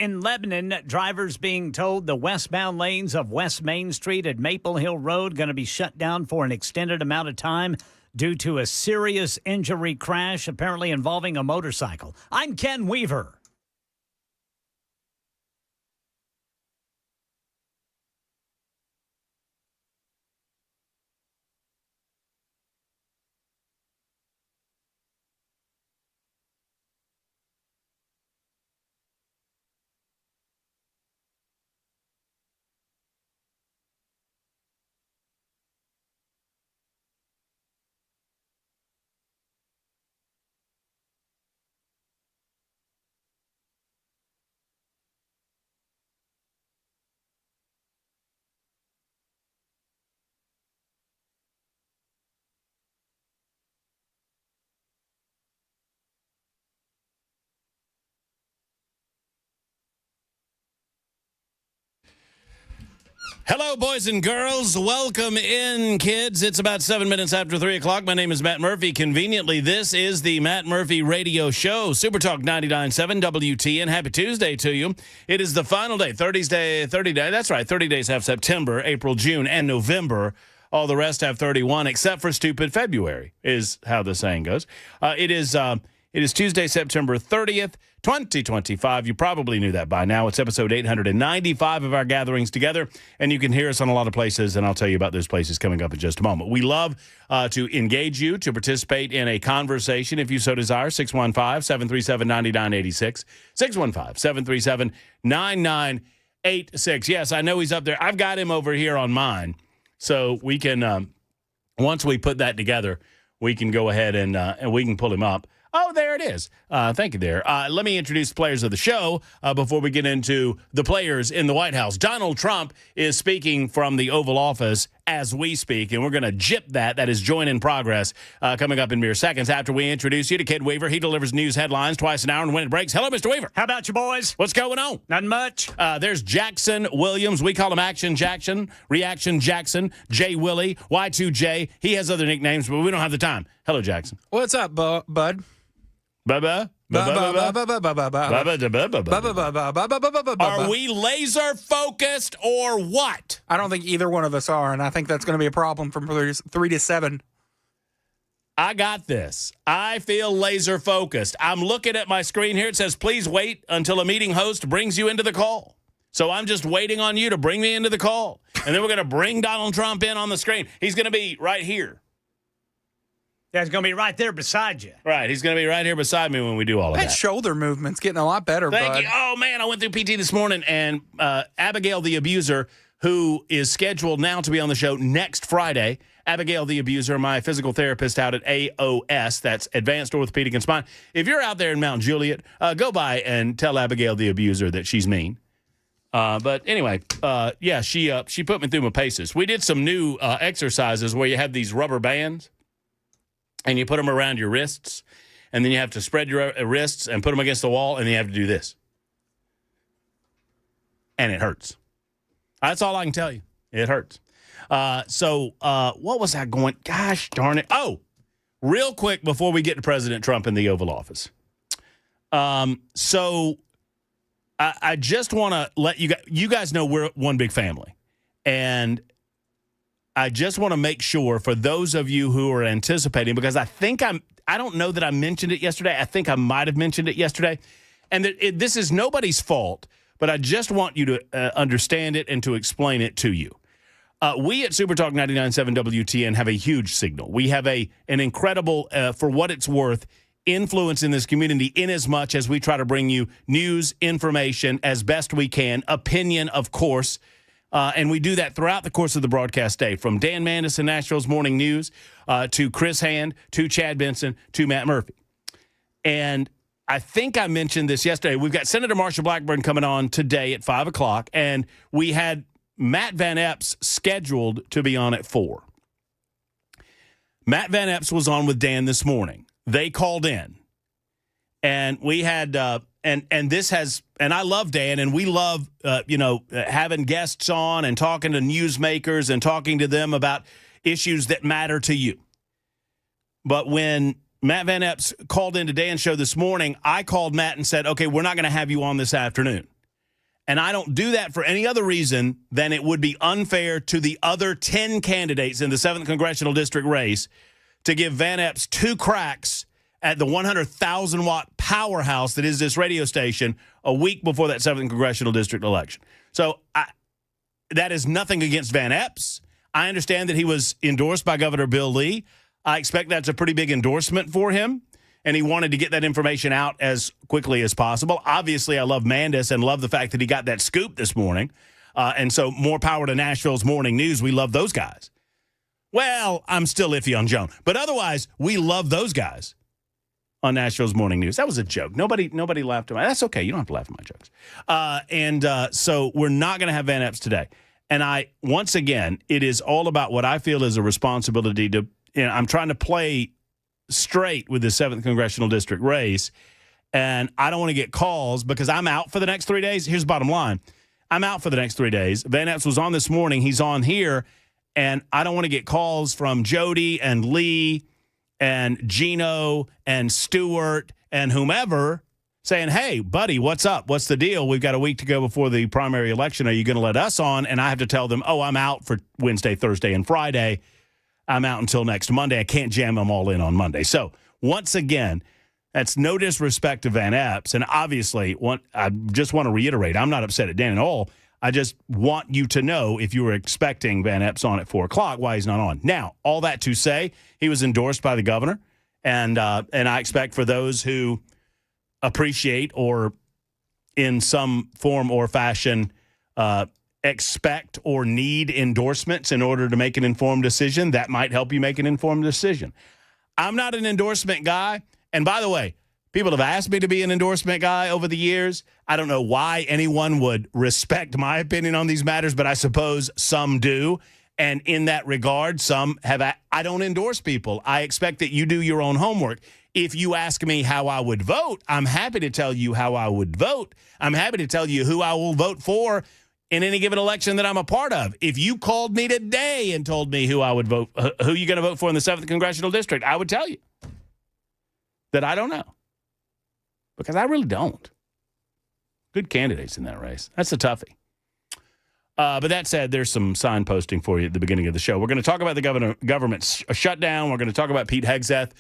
In Lebanon, drivers being told the westbound lanes of West Main Street at Maple Hill Road going to be shut down for an extended amount of time due to a serious injury crash, apparently involving a motorcycle. I'm Ken Weaver. Hello, boys and girls. Welcome in, kids. It's about 7 minutes after 3 o'clock. My name is Matt Murphy. Conveniently, this is the Matt Murphy Radio Show, Super Talk 99.7 WTN. Happy Tuesday to you. It is the final day, 30 day. That's right, 30 days have September, April, June, and November. All the rest have 31, except for stupid February, is how the saying goes. It is Tuesday, September 30th, 2025. You probably knew that by now. It's episode 895 of our gatherings together, and you can hear us on a lot of places, and I'll tell you about those places coming up in just a moment. We love to engage you, to participate in a conversation, if you so desire. 615-737-9986. 615-737-9986. Yes, I know he's up there. I've got him over here on mine, so we can, once we put that together, we can go ahead and we can pull him up. Oh, there it is. Thank you there. Let me introduce the players of the show before we get into the players in the White House. Donald Trump is speaking from the Oval Office as we speak, and we're going to jip that. That is Join in Progress coming up in mere seconds after we introduce you to Ken Weaver. He delivers news headlines twice an hour and when it breaks. Hello, Mr. Weaver. How about you, boys? What's going on? Nothing much. There's Jackson Williams. We call him Action Jackson, Reaction Jackson, J. Willie, Y2J. He has other nicknames, but we don't have the time. Hello, Jackson. What's up, bud? Are we laser focused or what? I don't think either one of us are, and I think that's going to be a problem from 3 to 7. I got this. I feel laser focused. I'm looking at my screen here. It says, please wait until a meeting host brings you into the call. So I'm just waiting on you to bring me into the call. And then we're going to bring Donald Trump in on the screen. He's going to be right here. Yeah, he's going to be right there beside you. Right. He's going to be right here beside me when we do all of that. That shoulder movement's getting a lot better, Thank bud. you. Oh, man, I went through PT this morning, and Abigail the Abuser, who is scheduled now to be on the show next Friday, Abigail the Abuser, my physical therapist out at AOS, that's Advanced Orthopedic and Spine. If you're out there in Mount Juliet, go by and tell Abigail the Abuser that she's mean. But anyway, yeah, she put me through my paces. We did some new exercises where you have these rubber bands, and you put them around your wrists, and then you have to spread your wrists and put them against the wall, and then you have to do this. And it hurts. That's all I can tell you. It hurts. So what was I going? Gosh darn it. Oh, real quick before we get to President Trump in the Oval Office. So I just want to let you guys know we're one big family. And I just want to make sure for those of you who are anticipating, because I don't know that I mentioned it yesterday. I think I might have mentioned it yesterday. And this is nobody's fault, but I just want you to understand it and to explain it to you. We at Super Talk 99.7 WTN have a huge signal. We have an incredible, for what it's worth, influence in this community in as much as we try to bring you news, information as best we can, opinion, of course. And we do that throughout the course of the broadcast day, from Dan Mandis in Nashville's Morning News to Chris Hand to Chad Benson to Matt Murphy. And I think I mentioned this yesterday. We've got Senator Blackburn coming on today at 5 o'clock, and we had Matt Van Epps scheduled to be on at 4. Matt Van Epps was on with Dan this morning. They called in, and we had and this has, and I love Dan, and we love, having guests on and talking to newsmakers and talking to them about issues that matter to you. But when Matt Van Epps called into Dan's show this morning, I called Matt and said, okay, we're not going to have you on this afternoon. And I don't do that for any other reason than it would be unfair to the other 10 candidates in the 7th Congressional District race to give Van Epps 2 cracks at the 100,000-watt powerhouse that is this radio station a week before that 7th Congressional District election. So that is nothing against Van Epps. I understand that he was endorsed by Governor Bill Lee. I expect that's a pretty big endorsement for him, and he wanted to get that information out as quickly as possible. Obviously, I love Mandis and love the fact that he got that scoop this morning. And so more power to Nashville's Morning News. We love those guys. Well, I'm still iffy on Joan. But otherwise, we love those guys on Nashville's Morning News. That was a joke. Nobody laughed at my. That's okay. You don't have to laugh at my jokes. So we're not going to have Van Epps today. And once again, it is all about what I feel is a responsibility to, I'm trying to play straight with the 7th Congressional District race. And I don't want to get calls because I'm out for the next 3 days. Here's the bottom line. I'm out for the next 3 days. Van Epps was on this morning. He's on here. And I don't want to get calls from Jody and Lee and Gino and Stewart and whomever saying, hey, buddy, what's up? What's the deal? We've got a week to go before the primary election. Are you going to let us on? And I have to tell them, oh, I'm out for Wednesday, Thursday, and Friday. I'm out until next Monday. I can't jam them all in on Monday. So once again, that's no disrespect to Van Epps. And obviously, I just want to reiterate, I'm not upset at Dan at all. I just want you to know if you were expecting Van Epps on at 4 o'clock, why he's not on. Now, all that to say, he was endorsed by the governor, and I expect for those who appreciate or in some form or fashion expect or need endorsements in order to make an informed decision, that might help you make an informed decision. I'm not an endorsement guy, and by the way, people have asked me to be an endorsement guy over the years. I don't know why anyone would respect my opinion on these matters, but I suppose some do. And in that regard, some have. I don't endorse people. I expect that you do your own homework. If you ask me how I would vote, I'm happy to tell you how I would vote. I'm happy to tell you who I will vote for in any given election that I'm a part of. If you called me today and told me who I would vote, who you're going to vote for in the 7th Congressional District, I would tell you that I don't know. Because I really don't. Good candidates in that race. That's a toughie. But that said, there's some signposting for you at the beginning of the show. We're going to talk about the government shutdown. We're going to talk about Pete Hegseth,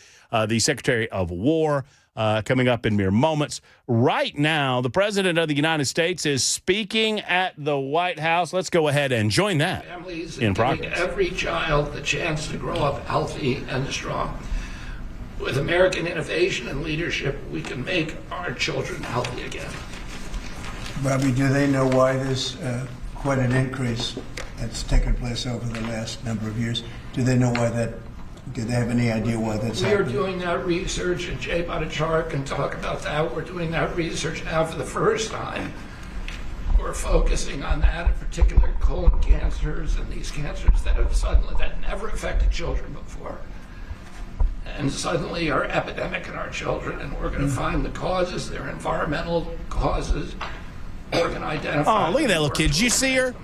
the Secretary of War, coming up in mere moments. Right now, the President of the United States is speaking at the White House. Let's go ahead and join that Families in progress. Every child the chance to grow up healthy and strong. With American innovation and leadership, we can make our children healthy again. Bobby, do they know why there's quite an increase that's taken place over the last number of years? Do they know why that? Do they have any idea why that's happening? We are doing that research, and Jay Bhattacharya can talk about that. We're doing that research now for the first time. We're focusing on that, in particular colon cancers and these cancers that never affected children before. And suddenly are epidemic in our children, and we're going to find the causes. They're environmental causes. We're going to identify. Oh, look at that little kid! Did you see her?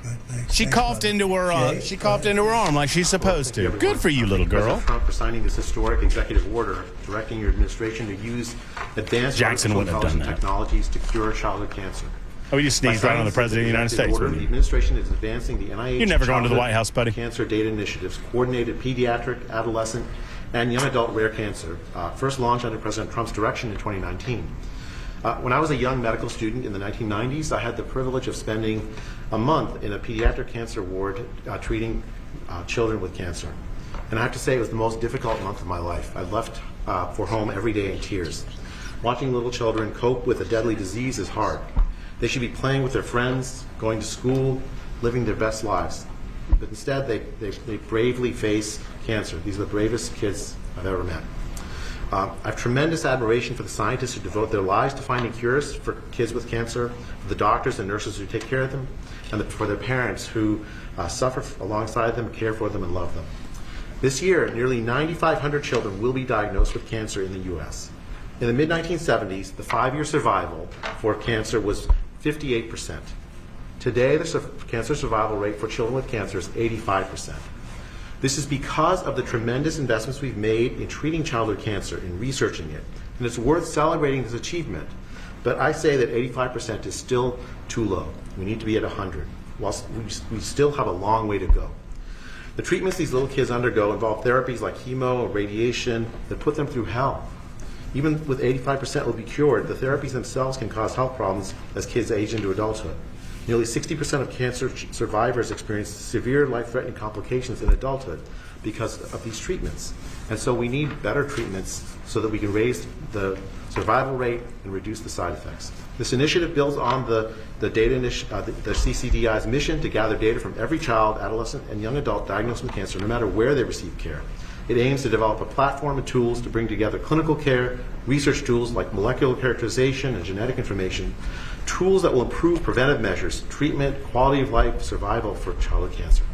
She coughed into her. She coughed into her arm like she's supposed to. Good for you, little girl. President Trump for signing this historic executive order directing your administration to use advanced Jackson wouldn't have done that. technologies to cure childhood cancer. Oh, we just sneezed right on the President of the United States. The administration is advancing the NIH. You're never going to the White House, buddy. Cancer data initiatives, coordinated pediatric, adolescent, and young adult rare cancer, first launched under President Trump's direction in 2019. When I was a young medical student in the 1990s, I had the privilege of spending a month in a pediatric cancer ward treating children with cancer. And I have to say it was the most difficult month of my life. I left for home every day in tears. Watching little children cope with a deadly disease is hard. They should be playing with their friends, going to school, living their best lives. But instead, they bravely face cancer. These are the bravest kids I've ever met. I have tremendous admiration for the scientists who devote their lives to finding cures for kids with cancer, for the doctors and nurses who take care of them, and for their parents who suffer alongside them, care for them, and love them. This year, nearly 9,500 children will be diagnosed with cancer in the U.S. In the mid-1970s, the 5-year survival for cancer was 58%. Today, the cancer survival rate for children with cancer is 85%. This is because of the tremendous investments we've made in treating childhood cancer, in researching it, and it's worth celebrating this achievement. But I say that 85% is still too low. We need to be at 100. Whilst we still have a long way to go. The treatments these little kids undergo involve therapies like chemo or radiation that put them through hell. Even with 85% will be cured, the therapies themselves can cause health problems as kids age into adulthood. Nearly 60% of cancer survivors experience severe life-threatening complications in adulthood because of these treatments. And so we need better treatments so that we can raise the survival rate and reduce the side effects. This initiative builds on the CCDI's mission to gather data from every child, adolescent, and young adult diagnosed with cancer, no matter where they receive care. It aims to develop a platform and tools to bring together clinical care, research tools like molecular characterization and genetic information, tools that will improve preventive measures, treatment, quality of life, survival for childhood cancer.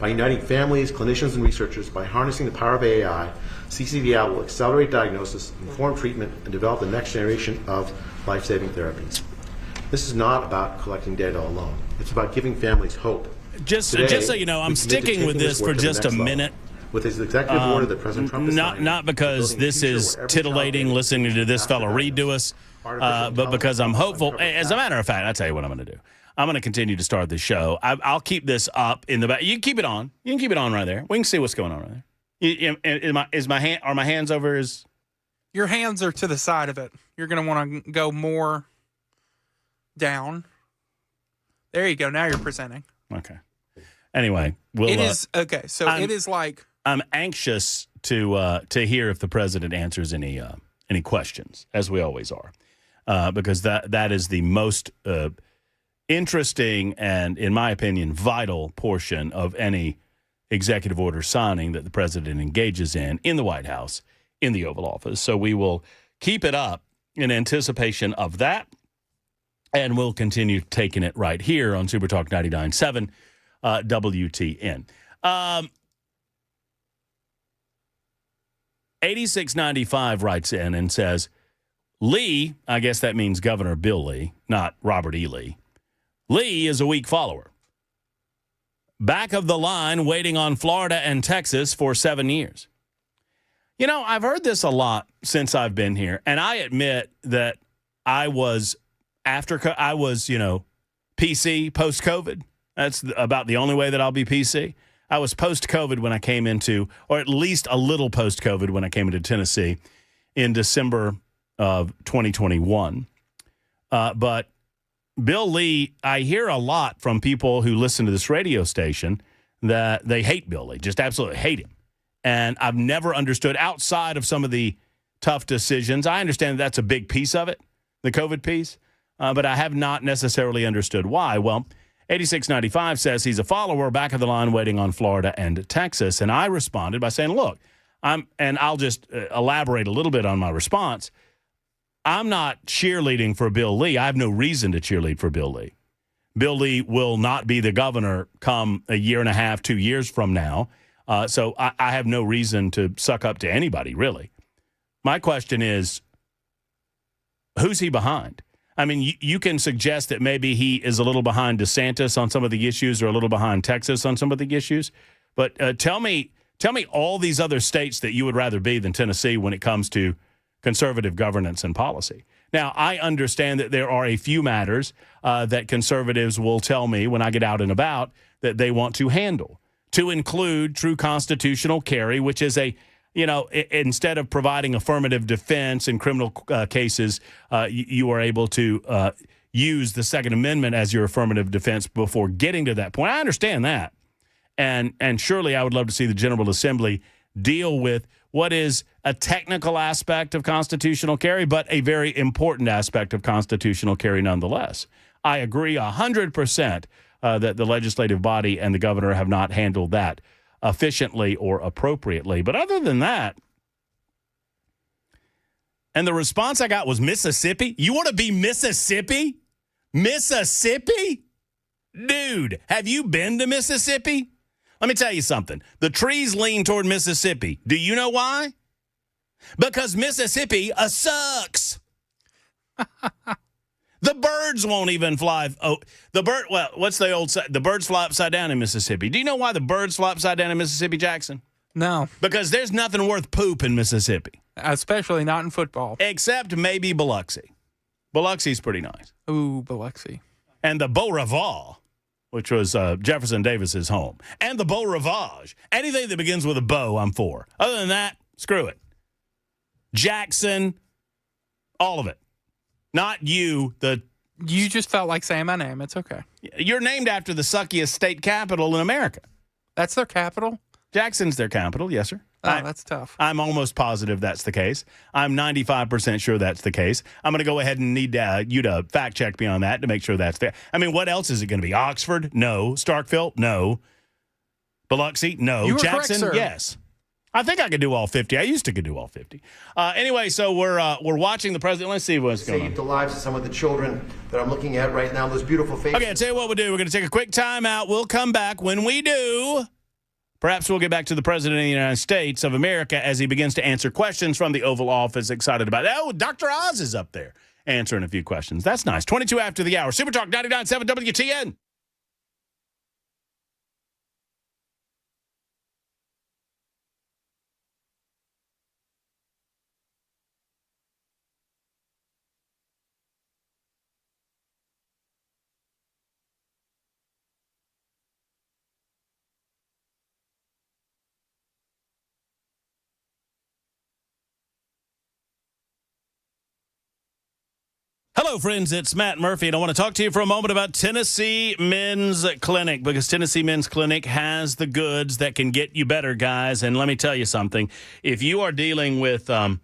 By uniting families, clinicians, and researchers, by harnessing the power of AI, CCDI will accelerate diagnosis, inform treatment, and develop the next generation of life-saving therapies. This is not about collecting data alone. It's about giving families hope. Just so you know, I'm sticking with this for just a minute. With his executive order that President Trump has signed, not because this is titillating listening to this fellow read to us, but because I'm hopeful. As a matter of fact, I'll tell you what I'm going to do. I'm going to continue to start this show. I'll keep this up in the back. You can keep it on. You can keep it on right there. We can see what's going on right there. Are my hands over his? Your hands are to the side of it. You're going to want to go more down. There you go. Now you're presenting. Okay. Anyway, it is okay. So it is like I'm anxious to hear if the president answers any questions, as we always are, because that is the most interesting and, in my opinion, vital portion of any executive order signing that the president engages in the White House, in the Oval Office. So we will keep it up in anticipation of that, and we'll continue taking it right here on Super Talk 99.7 WTN. 8695 writes in and says, Lee, I guess that means Governor Bill Lee, not Robert E. Lee. Lee is a weak follower. Back of the line waiting on Florida and Texas for 7 years. You know, I've heard this a lot since I've been here, and I admit that I was PC post-COVID. That's about the only way that I'll be PC. I was post-COVID when I came into, or at least a little post-COVID when I came into Tennessee in December of 2021. But Bill Lee, I hear a lot from people who listen to this radio station that they hate Bill Lee, just absolutely hate him. And I've never understood, outside of some of the tough decisions, I understand that's a big piece of it, the COVID piece, but I have not necessarily understood why. Well, 8695 says he's a follower, back of the line waiting on Florida and Texas. And I responded by saying, look, and I'll just elaborate a little bit on my response. I'm not cheerleading for Bill Lee. I have no reason to cheerlead for Bill Lee. Bill Lee will not be the governor come a year and a half, 2 years from now. So I have no reason to suck up to anybody, really. My question is, who's he behind? I mean, you can suggest that maybe he is a little behind DeSantis on some of the issues or a little behind Texas on some of the issues. But tell me all these other states that you would rather be than Tennessee when it comes to conservative governance and policy. Now, I understand that there are a few matters that conservatives will tell me when I get out and about that they want to handle, to include true constitutional carry, which is instead of providing affirmative defense in criminal cases, you are able to use the Second Amendment as your affirmative defense before getting to that point. I understand that. And surely I would love to see the General Assembly deal with what is a technical aspect of constitutional carry, but a very important aspect of constitutional carry nonetheless. I agree 100% that the legislative body and the governor have not handled that efficiently or appropriately. But other than that, and the response I got was Mississippi? You want to be Mississippi? Mississippi? Dude, have you been to Mississippi? Let me tell you something. The trees lean toward Mississippi. Do you know why? Because Mississippi sucks. The birds won't even fly. Oh, what's the old saying? The birds fly upside down in Mississippi. Do you know why the birds fly upside down in Mississippi, Jackson? No. Because there's nothing worth poop in Mississippi. Especially not in football. Except maybe Biloxi. Biloxi's pretty nice. Ooh, Biloxi. And the Beau Rivage, which was Jefferson Davis's home. And the Beau Rivage. Anything that begins with a bow, I'm for. Other than that, screw it. Jackson, all of it. Not you, You just felt like saying my name. It's okay. You're named after the suckiest state capital in America. That's their capital? Jackson's their capital, yes, sir. Oh, that's tough. I'm almost positive that's the case. I'm 95% sure that's the case. I'm going to go ahead and need you to fact check me on that to make sure that's there. I mean, what else is it going to be? Oxford? No. Starkville? No. Biloxi? No. You were Jackson? correct, sir. Yes. I think I could do all 50. I used to could do all 50. Anyway, so we're watching the president. Let's see what's going on. Saved the lives of some of the children that I'm looking at right now. Those beautiful faces. Okay, I'll tell you what we'll do. We're going to take a quick time out. We'll come back. When we do, perhaps we'll get back to the President of the United States of America as he begins to answer questions from the Oval Office. Excited about it. Oh, Dr. Oz is up there answering a few questions. That's nice. 22 after the hour. Super Talk 99.7 WTN. Hello, friends. It's Matt Murphy, and I want to talk to you for a moment about Tennessee Men's Clinic, because Tennessee Men's Clinic has the goods that can get you better, guys. And let me tell you something. If you are dealing with a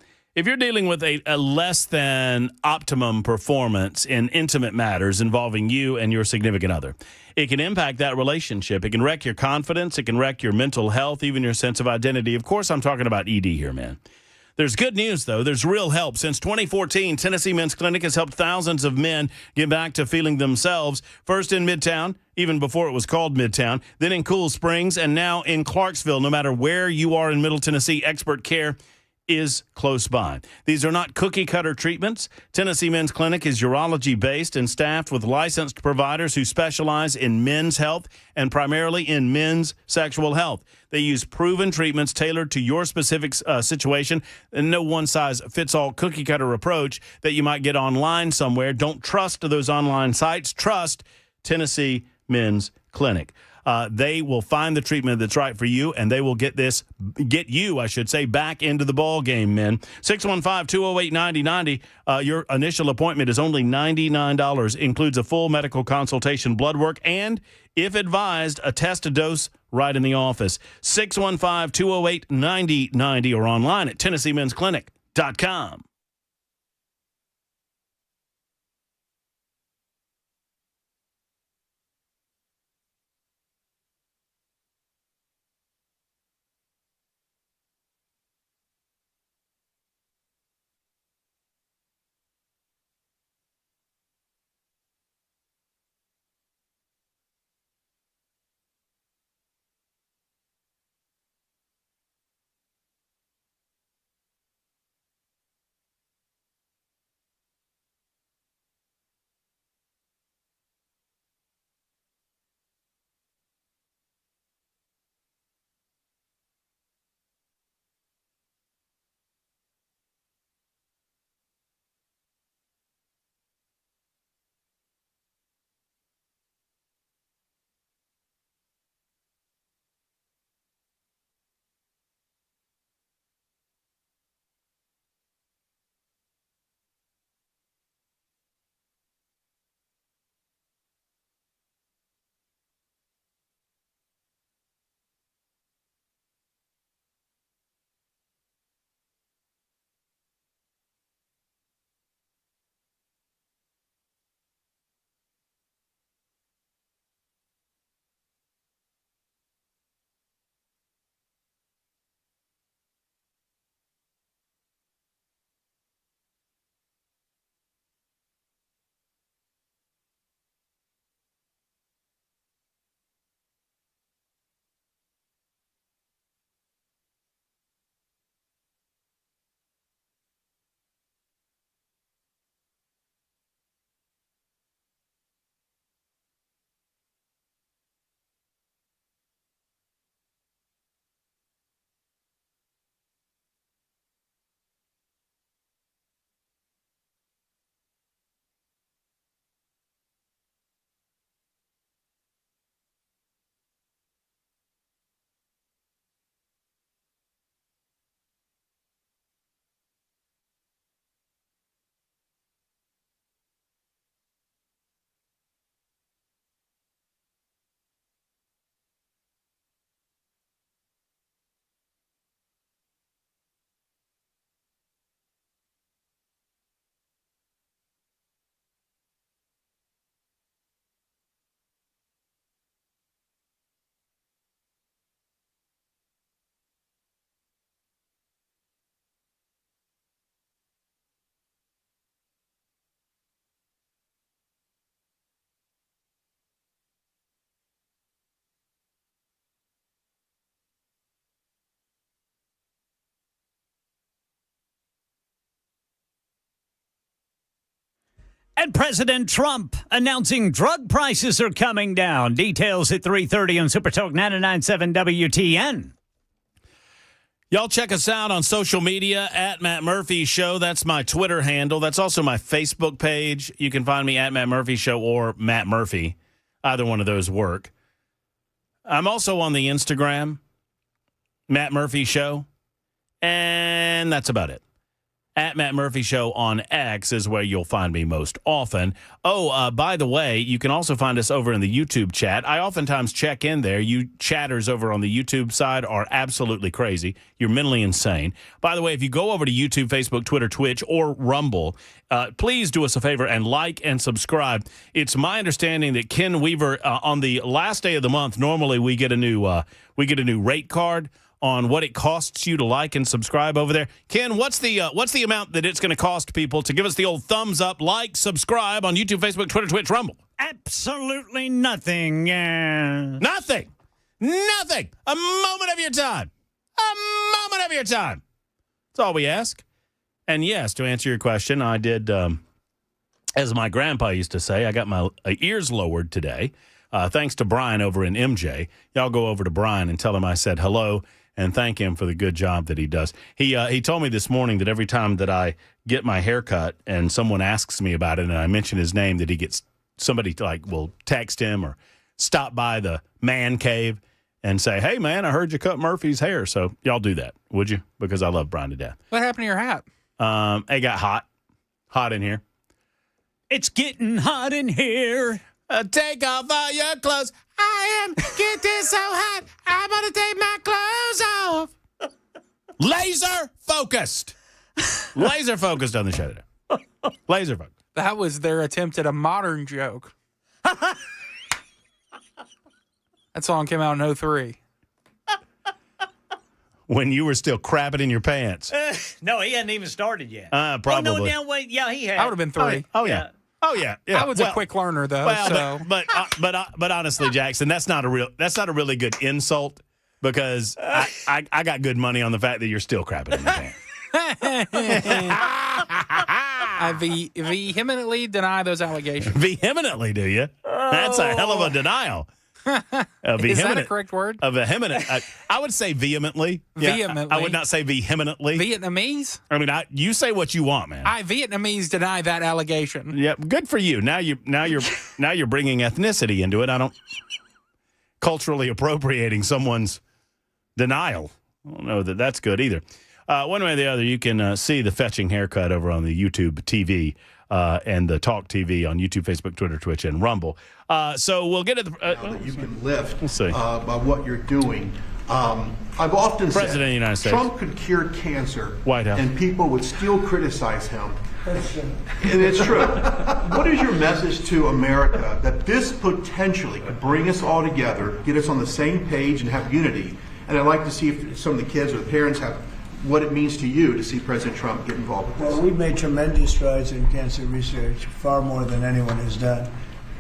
less than optimum performance in intimate matters involving you and your significant other, it can impact that relationship. It can wreck your confidence. It can wreck your mental health, even your sense of identity. Of course, I'm talking about ED here, man. There's good news, though. There's real help. Since 2014, Tennessee Men's Clinic has helped thousands of men get back to feeling themselves, first in Midtown, even before it was called Midtown, then in Cool Springs, and now in Clarksville. No matter where you are in Middle Tennessee, expert care is close by. These are not cookie-cutter treatments. Tennessee Men's Clinic is urology-based and staffed with licensed providers who specialize in men's health and primarily in men's sexual health. They use proven treatments tailored to your specific situation, and no one-size-fits-all cookie-cutter approach that you might get online somewhere. Don't trust those online sites. Trust Tennessee Men's Clinic. They will find the treatment that's right for you, and they will get you, back into the ball game, men. 615-208-9090. Your initial appointment is only $99. Includes a full medical consultation, blood work, and, if advised, a test dose right in the office. 615-208-9090 or online at TennesseeMen'sClinic.com. And President Trump announcing drug prices are coming down. Details at 3:30 on Super Talk 99.7 WTN. Y'all check us out on social media at Matt Murphy Show. That's my Twitter handle. That's also my Facebook page. You can find me at Matt Murphy Show or Matt Murphy. Either one of those work. I'm also on the Instagram, Matt Murphy Show. And that's about it. At Matt Murphy Show on X is where you'll find me most often. Oh, by the way, you can also find us over in the YouTube chat. I oftentimes check in there. You chatters over on the YouTube side are absolutely crazy. You're mentally insane. By the way, if you go over to YouTube, Facebook, Twitter, Twitch, or Rumble, please do us a favor and like and subscribe. It's my understanding that Ken Weaver, on the last day of the month, normally we get a new rate card on what it costs you to like and subscribe over there. Ken, what's the amount that it's going to cost people to give us the old thumbs up, like, subscribe on YouTube, Facebook, Twitter, Twitch, Rumble? Absolutely nothing. Nothing. Nothing. A moment of your time. A moment of your time. That's all we ask. And yes, to answer your question, I did, as my grandpa used to say, I got my ears lowered today. Thanks to Brian over in MJ. Y'all go over to Brian and tell him I said hello and thank him for the good job that he does. He told me this morning that every time that I get my hair cut and someone asks me about it and I mention his name, that he gets somebody will text him or stop by the man cave and say, hey, man, I heard you cut Murphy's hair. So y'all do that, would you? Because I love Brian to death. What happened to your hat? It got hot in here. It's getting hot in here. Take off all your clothes. I am getting so hot. I'm going to take my clothes off. Laser focused. Laser focused on the show today. Laser focused. That was their attempt at a modern joke. That song came out in 2003. When you were still crapping in your pants. No, he hadn't even started yet. Probably. Oh, no, wait. Yeah, he had. That would have been 3. Oh, yeah. Oh yeah, yeah. I was a quick learner though. Well, so. but honestly, Jackson, that's not a really good insult because I got good money on the fact that you're still crapping in your pants. I vehemently deny those allegations. Vehemently, do you? That's a hell of a denial. Is that a correct word? A vehement. I would say vehemently. Vehemently. I would not say vehemently. Vietnamese? I mean, you say what you want, man. I Vietnamese deny that allegation. Yep, good for you. Now you're bringing ethnicity into it. I don't culturally appropriating someone's denial. I don't know that that's good either. One way or the other, you can see the fetching haircut over on the YouTube TV and the Talk TV on YouTube, Facebook, Twitter, Twitch, and Rumble. So we'll get at the... that you can lift Let's see. by what you're doing. I've often President said of the United States. Trump could cure cancer, White House. and people would still criticize him. And it's true. What is your message to America that this potentially could bring us all together, get us on the same page, and have unity? And I'd like to see if some of the kids or the parents have what it means to you to see President Trump get involved with this. Well, we've made tremendous strides in cancer research, far more than anyone has done.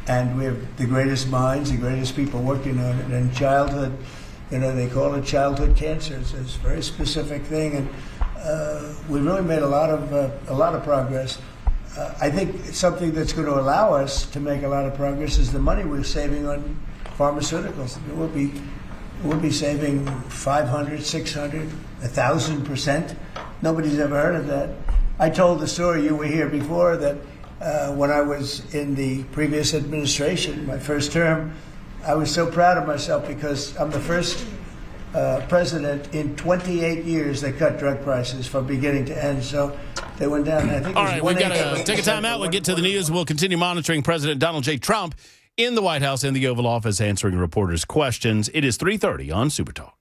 And we have the greatest minds, the greatest people working on it. And childhood, they call it childhood cancer. It's a very specific thing. And we've really made a lot of progress. I think something that's going to allow us to make a lot of progress is the money we're saving on pharmaceuticals. We'll be saving 500, 600, 1,000%. Nobody's ever heard of that. I told the story, you were here before, that when I was in the previous administration, my first term, I was so proud of myself because I'm the first president in 28 years that cut drug prices from beginning to end. So they went down. I think. All right, we've got to take a time out. We'll get to the news. We'll continue monitoring President Donald J. Trump in the White House and the Oval Office answering reporters' questions. It is 3:30 on Super Talk.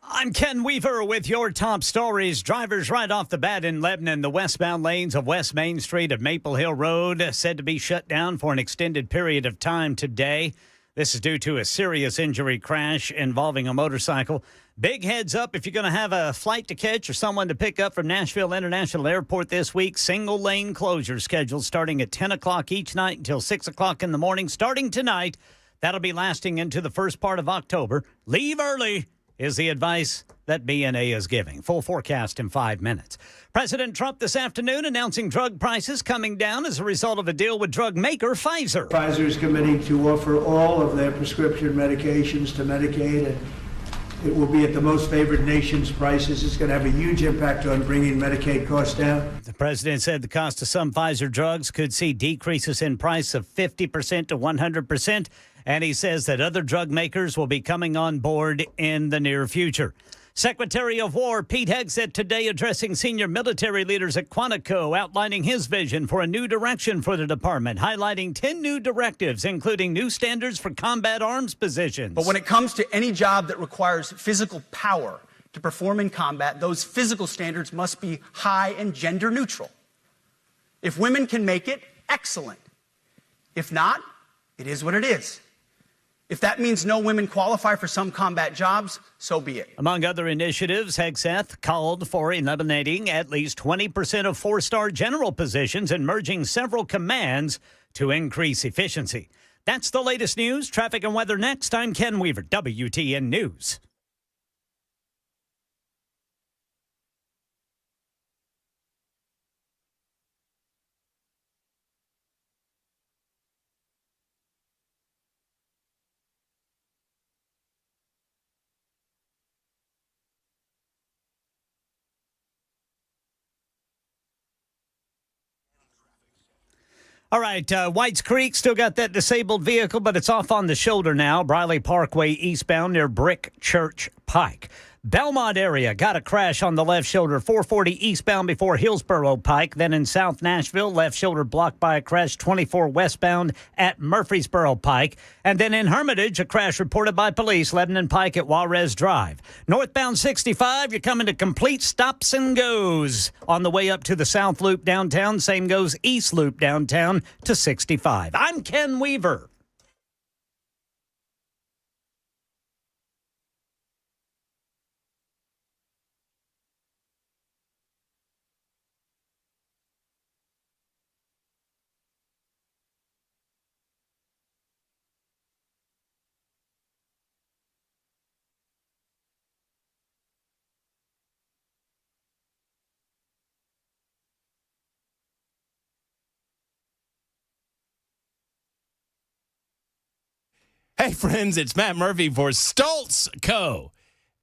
I'm Ken Weaver with your top stories. Drivers right off the bat in Lebanon. The westbound lanes of West Main Street of Maple Hill Road said to be shut down for an extended period of time today. This is due to a serious injury crash involving a motorcycle. Big heads up if you're going to have a flight to catch or someone to pick up from Nashville International Airport this week. Single lane closure scheduled starting at 10 o'clock each night until 6 o'clock in the morning. Starting tonight, that'll be lasting into the first part of October. Leave early. is the advice that BNA is giving. Full forecast in 5 minutes. President Trump this afternoon announcing drug prices coming down as a result of a deal with drug maker Pfizer. Pfizer is committing to offer all of their prescription medications to Medicaid, and it will be at the most favored nation's prices. It's going to have a huge impact on bringing Medicaid costs down. The president said the cost of some Pfizer drugs could see decreases in price of 50% to 100%. And he says that other drug makers will be coming on board in the near future. Secretary of War Pete Hegseth today addressing senior military leaders at Quantico, outlining his vision for a new direction for the department, highlighting 10 new directives, including new standards for combat arms positions. But when it comes to any job that requires physical power to perform in combat, those physical standards must be high and gender neutral. If women can make it, excellent. If not, it is what it is. If that means no women qualify for some combat jobs, so be it. Among other initiatives, Hegseth called for eliminating at least 20% of four-star general positions and merging several commands to increase efficiency. That's the latest news. Traffic and weather next. I'm Ken Weaver, WTN News. All right, Whites Creek still got that disabled vehicle, but it's off on the shoulder now. Briley Parkway eastbound near Brick Church Pike. Belmont area got a crash on the left shoulder, 440 eastbound before Hillsborough Pike. Then in South Nashville, left shoulder blocked by a crash, 24 westbound at Murfreesboro Pike. And then in Hermitage, a crash reported by police, Lebanon Pike at Juarez Drive. Northbound 65, you're coming to complete stops and goes on the way up to the South Loop downtown. Same goes East Loop downtown to 65. I'm Ken Weaver. Hey, friends, it's Matt Murphy for Stoltz Co.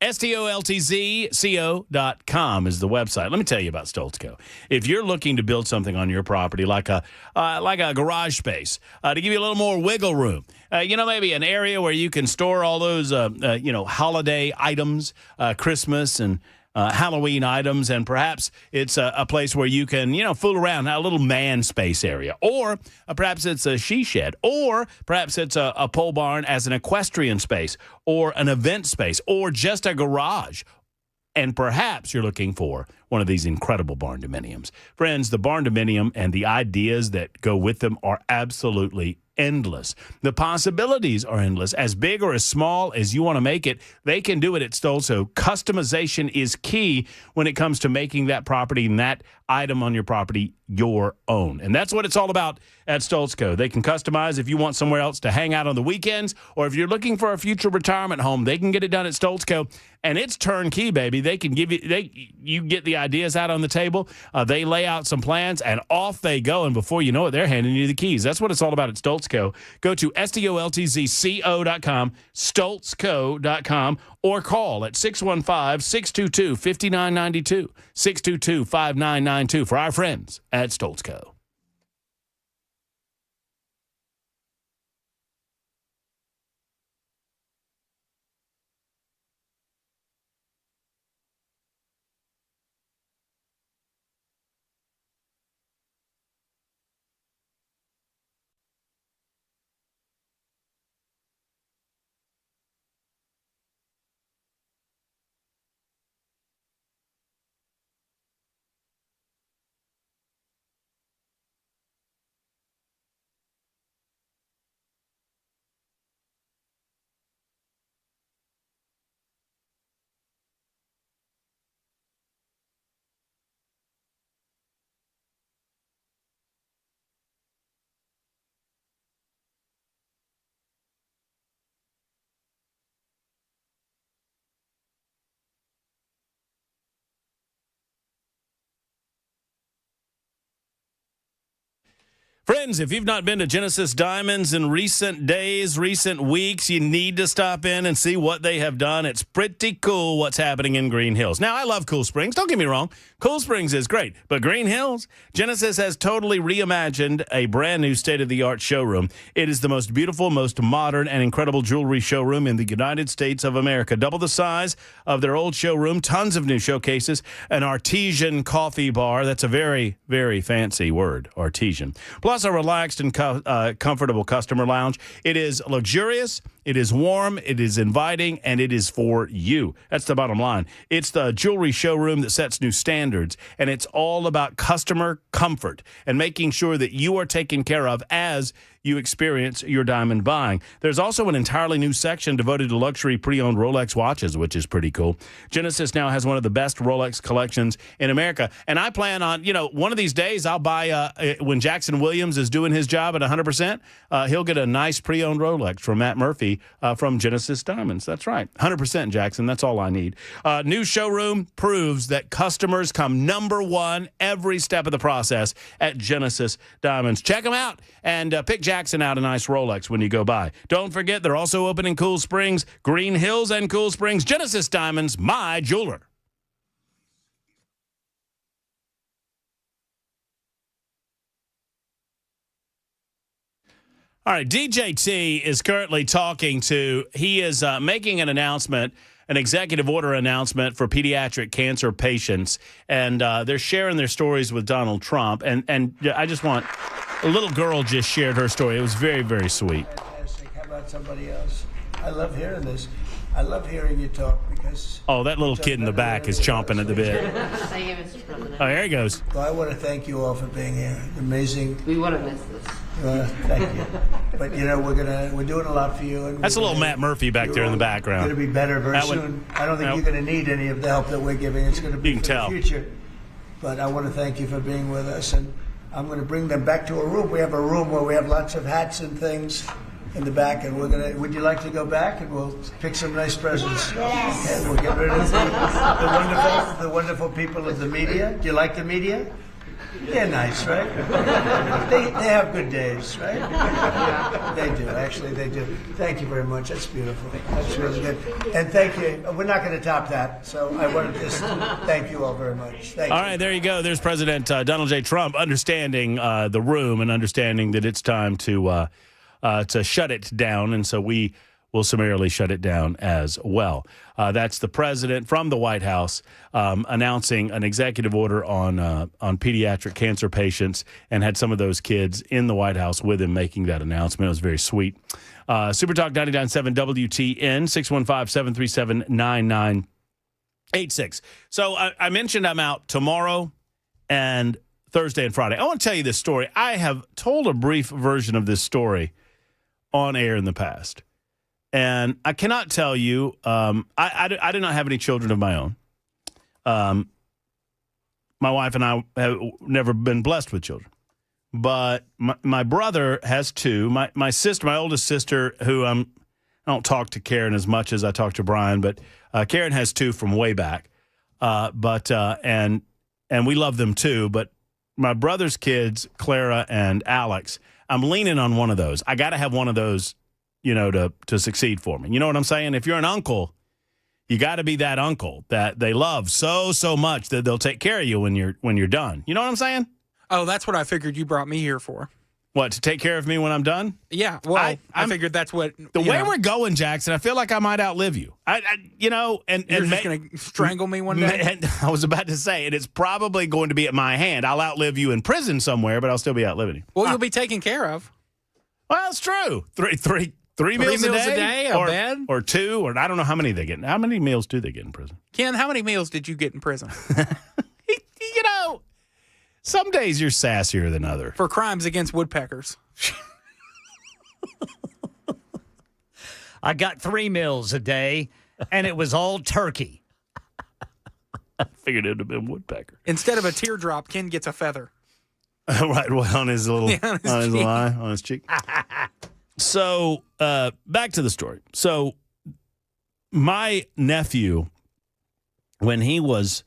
STOLTZCO.com is the website. Let me tell you about Stoltz Co. If you're looking to build something on your property like a garage space, to give you a little more wiggle room, maybe an area where you can store all those, holiday items, Christmas and Halloween items, and perhaps it's a place where you can, fool around, a little man space area, or perhaps it's a she shed, or perhaps it's a pole barn as an equestrian space, or an event space, or just a garage. And perhaps you're looking for one of these incredible barn dominiums. Friends, the barn dominium and the ideas that go with them are absolutely endless. The possibilities are endless. As big or as small as you want to make it, they can do it at Stoltz. So customization is key when it comes to making that property and that item on your property your own. And that's what it's all about at Stoltz Co. They can customize if you want somewhere else to hang out on the weekends, or if you're looking for a future retirement home, they can get it done at Stoltz Co. And it's turnkey, baby. They can give you get the ideas out on the table. They lay out some plans and off they go. And before you know it, they're handing you the keys. That's what it's all about at Stoltz Co. Go to STOLTZCO.com, StoltzCo.com, or call at 615-622-5992, 622-5992 for our friends at Stoltz Co. Friends, if you've not been to Genesis Diamonds in recent days, recent weeks, you need to stop in and see what they have done. It's pretty cool what's happening in Green Hills. Now, I love Cool Springs. Don't get me wrong. Cool Springs is great. But Green Hills, Genesis has totally reimagined a brand new state-of-the-art showroom. It is the most beautiful, most modern, and incredible jewelry showroom in the United States of America. Double the size of their old showroom, tons of new showcases, an artesian coffee bar. That's a very, very fancy word, artesian. Plus a relaxed and comfortable customer lounge. It is luxurious, it is warm, it is inviting, and it is for you. That's the bottom line. It's the jewelry showroom that sets new standards, and it's all about customer comfort and making sure that you are taken care of as you experience your diamond buying. There's also an entirely new section devoted to luxury pre-owned Rolex watches, which is pretty cool. Genesis now has one of the best Rolex collections in America. And I plan on, one of these days I'll buy, when Jackson Williams is doing his job at 100%, he'll get a nice pre-owned Rolex from Matt Murphy from Genesis Diamonds. That's right. 100%, Jackson. That's all I need. New showroom proves that customers come number one every step of the process at Genesis Diamonds. Check them out and pick Jackson out a nice Rolex when you go by. Don't forget, they're also open in Cool Springs, Green Hills, and Cool Springs. Genesis Diamonds, my jeweler. All right, DJT is currently he is making an announcement, an executive order announcement for pediatric cancer patients, and they're sharing their stories with Donald Trump. And I just want, a little girl just shared her story. It was very, very sweet. Fantastic. How about somebody else? I love hearing this. I love hearing you talk because... Oh, that little kid in the back is chomping at the bit. Thank you, Mr. President. Oh, there he goes. Well, I want to thank you all for being here. Amazing. We want to miss this. Thank you. But we're doing a lot for you. And That's a little Matt Murphy back there in the background. Going to be better very soon. I don't think you're going to need any of the help that we're giving. It's going to be for the future. But I want to thank you for being with us, and I'm going to bring them back to a room. We have a room where we have lots of hats and things in the back, and would you like to go back, and we'll pick some nice presents. Yes. And we'll get rid of the wonderful people of the media. Do you like the media? They're nice, right? They have good days, right? They do, actually, they do. Thank you very much. That's beautiful. That's really good. And thank you. We're not going to top that, so I want to just thank you all very much. Thank you. All right, there you go. There's President Donald J. Trump understanding the room and understanding that it's time to shut it down, and so we will summarily shut it down as well. That's the president from the White House announcing an executive order on pediatric cancer patients, and had some of those kids in the White House with him making that announcement. It was very sweet. Super Talk 99.7 WTN, 615-737-9986. So I mentioned I'm out tomorrow and Thursday and Friday. I want to tell you this story. I have told a brief version of this story on air in the past. And I cannot tell you, I do not have any children of my own. My wife and I have never been blessed with children. But my brother has two. My sister, my oldest sister, who I don't talk to Karen as much as I talk to Brian, but Karen has two from way back. And we love them too. But my brother's kids, Clara and Alex, I'm leaning on one of those. I got to have one of those, to succeed for me. You know what I'm saying? If you're an uncle, you got to be that uncle that they love so much that they'll take care of you when you're done. You know what I'm saying? Oh, that's what I figured you brought me here for. What, to take care of me when I'm done? Yeah, well, I figured that's what... The way we're going, Jackson, I feel like I might outlive you. You're just going to strangle me one day? I was about to say, and it's probably going to be at my hand. I'll outlive you in prison somewhere, but I'll still be outliving you. Well, you'll be taken care of. Well, it's true. Three meals a day, a bed? Or two, or I don't know how many they get. How many meals do they get in prison? Ken, how many meals did you get in prison? Some days you're sassier than others. For crimes against woodpeckers. I got 3 meals a day, and it was all turkey. I figured it would have been woodpecker. Instead of a teardrop, Ken gets a feather. Right, well, on his little, on his cheek. So, back to the story. So, my nephew, when he was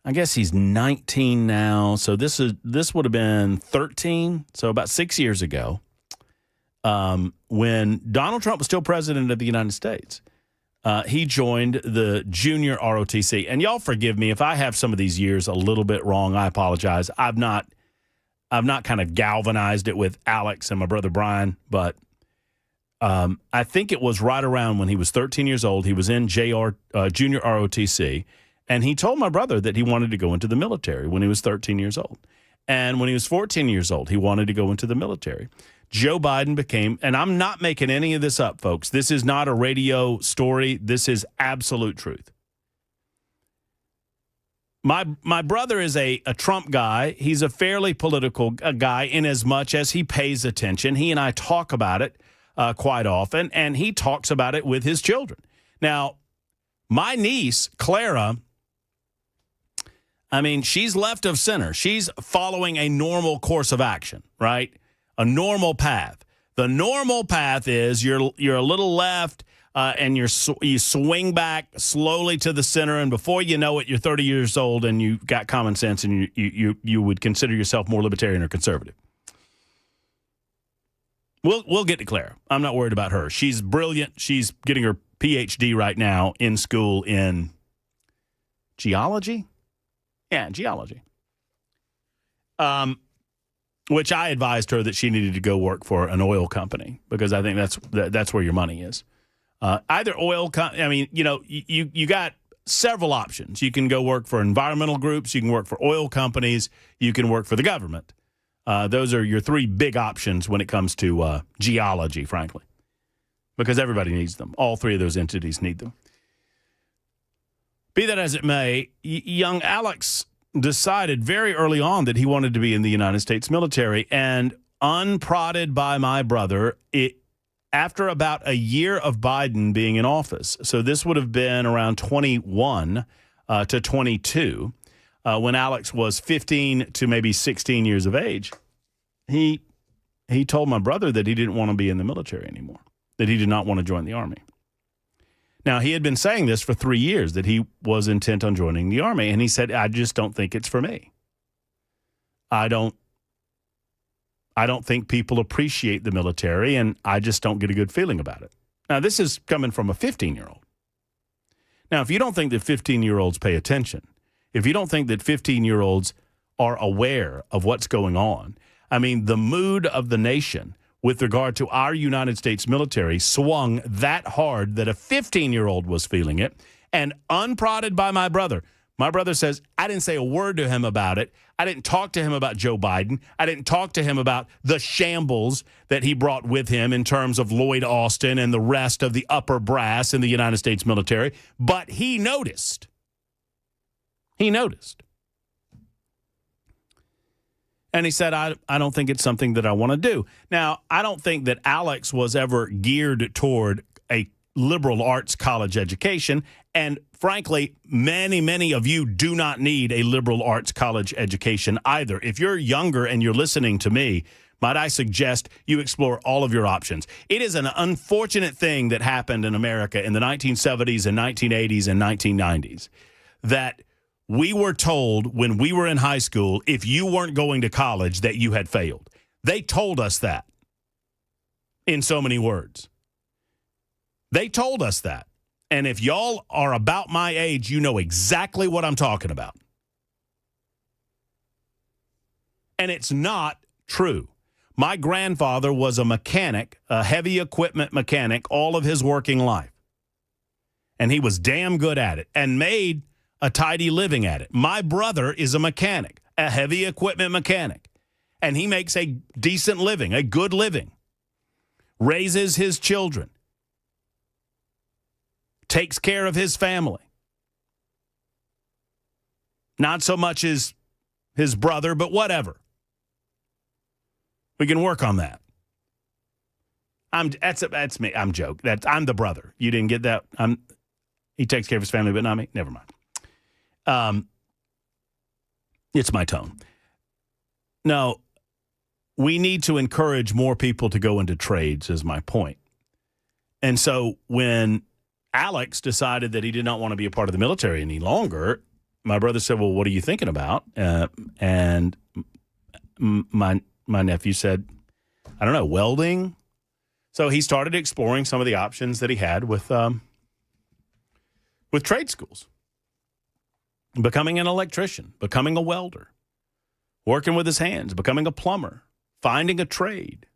I guess he's 19 now. So this would have been 13. So about 6 years ago, when Donald Trump was still president of the United States, he joined the junior ROTC. And y'all forgive me if I have some of these years a little bit wrong. I apologize. I've not kind of galvanized it with Alex and my brother Brian, but I think it was right around when he was 13 years old. He was in junior ROTC. And he told my brother that he wanted to go into the military when he was 13 years old. And when he was 14 years old, he wanted to go into the military. Joe Biden became, and I'm not making any of this up, folks. This is not a radio story. This is absolute truth. My brother is a Trump guy. He's a fairly political guy in as much as he pays attention. He and I talk about it quite often, and he talks about it with his children. Now, my niece, Clara, I mean, she's left of center. She's following a normal course of action, right? A normal path. The normal path is you're a little left and you swing back slowly to the center, and before you know it, you're 30 years old and you've got common sense and you would consider yourself more libertarian or conservative. We'll get to Clara. I'm not worried about her. She's brilliant. She's getting her PhD right now in school in geology. Yeah, geology. Which I advised her that she needed to go work for an oil company because I think that's where your money is. Either oil, you got several options. You can go work for environmental groups. You can work for oil companies. You can work for the government. Those are your three big options when it comes to geology, frankly, because everybody needs them. All three of those entities need them. Be that as it may, young Alex decided very early on that he wanted to be in the United States military, and unprodded by my brother, after about a year of Biden being in office, so this would have been around 21 to 22, when Alex was 15 to maybe 16 years of age, he told my brother that he didn't want to be in the military anymore, that he did not want to join the Army. Now, he had been saying this for 3 years, that he was intent on joining the Army, and he said, I just don't think it's for me. I don't think people appreciate the military, and I just don't get a good feeling about it. Now, this is coming from a 15-year-old. Now, if you don't think that 15-year-olds pay attention, if you don't think that 15-year-olds are aware of what's going on, I mean, the mood of the nation with regard to our United States military swung that hard that a 15-year-old was feeling it, and unprodded by my brother. My brother says, I didn't say a word to him about it. I didn't talk to him about Joe Biden. I didn't talk to him about the shambles that he brought with him in terms of Lloyd Austin and the rest of the upper brass in the United States military. But he noticed. He noticed. And he said, I don't think it's something that I want to do. Now, I don't think that Alex was ever geared toward a liberal arts college education. And frankly, many, many of you do not need a liberal arts college education either. If you're younger and you're listening to me, might I suggest you explore all of your options. It is an unfortunate thing that happened in America in the 1970s and 1980s and 1990s that we were told when we were in high school, if you weren't going to college, that you had failed. They told us that in so many words. They told us that. And if y'all are about my age, you know exactly what I'm talking about. And it's not true. My grandfather was a mechanic, a heavy equipment mechanic, all of his working life. And he was damn good at it and made a tidy living at it. My brother is a mechanic, a heavy equipment mechanic, and he makes a decent living, a good living, raises his children, takes care of his family. Not so much as his brother, but whatever. We can work on that. That's me. I'm joking. I'm the brother. You didn't get that? He takes care of his family, but not me. Never mind. It's my tone. No, we need to encourage more people to go into trades, is my point. And so when Alex decided that he did not want to be a part of the military any longer, my brother said, well, what are you thinking about? And my nephew said, I don't know, welding. So he started exploring some of the options that he had with trade schools. Becoming an electrician, becoming a welder, working with his hands, becoming a plumber, finding a trade,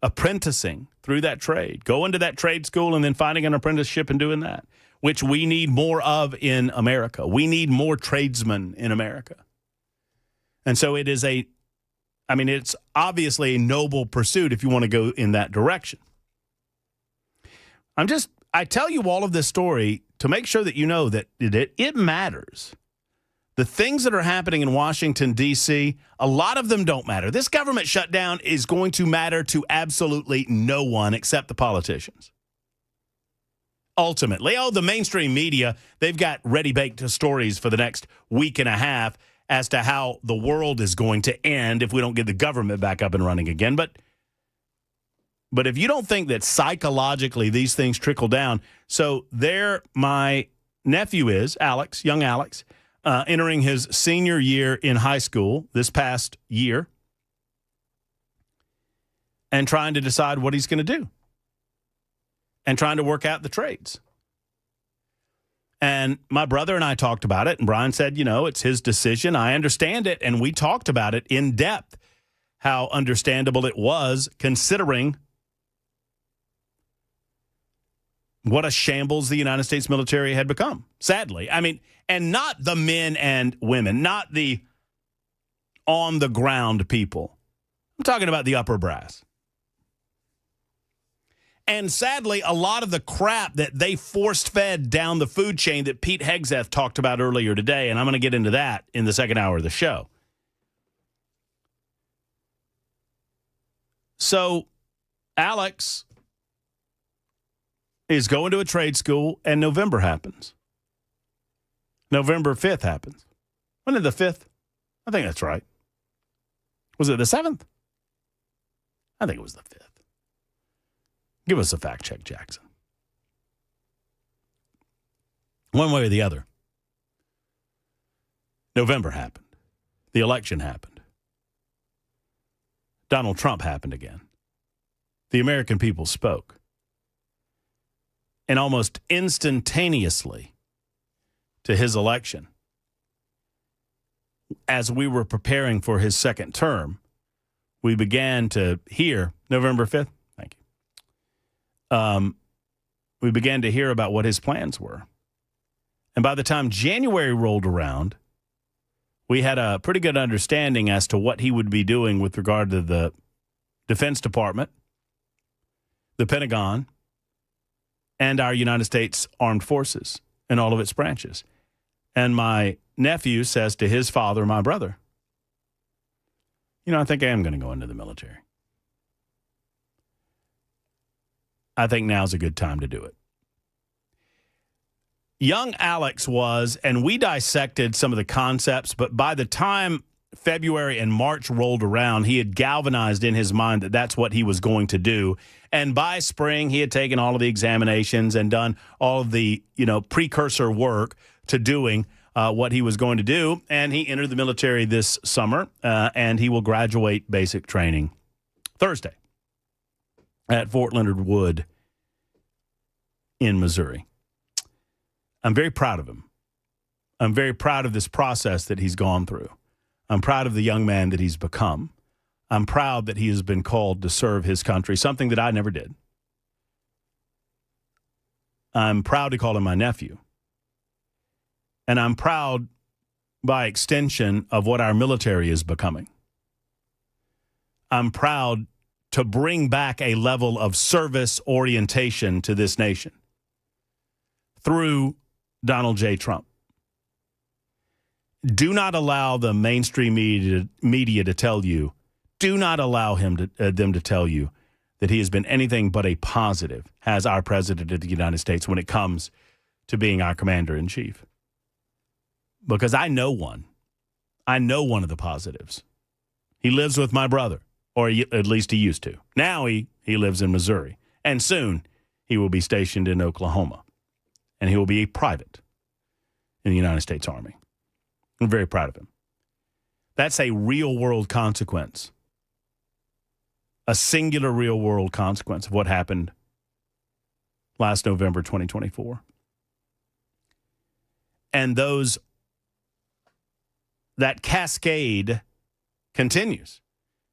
apprenticing through that trade, going to that trade school and then finding an apprenticeship and doing that, which we need more of in America. We need more tradesmen in America. And so it's obviously a noble pursuit if you want to go in that direction. I tell you all of this story to make sure that you know that it matters. The things that are happening in Washington, D.C., a lot of them don't matter. This government shutdown is going to matter to absolutely no one except the politicians. Ultimately, the mainstream media, they've got ready-baked stories for the next week and a half as to how the world is going to end if we don't get the government back up and running again. But if you don't think that psychologically these things trickle down, so there my nephew is, Alex, young Alex, entering his senior year in high school this past year and trying to decide what he's going to do and trying to work out the trades. And my brother and I talked about it, and Brian said, it's his decision. I understand it, and we talked about it in depth, how understandable it was considering what a shambles the United States military had become, sadly. And not the men and women, not the on-the-ground people. I'm talking about the upper brass. And sadly, a lot of the crap that they force-fed down the food chain that Pete Hegseth talked about earlier today, and I'm going to get into that in the second hour of the show. So, Alex is going to a trade school, and November happens. November 5th happens. When did the 5th? I think that's right. Was it the 7th? I think it was the 5th. Give us a fact check, Jackson. One way or the other. November happened. The election happened. Donald Trump happened again. The American people spoke. And almost instantaneously to his election, as we were preparing for his second term, we began to hear, November 5th, thank you. We began to hear about what his plans were. And by the time January rolled around, we had a pretty good understanding as to what he would be doing with regard to the Defense Department, the Pentagon, and our United States Armed Forces and all of its branches. And my nephew says to his father, my brother, I think I am going to go into the military. I think now's a good time to do it. Young Alex was, and we dissected some of the concepts, but by the time February and March rolled around, he had galvanized in his mind that that's what he was going to do. And by spring, he had taken all of the examinations and done all of the, precursor work to doing what he was going to do. And he entered the military this summer, and he will graduate basic training Thursday at Fort Leonard Wood in Missouri. I'm very proud of him. I'm very proud of this process that he's gone through. I'm proud of the young man that he's become. I'm proud that he has been called to serve his country, something that I never did. I'm proud to call him my nephew. And I'm proud, by extension, of what our military is becoming. I'm proud to bring back a level of service orientation to this nation through Donald J. Trump. Do not allow the mainstream media to tell you, do not allow them to tell you that he has been anything but a positive as our president of the United States when it comes to being our commander-in-chief. Because I know one. I know one of the positives. He lives with my brother, or at least he used to. Now he lives in Missouri, and soon he will be stationed in Oklahoma, and he will be a private in the United States Army. I'm very proud of him. That's a real-world consequence, a singular real-world consequence of what happened last November 2024. And that cascade continues.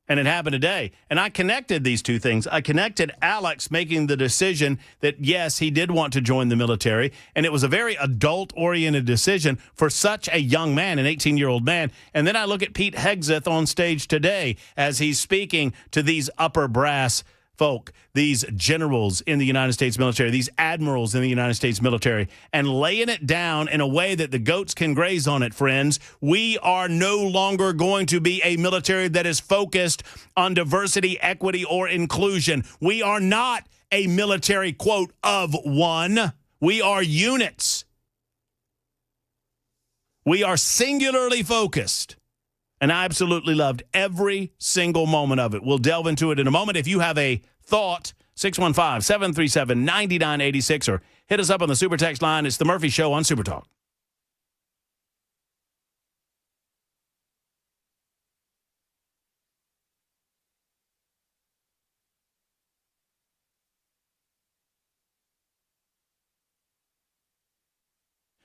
And it happened today. And I connected these two things. I connected Alex making the decision that, yes, he did want to join the military. And it was a very adult-oriented decision for such a young man, an 18-year-old man. And then I look at Pete Hegseth on stage today as he's speaking to these upper brass folk, these generals in the United States military, these admirals in the United States military, and laying it down in a way that the goats can graze on it, friends. We are no longer going to be a military that is focused on diversity, equity, or inclusion. We are not a military, quote, of one. We are units. We are singularly focused. And I absolutely loved every single moment of it. We'll delve into it in a moment. If you have a thought, 615-737-9986, or hit us up on the Super Text line. It's The Murphy Show on Super Talk.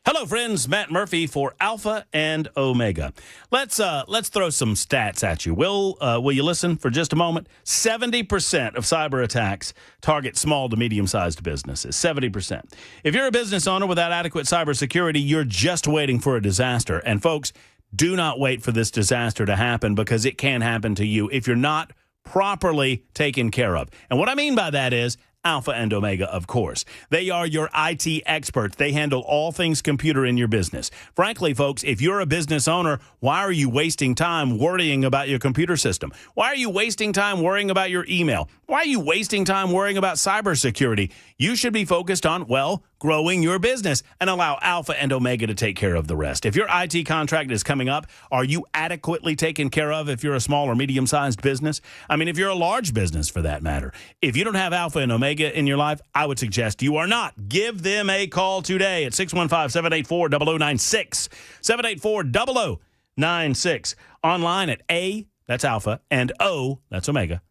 Hello, friends. Matt Murphy for Alpha and Omega. Let's throw some stats at you. Will you listen for just a moment? 70% of cyber attacks target small to medium-sized businesses. 70%. If you're a business owner without adequate cybersecurity, you're just waiting for a disaster. And folks, do not wait for this disaster to happen, because it can happen to you if you're not properly taken care of. And what I mean by that is Alpha and Omega, of course. They are your IT experts. They handle all things computer in your business. Frankly, folks, if you're a business owner, why are you wasting time worrying about your computer system? Why are you wasting time worrying about your email? Why are you wasting time worrying about cybersecurity? You should be focused on, well, growing your business, and allow Alpha and Omega to take care of the rest. If your IT contract is coming up, are you adequately taken care of if you're a small or medium-sized business? I mean, if you're a large business, for that matter. If you don't have Alpha and Omega in your life, I would suggest you are not. Give them a call today at 615-784-0096. 784-0096. Online at A, that's Alpha, and O, that's Omega,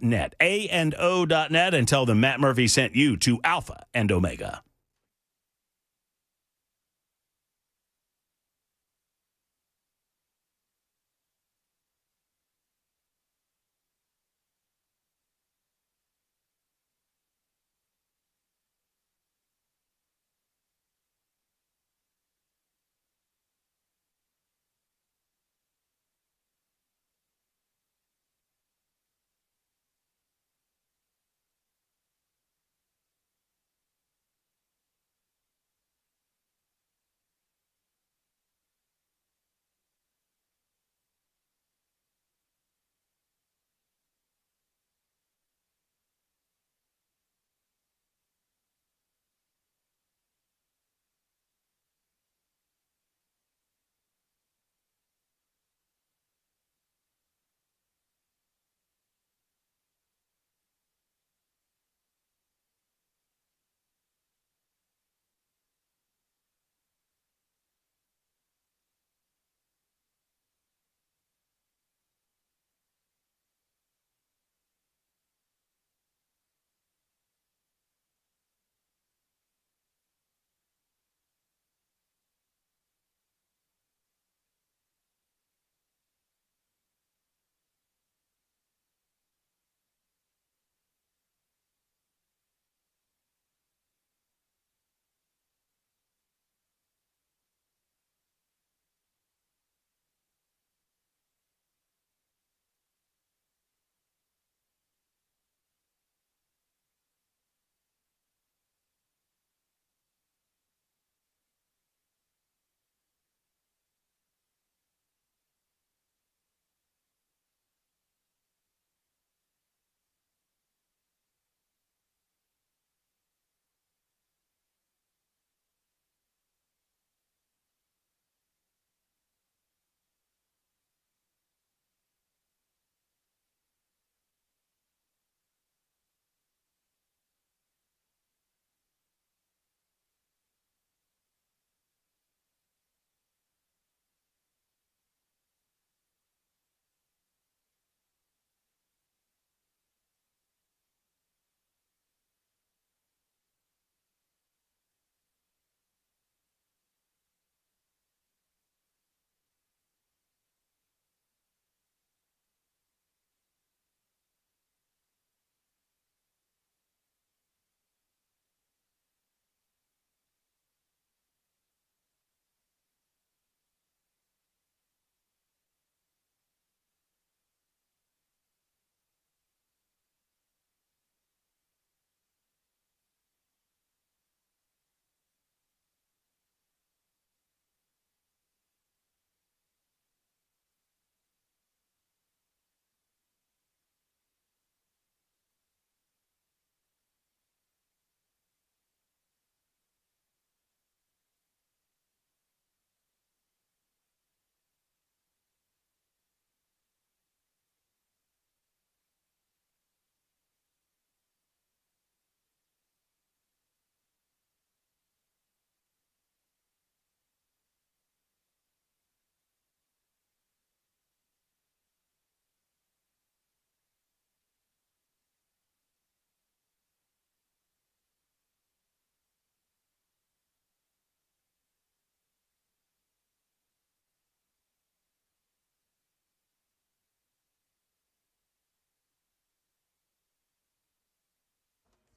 .net. A&O.net, and tell them Matt Murphy sent you to Alpha and Omega.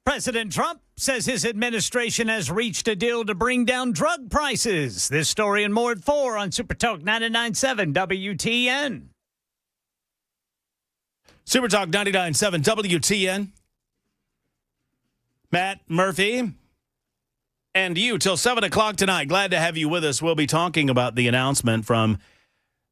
President Trump says his administration has reached a deal to bring down drug prices. This story and more at 4 on Super Talk 99.7 WTN. Super Talk 99.7 WTN. Matt Murphy and you till 7 o'clock tonight. Glad to have you with us. We'll be talking about the announcement from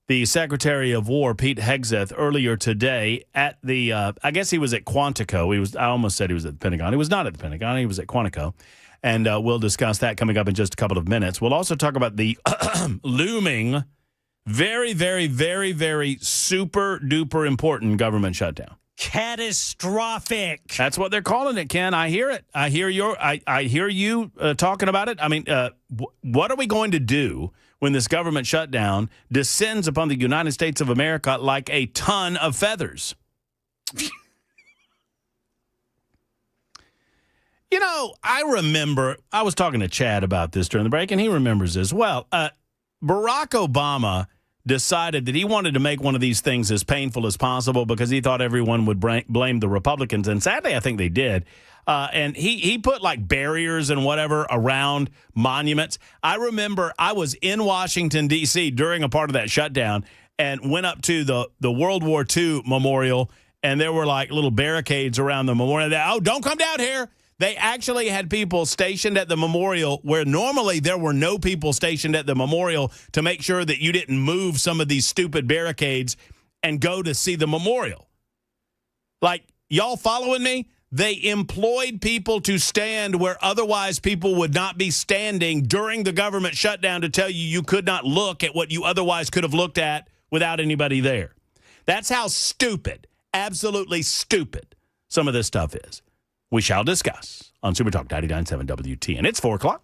the Secretary of War, Pete Hegseth, earlier today at the, I guess he was at Quantico. I almost said he was at the Pentagon. He was not at the Pentagon. He was at Quantico. And we'll discuss that coming up in just a couple of minutes. We'll also talk about the looming, very, very, very, very super duper important government shutdown. Catastrophic. That's what they're calling it, Ken. I hear it. I hear you talking about it. I mean, what are we going to do when this government shutdown descends upon the United States of America like a ton of feathers? You know, I remember, I was talking to Chad about this during the break, and he remembers as well. Barack Obama decided that he wanted to make one of these things as painful as possible because he thought everyone would blame the Republicans, and sadly, I think they did. And he put like barriers and whatever around monuments. I remember I was in Washington, D.C. during a part of that shutdown and went up to the World War II memorial, and there were like little barricades around the memorial. Oh, don't come down here. They actually had people stationed at the memorial where normally there were no people stationed at the memorial to make sure that you didn't move some of these stupid barricades and go to see the memorial. Like, y'all following me? They employed people to stand where otherwise people would not be standing during the government shutdown to tell you could not look at what you otherwise could have looked at without anybody there. That's how stupid, absolutely stupid some of this stuff is. We shall discuss on Super Talk 99.7 WT. And it's 4 o'clock.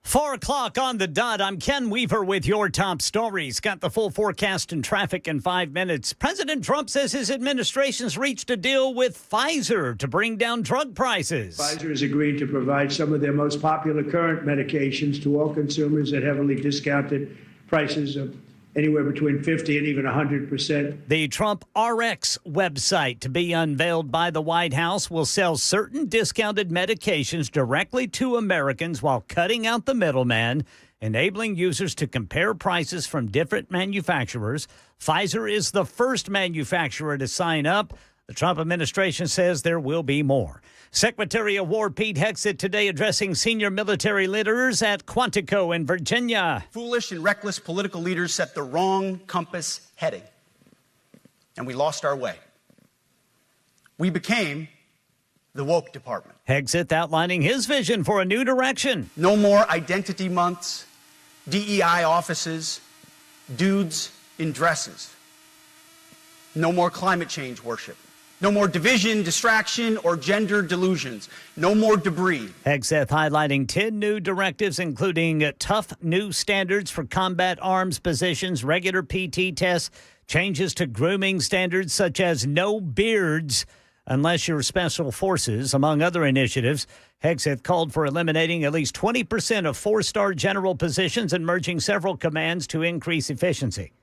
Four o'clock on the dot. I'm Ken Weaver with your top stories. Got the full forecast and traffic in 5 minutes. President Trump says his administration's reached a deal with Pfizer to bring down drug prices. Pfizer has agreed to provide some of their most popular current medications to all consumers at heavily discounted prices of anywhere between 50 and even 100%. The Trump RX website, to be unveiled by the White House, will sell certain discounted medications directly to Americans while cutting out the middleman, enabling users to compare prices from different manufacturers. Pfizer is the first manufacturer to sign up. The Trump administration says there will be more. Secretary of War Pete Hegseth today addressing senior military leaders at Quantico in Virginia. Foolish and reckless political leaders set the wrong compass heading, and we lost our way. We became the woke department. Hegseth outlining his vision for a new direction. No more identity months, DEI offices, dudes in dresses. No more climate change worship. No more division, distraction, or gender delusions. No more debris. Hegseth highlighting 10 new directives, including tough new standards for combat arms positions, regular PT tests, changes to grooming standards such as no beards unless you're special forces, among other initiatives. Hegseth called for eliminating at least 20% of four-star general positions and merging several commands to increase efficiency.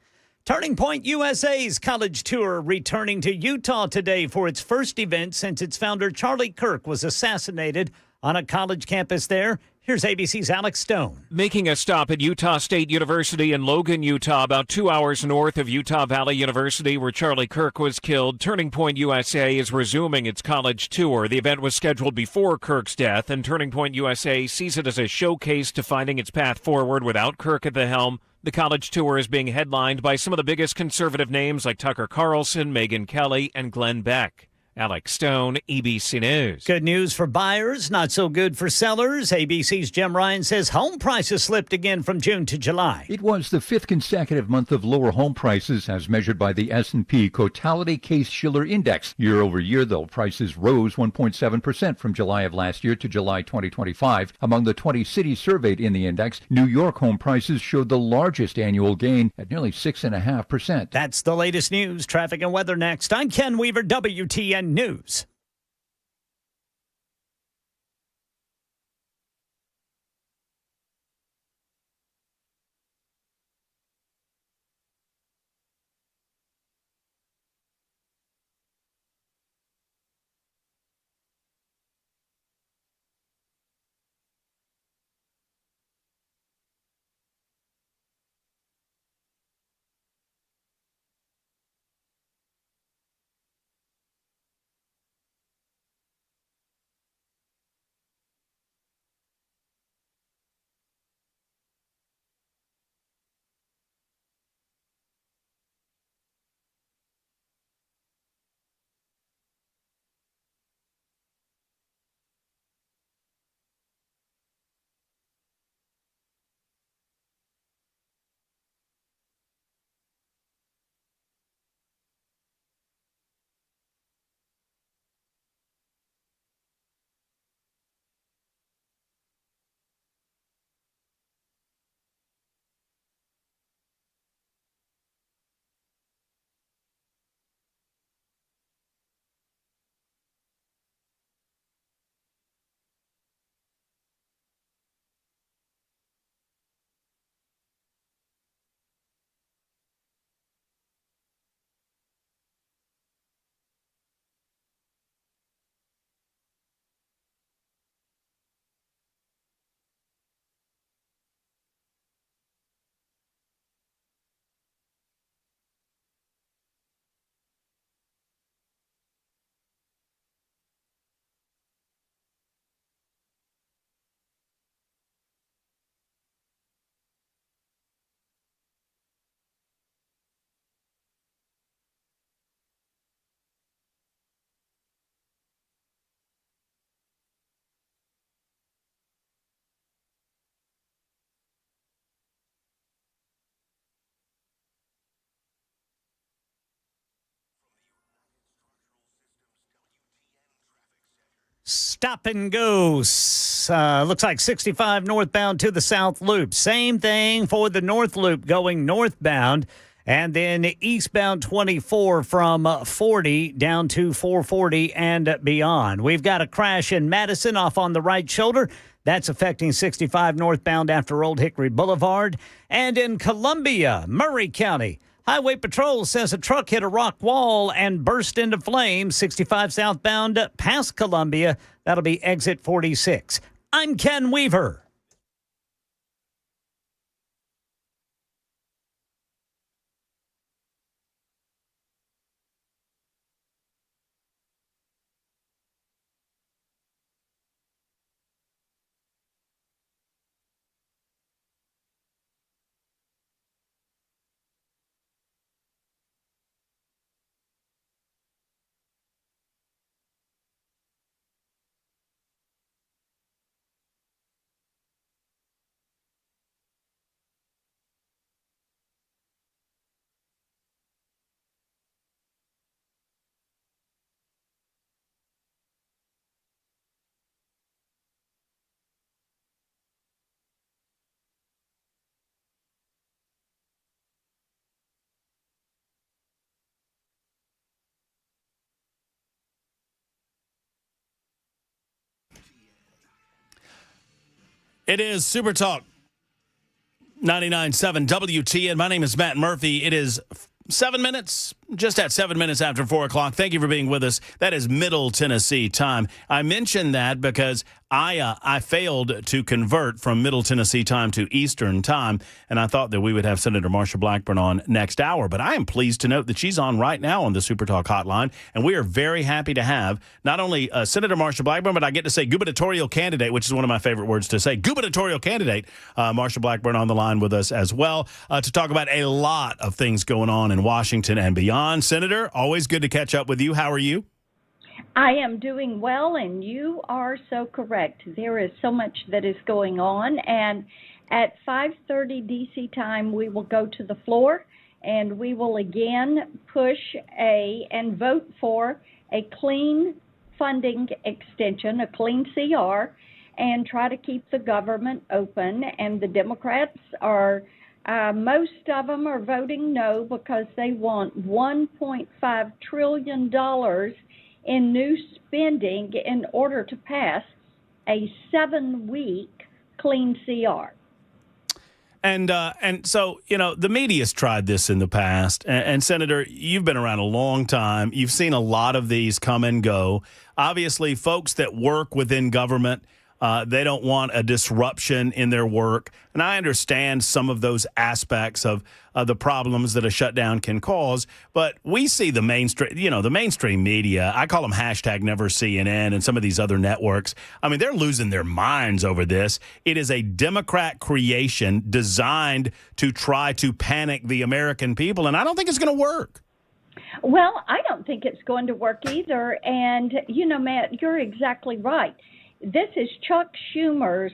Turning Point USA's college tour returning to Utah today for its first event since its founder Charlie Kirk was assassinated on a college campus there. Here's ABC's Alex Stone. Making a stop at Utah State University in Logan, Utah, about 2 hours north of Utah Valley University, where Charlie Kirk was killed, Turning Point USA is resuming its college tour. The event was scheduled before Kirk's death, and Turning Point USA sees it as a showcase to finding its path forward without Kirk at the helm. The college tour is being headlined by some of the biggest conservative names like Tucker Carlson, Megyn Kelly, and Glenn Beck. Alex Stone, ABC News. Good news for buyers, not so good for sellers. ABC's Jim Ryan says home prices slipped again from June to July. It was the fifth consecutive month of lower home prices as measured by the S&P Totality Case-Shiller Index. Year over year, though, prices rose 1.7% from July of last year to July 2025. Among the 20 cities surveyed in the index, New York home prices showed the largest annual gain at nearly 6.5%. That's the latest news, traffic, and weather next. I'm Ken Weaver, WTN News. Stop and go. Looks like 65 northbound to the South Loop. Same thing for the North Loop going northbound. And then eastbound 24 from 40 down to 440 and beyond. We've got a crash in Madison off on the right shoulder. That's affecting 65 northbound after Old Hickory Boulevard. And in Columbia, Murray County, Highway Patrol says a truck hit a rock wall and burst into flames. 65 southbound past Columbia. That'll be exit 46. I'm Ken Weaver. It is Super Talk 99.7 WTN. My name is Matt Murphy. It is 7 minutes, just at 7 minutes after 4 o'clock. Thank you for being with us. That is Middle Tennessee time. I mentioned that because I failed to convert from Middle Tennessee time to Eastern time, and I thought that we would have Senator Marsha Blackburn on next hour. But I am pleased to note that she's on right now on the Super Talk hotline, and we are very happy to have not only Senator Marsha Blackburn, but I get to say gubernatorial candidate, which is one of my favorite words to say, gubernatorial candidate Marsha Blackburn on the line with us as well to talk about a lot of things going on in Washington and beyond. Senator, always good to catch up with you. How are you? I am doing well, and you are so correct. There is so much that is going on, and at 5:30 D.C. time, we will go to the floor, and we will again push and vote for a clean funding extension, a clean CR, and try to keep the government open. And the Democrats are, most of them are voting no because they want $1.5 trillion in new spending in order to pass a 7-week clean CR. And so, the media's tried this in the past. And Senator, you've been around a long time. You've seen a lot of these come and go. Obviously, folks that work within government, they don't want a disruption in their work. And I understand some of those aspects of the problems that a shutdown can cause. But we see the mainstream media, I call them #NeverCNN and some of these other networks. I mean, they're losing their minds over this. It is a Democrat creation designed to try to panic the American people. And I don't think it's going to work. Well, I don't think it's going to work either. And, Matt, you're exactly right. This is Chuck Schumer's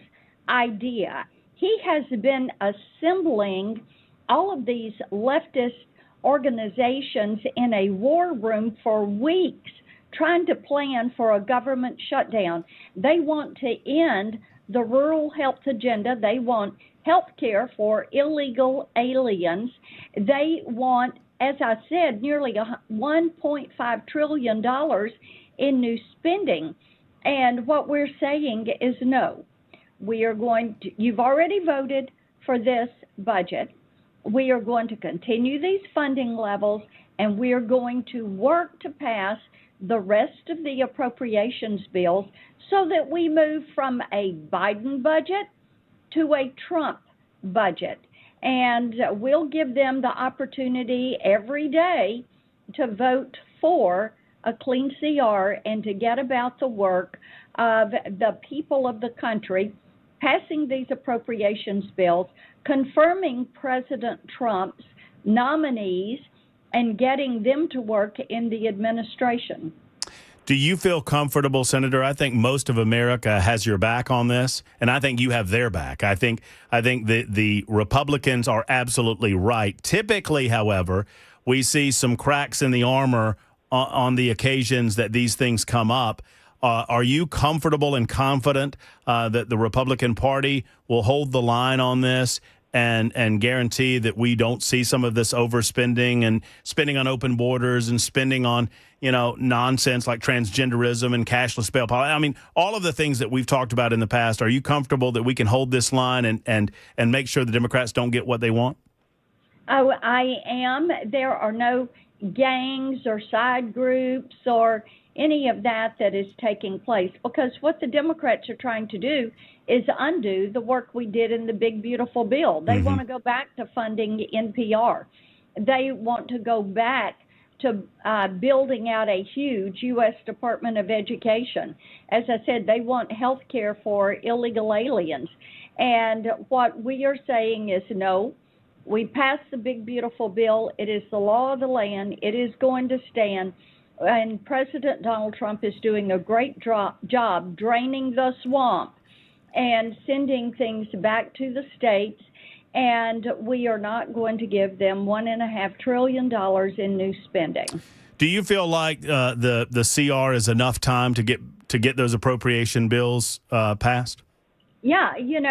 idea. He has been assembling all of these leftist organizations in a war room for weeks, trying to plan for a government shutdown. They want to end the rural health agenda. They want health care for illegal aliens. They want, as I said, nearly $1.5 trillion in new spending. And what we're saying is no. We are going to, you've already voted for this budget. We are going to continue these funding levels, and we are going to work to pass the rest of the appropriations bills so that we move from a Biden budget to a Trump budget. And we'll give them the opportunity every day to vote for a clean CR and to get about the work of the people of the country, passing these appropriations bills, confirming President Trump's nominees, and getting them to work in the administration. Do you feel comfortable, Senator? I think most of America has your back on this, and I think you have their back. I think the Republicans are absolutely right. Typically, however, we see some cracks in the armor on the occasions that these things come up. Are you comfortable and confident that the Republican Party will hold the line on this and guarantee that we don't see some of this overspending and spending on open borders and spending on, nonsense like transgenderism and cashless bail policy? I mean, all of the things that we've talked about in the past. Are you comfortable that we can hold this line and make sure the Democrats don't get what they want? Oh, I am. There are no gangs or side groups or any of that is taking place, because what the Democrats are trying to do is undo the work we did in the big, beautiful bill. They want to go back to funding NPR. They want to go back to building out a huge U.S. Department of Education. As I said, they want health care for illegal aliens. And what we are saying is no. We passed the big, beautiful bill. It is the law of the land. It is going to stand. And President Donald Trump is doing a great job draining the swamp and sending things back to the states. And we are not going to give them $1.5 trillion in new spending. Do you feel like the CR is enough time to get those appropriation bills passed? Yeah, in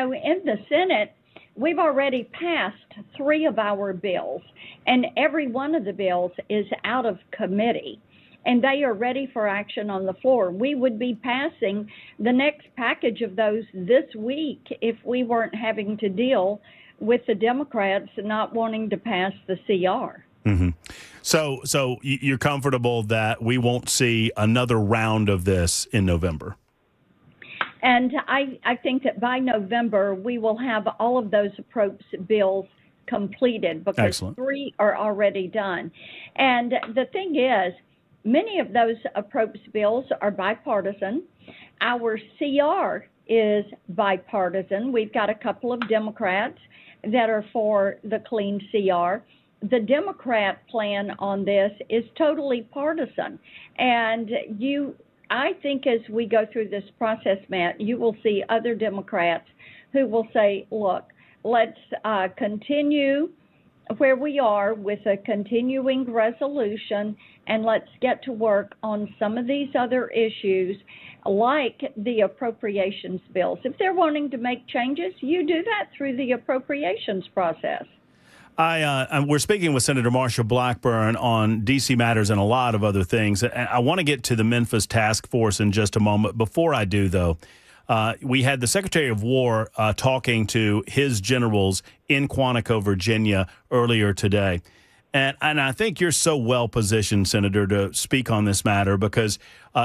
the Senate, we've already passed 3 of our bills, and every one of the bills is out of committee, and they are ready for action on the floor. We would be passing the next package of those this week if we weren't having to deal with the Democrats not wanting to pass the CR. Mm-hmm. So you're comfortable that we won't see another round of this in November? And I think that by November, we will have all of those approach bills completed, because Excellent. 3 are already done. And the thing is, many of those approach bills are bipartisan. Our CR is bipartisan. We've got a couple of Democrats that are for the clean CR. The Democrat plan on this is totally partisan. And you I think as we go through this process, Matt, you will see other Democrats who will say, look, let's continue where we are with a continuing resolution, and let's get to work on some of these other issues like the appropriations bills. If they're wanting to make changes, you do that through the appropriations process. We're speaking with Senator Marsha Blackburn on D.C. matters and a lot of other things. I want to get to the Memphis task force in just a moment. Before I do, though, we had the Secretary of War talking to his generals in Quantico, Virginia, earlier today. And I think you're so well positioned, Senator, to speak on this matter because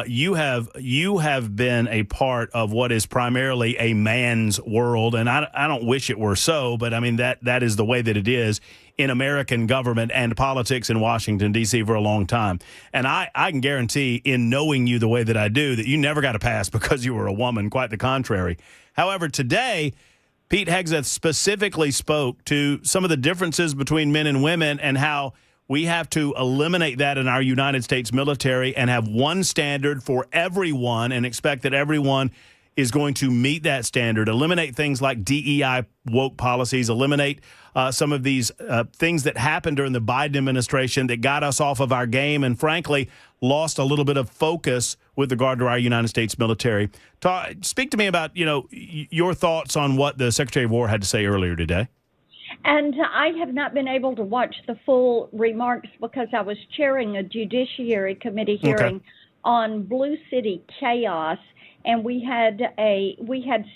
you have been a part of what is primarily a man's world, and I don't wish it were so, but I mean that is the way that it is in American government and politics in Washington, D.C. for a long time. And I can guarantee, in knowing you the way that I do, that you never got a pass because you were a woman. Quite the contrary. However, today, Pete Hegseth specifically spoke to some of the differences between men and women and how we have to eliminate that in our United States military and have one standard for everyone and expect that everyone is going to meet that standard, eliminate things like DEI woke policies, eliminate some of these things that happened during the Biden administration that got us off of our game and, frankly, lost a little bit of focus with regard to our United States military. Speak to me about, your thoughts on what the Secretary of War had to say earlier today. And I have not been able to watch the full remarks because I was chairing a Judiciary Committee hearing on Blue City chaos, and we had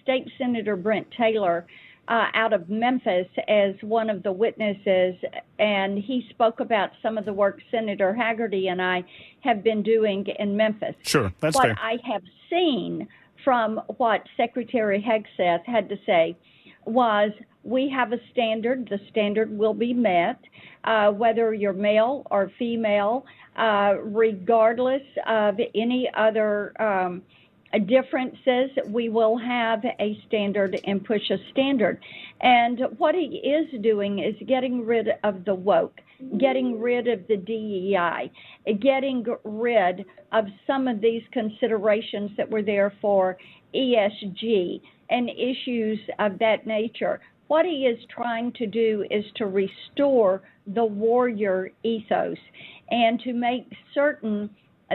State Senator Brent Taylor out of Memphis as one of the witnesses, and he spoke about some of the work Senator Haggerty and I have been doing in Memphis. Sure, that's what fair. I have seen from what Secretary Hegseth had to say was, we have a standard. The standard will be met, whether you're male or female, regardless of any other differences. We will have a standard and push a standard. And what he is doing is getting rid of the woke, getting rid of the DEI, getting rid of some of these considerations that were there for ESG and issues of that nature. What he is trying to do is to restore the warrior ethos and to make certain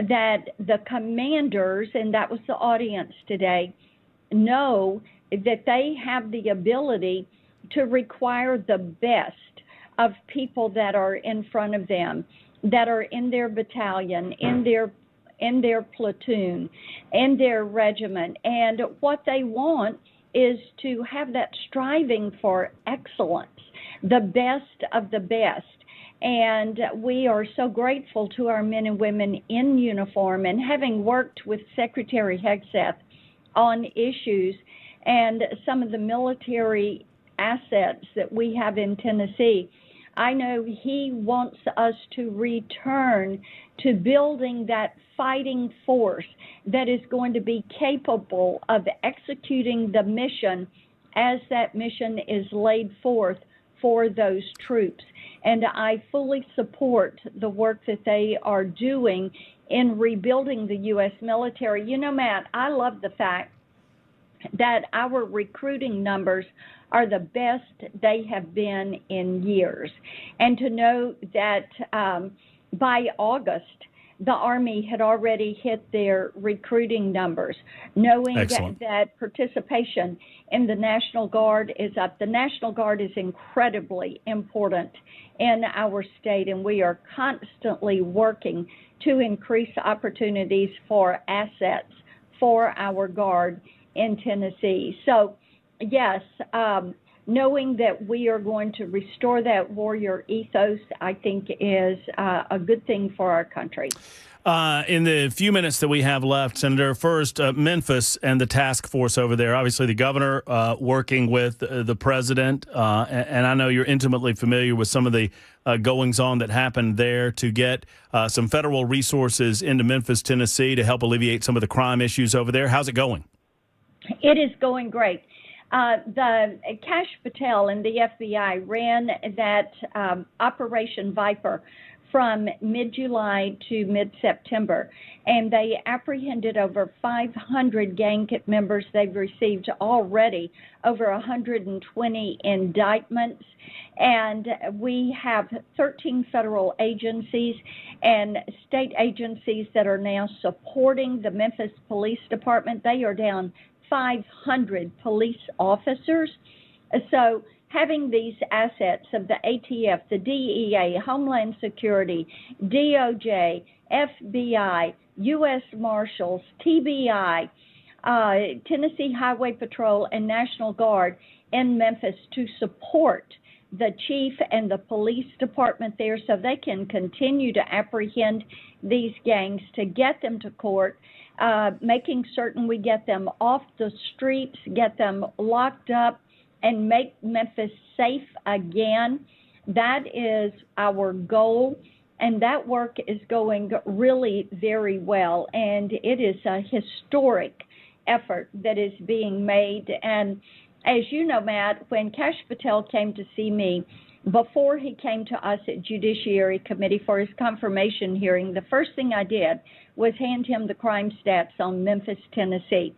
that the commanders, and that was the audience today, know that they have the ability to require the best of people that are in front of them, that are in their battalion, in their platoon, in their regiment. And what they want is to have that striving for excellence, the best of the best. And we are so grateful to our men and women in uniform, and having worked with Secretary Hegseth on issues and some of the military assets that we have in Tennessee, I know he wants us to return to building that fighting force that is going to be capable of executing the mission as that mission is laid forth for those troops. And I fully support the work that they are doing in rebuilding the U.S. military. You know, Matt, I love the fact that our recruiting numbers are the best they have been in years. And to know that by August, the Army had already hit their recruiting numbers, knowing that participation in the National Guard is up. The National Guard is incredibly important in our state, and we are constantly working to increase opportunities for assets for our Guard in Tennessee. So, yes, knowing that we are going to restore that warrior ethos, I think is a good thing for our country. In the few minutes that we have left, Senator, first, Memphis and the task force over there. Obviously, the governor working with the president, and I know you're intimately familiar with some of the goings-on that happened there to get some federal resources into Memphis, Tennessee to help alleviate some of the crime issues over there. How's it going? It is going great. The Cash Patel and the FBI ran that Operation Viper from mid-July to mid-September, and they apprehended over 500 gang members. They've received already over 120 indictments, and we have 13 federal agencies and state agencies that are now supporting the Memphis Police Department. They are down 500 police officers. So having these assets of the ATF, the DEA, Homeland Security, DOJ, FBI, U.S. Marshals, TBI, Tennessee Highway Patrol, and National Guard in Memphis to support the chief and the police department there so they can continue to apprehend these gangs, to get them to court, making certain we get them off the streets, get them locked up, and make Memphis safe again. That is our goal, and that work is going really very well, and it is a historic effort that is being made. And as you know, Matt, when Kash Patel came to see me, before he came to us at Judiciary Committee for his confirmation hearing, the first thing I did was hand him the crime stats on Memphis, Tennessee.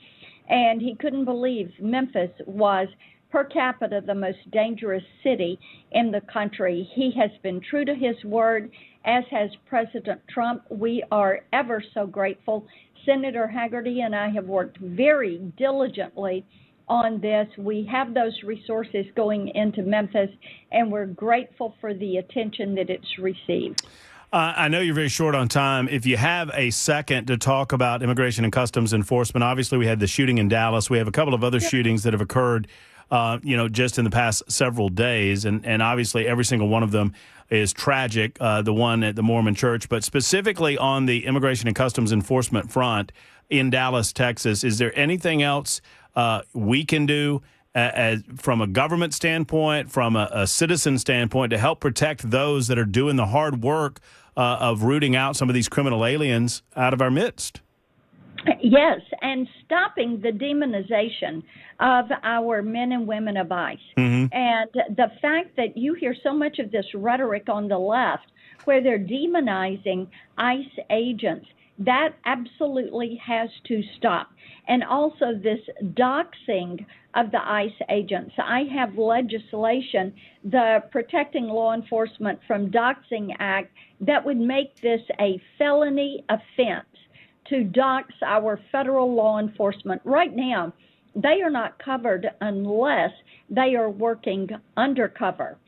And he couldn't believe Memphis was per capita the most dangerous city in the country. He has been true to his word, as has President Trump. We are ever so grateful. Senator Haggerty and I have worked very diligently on this. We have those resources going into Memphis, and we're grateful for the attention that it's received. I know you're very short on time. If you have a second to talk about Immigration and Customs Enforcement, obviously we had the shooting in Dallas. We have a couple of other shootings that have occurred just in the past several days. And obviously every single one of them is tragic, the one at the Mormon Church. But specifically on the Immigration and Customs Enforcement front in Dallas, Texas, is there anything else we can do from a government standpoint, from a citizen standpoint, to help protect those that are doing the hard work of rooting out some of these criminal aliens out of our midst? Yes, and stopping the demonization of our men and women of ICE. Mm-hmm. And the fact that you hear so much of this rhetoric on the left where they're demonizing ICE agents, that absolutely has to stop. And also this doxing of the ICE agents. I have legislation, the Protecting Law Enforcement from Doxing Act, that would make this a felony offense to dox our federal law enforcement. Right now, they are not covered unless they are working undercover.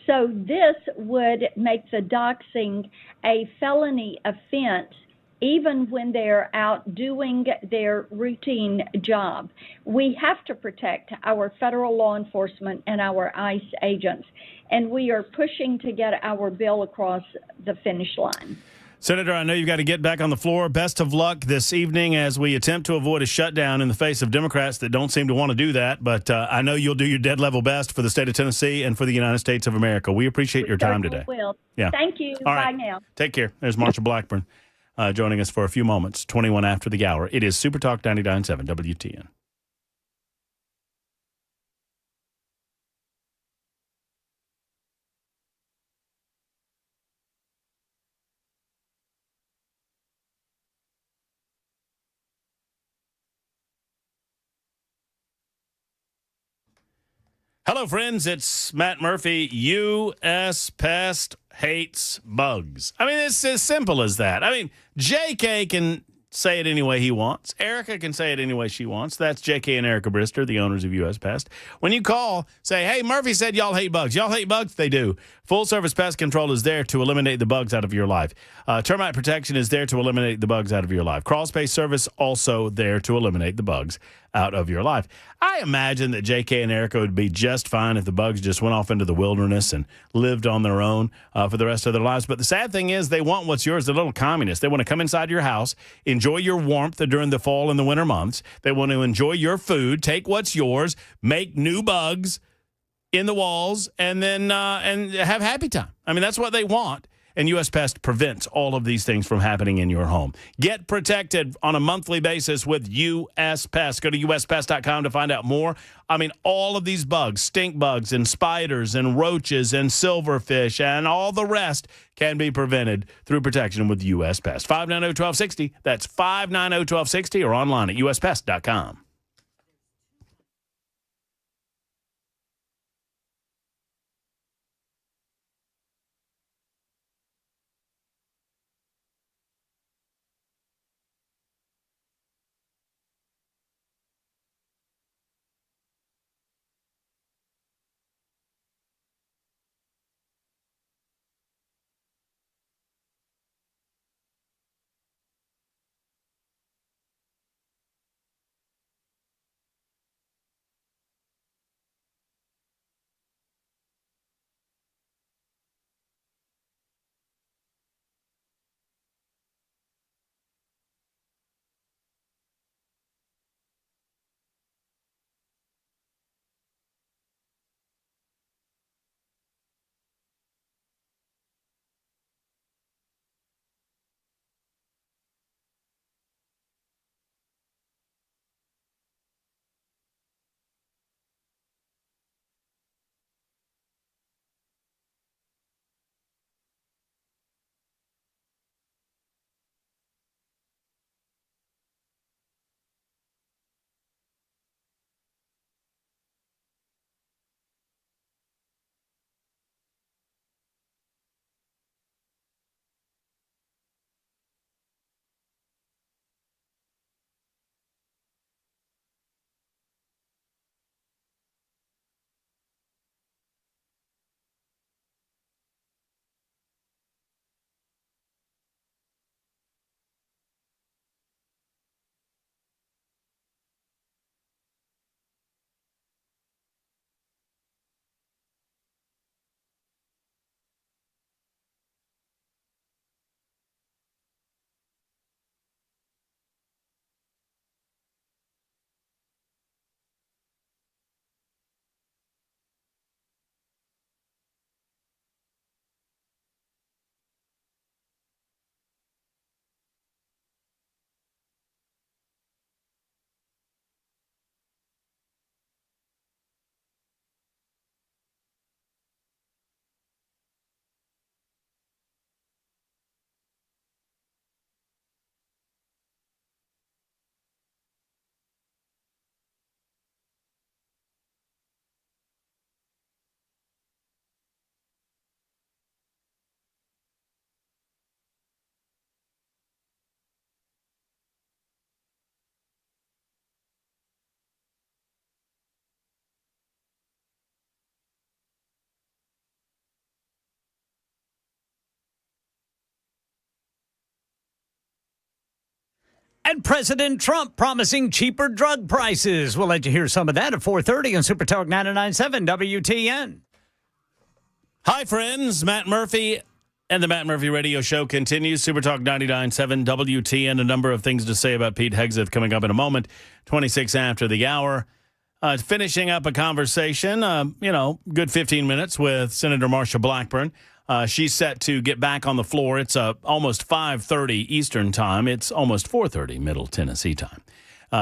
So this would make the doxing a felony offense even when they're out doing their routine job. We have to protect our federal law enforcement and our ICE agents, and we are pushing to get our bill across the finish line. Senator, I know you've got to get back on the floor. Best of luck this evening as we attempt to avoid a shutdown in the face of Democrats that don't seem to want to do that. But I know you'll do your dead level best for the state of Tennessee and for the United States of America. We appreciate your time today. Will. Yeah. Thank you. All Bye right. now. Take care. There's Marsha Blackburn joining us for a few moments, 21 after the hour. It is Super Talk 99.7 WTN. Hello, friends. It's Matt Murphy. U.S. Pest hates bugs. I mean, it's as simple as that. I mean, J.K. can say it any way he wants. Erica can say it any way she wants. That's J.K. and Erica Brister, the owners of U.S. Pest. When you call, say, hey, Murphy said y'all hate bugs. Y'all hate bugs? They do. Full-service pest control is there to eliminate the bugs out of your life. Termite protection is there to eliminate the bugs out of your life. Crawl space service also there to eliminate the bugs out of your life. I imagine that J.K. and Erica would be just fine if the bugs just went off into the wilderness and lived on their own for the rest of their lives. But the sad thing is they want what's yours. They're little communists. They want to come inside your house, enjoy your warmth during the fall and the winter months. They want to enjoy your food, take what's yours, make new bugs in the walls, and then and have happy time. I mean, that's what they want. and U.S. Pest prevents all of these things from happening in your home. Get protected on a monthly basis with U.S. Pest. Go to uspest.com to find out more. I mean, all of these bugs, stink bugs and spiders and roaches and silverfish and all the rest can be prevented through protection with U.S. Pest. 590-1260. That's 590-1260 or online at uspest.com. And President Trump promising cheaper drug prices. We'll let you hear some of that at 4:30 on Super Talk 99.7 WTN. Hi, friends. Matt Murphy and the Matt Murphy Radio Show continues. Super Talk 99.7 WTN. A number of things to say about Pete Hegseth coming up in a moment. 26 after the hour. Finishing up a conversation, good 15 minutes with Senator Marsha Blackburn. She's set to get back on the floor. It's almost 5:30 Eastern time. It's almost 4:30 Middle Tennessee time.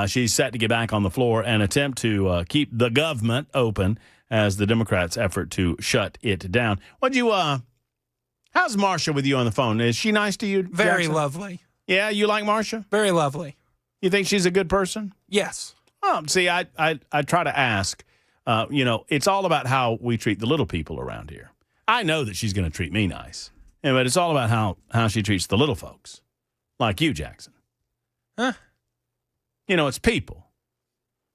She's set to get back on the floor and attempt to keep the government open as the Democrats' effort to shut it down. How's Marsha with you on the phone? Is she nice to you, Very Jackson? lovely. Yeah, you like Marsha? Very lovely. You think she's a good person? Yes. Oh, see, I try to ask. It's all about how we treat the little people around here. I know that she's going to treat me nice, but it's all about how she treats the little folks, like you, Jackson. Huh? It's people,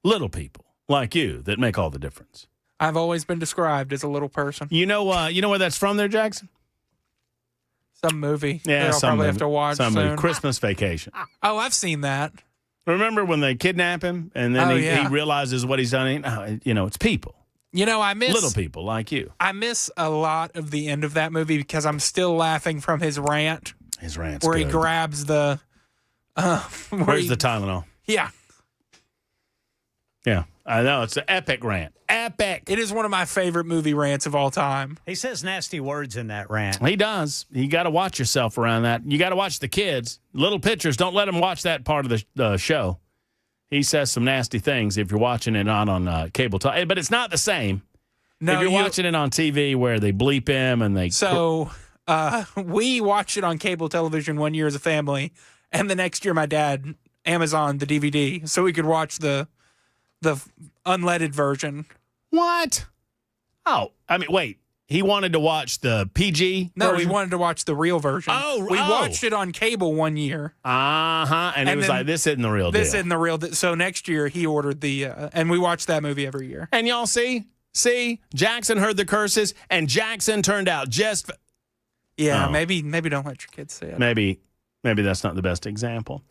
little people like you that make all the difference. I've always been described as a little person. You know where that's from there, Jackson? Some movie. Yeah, that I'll probably have to watch some soon. movie. Christmas Vacation. Oh, I've seen that. Remember when they kidnap him and then he realizes what he's done? It's people. I miss little people like you. I miss a lot of the end of that movie because I'm still laughing from his rant. His rant's where good. he grabs the. Where's the Tylenol? Yeah. Yeah. I know. It's an epic rant. Epic. It is one of my favorite movie rants of all time. He says nasty words in that rant. He does. You got to watch yourself around that. You got to watch the kids. Little pictures. Don't let them watch that part of the show. He says some nasty things if you're watching it on cable talk. But it's not the same. No, if you're watching it on TV where they bleep him and they... So we watched it on cable television one year as a family, and the next year my dad Amazoned the DVD so we could watch the unleaded version. What? Oh, I mean, wait. He wanted to watch the PG No, version? we wanted to watch the real version. We watched it on cable one year. Uh-huh. And it was like, this isn't the real deal. This isn't the real So next year he ordered the, and we watched that movie every year. And y'all see, Jackson heard the curses, and Jackson turned out just... Yeah, maybe don't let your kids see it. Maybe that's not the best example.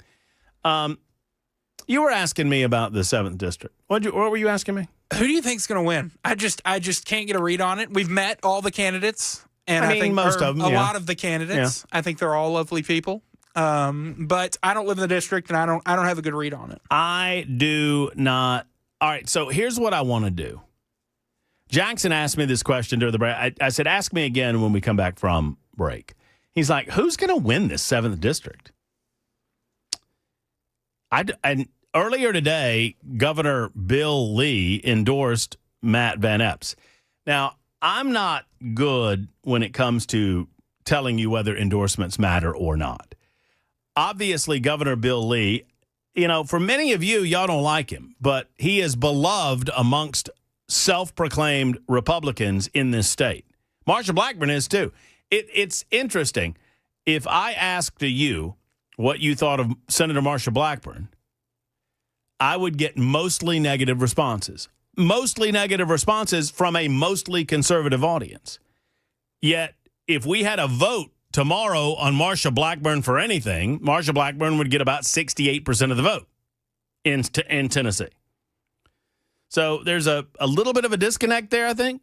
You were asking me about the 7th District. What were you asking me? Who do you think's going to win? I just can't get a read on it. We've met all the candidates, and I think most of them, a lot of the candidates. Yeah. I think they're all lovely people. But I don't live in the district, and I don't have a good read on it. I do not. All right, so here's what I want to do. Jackson asked me this question during the break. I said, ask me again when we come back from break. He's like, who's going to win this 7th District? And earlier today, Governor Bill Lee endorsed Matt Van Epps. Now, I'm not good when it comes to telling you whether endorsements matter or not. Obviously, Governor Bill Lee, for many of you, y'all don't like him, but he is beloved amongst self-proclaimed Republicans in this state. Marsha Blackburn is too. It's interesting. If I asked you what you thought of Senator Marsha Blackburn, I would get mostly negative responses. Mostly negative responses from a mostly conservative audience. Yet, if we had a vote tomorrow on Marsha Blackburn for anything, Marsha Blackburn would get about 68% of the vote in Tennessee. So there's a little bit of a disconnect there, I think.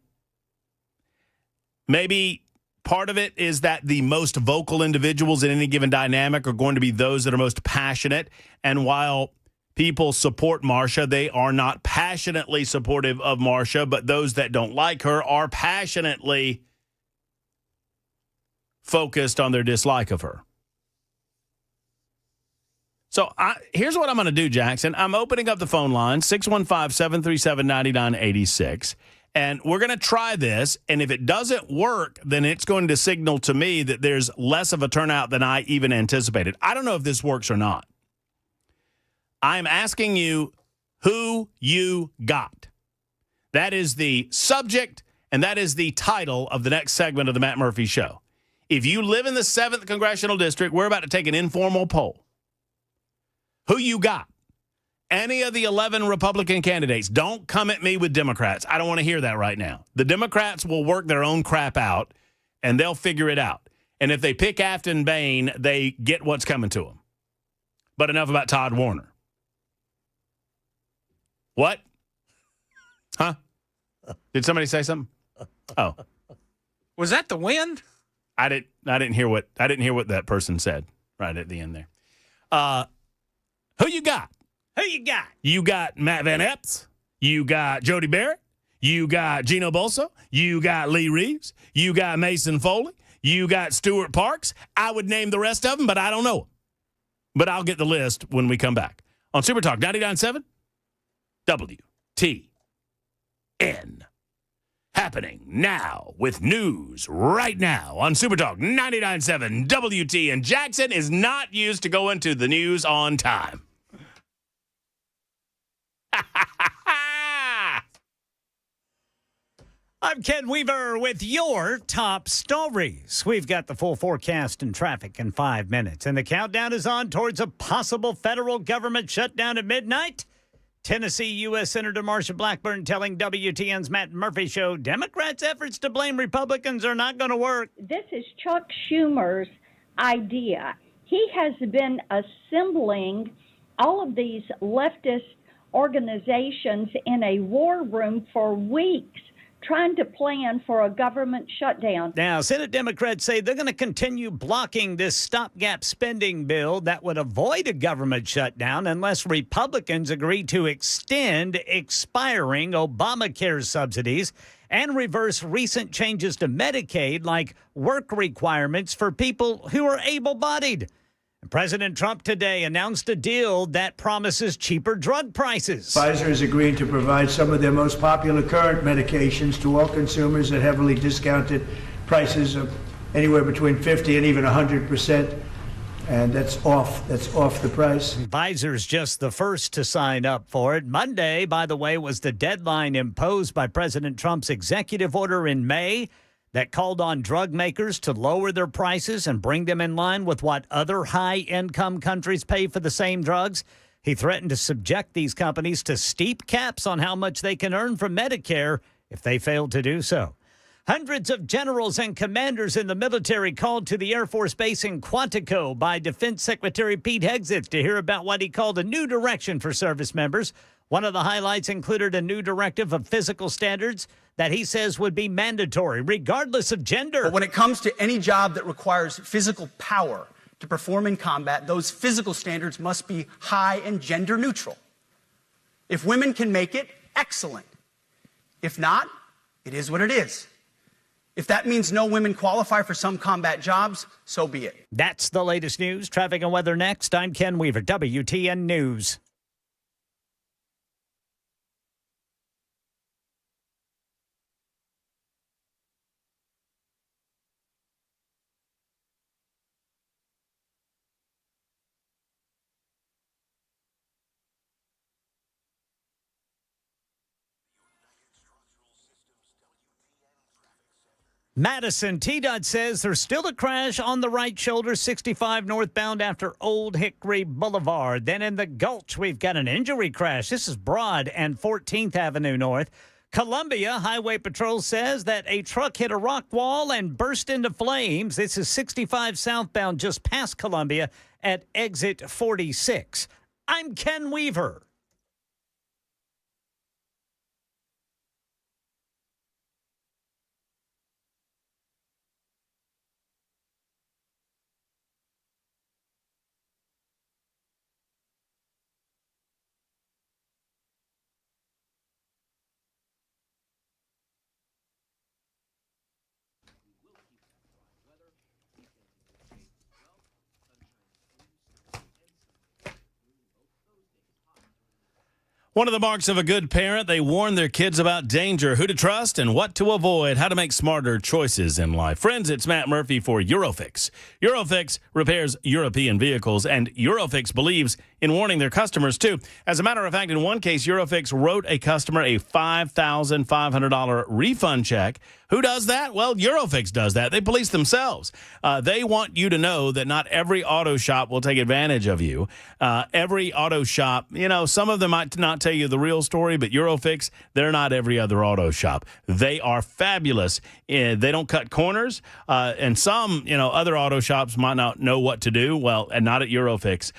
Maybe part of it is that the most vocal individuals in any given dynamic are going to be those that are most passionate. And while people support Marsha, they are not passionately supportive of Marsha, but those that don't like her are passionately focused on their dislike of her. So here's what I'm going to do, Jackson. I'm opening up the phone line, 615-737-9986. And we're going to try this, and if it doesn't work, then it's going to signal to me that there's less of a turnout than I even anticipated. I don't know if this works or not. I'm asking you who you got. That is the subject, and that is the title of the next segment of the Matt Murphy Show. If you live in the 7th Congressional District, we're about to take an informal poll. Who you got? Any of the 11 Republican candidates. Don't come at me with Democrats. I don't want to hear that right now. The Democrats will work their own crap out, and they'll figure it out. And if they pick Afton Bain, they get what's coming to them. But enough about Todd Warner. What? Huh? Did somebody say something? Oh. Was that the wind? I didn't hear what that person said right at the end there. Who you got? Who you got? You got Matt Van Epps. You got Jody Barrett. You got Gino Bolso. You got Lee Reeves. You got Mason Foley. You got Stuart Parks. I would name the rest of them, but I don't know them. But I'll get the list when we come back. On Super Talk 99.7 WTN. Happening now with news right now on Super Talk 99.7 WTN. Jackson is not used to going to the news on time. I'm Ken Weaver with your top stories. We've got the full forecast and traffic in 5 minutes, and the countdown is on towards a possible federal government shutdown at midnight. Tennessee U.S. Senator Marsha Blackburn telling WTN's Matt Murphy Show Democrats' efforts to blame Republicans are not going to work. This is Chuck Schumer's idea. He has been assembling all of these leftist organizations in a war room for weeks, trying to plan for a government shutdown. Now, Senate Democrats say they're going to continue blocking this stopgap spending bill that would avoid a government shutdown unless Republicans agree to extend expiring Obamacare subsidies and reverse recent changes to Medicaid, like work requirements for people who are able-bodied. President Trump today announced a deal that promises cheaper drug prices. Pfizer is agreeing to provide some of their most popular current medications to all consumers at heavily discounted prices of anywhere between 50 and even 100%. And that's off the price. Pfizer's just the first to sign up for it. Monday, by the way, was the deadline imposed by President Trump's executive order in May that called on drug makers to lower their prices and bring them in line with what other high-income countries pay for the same drugs. He threatened to subject these companies to steep caps on how much they can earn from Medicare if they failed to do so. Hundreds of generals and commanders in the military called to the Air Force Base in Quantico by Defense Secretary Pete Hegseth to hear about what he called a new direction for service members. One of the highlights included a new directive of physical standards that he says would be mandatory, regardless of gender. But when it comes to any job that requires physical power to perform in combat, those physical standards must be high and gender neutral. If women can make it, excellent. If not, it is what it is. If that means no women qualify for some combat jobs, so be it. That's the latest news. Traffic and weather next. I'm Ken Weaver, WTN News. Madison, TDOT says there's still a crash on the right shoulder, 65 northbound after Old Hickory Boulevard. Then in the Gulch, we've got an injury crash. This is Broad and 14th Avenue North. Columbia Highway Patrol says that a truck hit a rock wall and burst into flames. This is 65 southbound just past Columbia at exit 46. I'm Ken Weaver. One of the marks of a good parent, they warn their kids about danger, who to trust, and what to avoid, how to make smarter choices in life. Friends, it's Matt Murphy for Eurofix. Eurofix repairs European vehicles, and Eurofix believes in warning their customers, too. As a matter of fact, in one case, Eurofix wrote a customer a $5,500 refund check. Who does that? Well, Eurofix does that. They police themselves. They want you to know that not every auto shop will take advantage of you. Every auto shop, some of them might not tell you the real story, but Eurofix, they're not every other auto shop. They are fabulous. They don't cut corners. And some, other auto shops might not know what to do. Well, and not at Eurofix.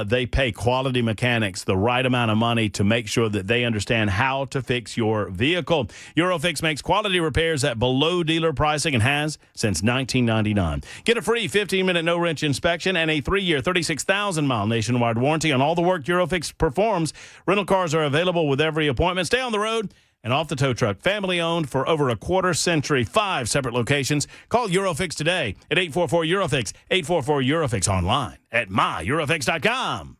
They pay quality mechanics the right amount of money to make sure that they understand how to fix your vehicle. Eurofix makes quality repairs at below dealer pricing and has since 1999. Get a free 15-minute no-wrench inspection and a 3-year, 36,000-mile nationwide warranty on all the work Eurofix performs. Rental cars are available with every appointment. Stay on the road and off the tow truck. Family-owned for over a quarter century. 5 separate locations. Call Eurofix today at 844-EUROFIX. 844-EUROFIX online at myeurofix.com.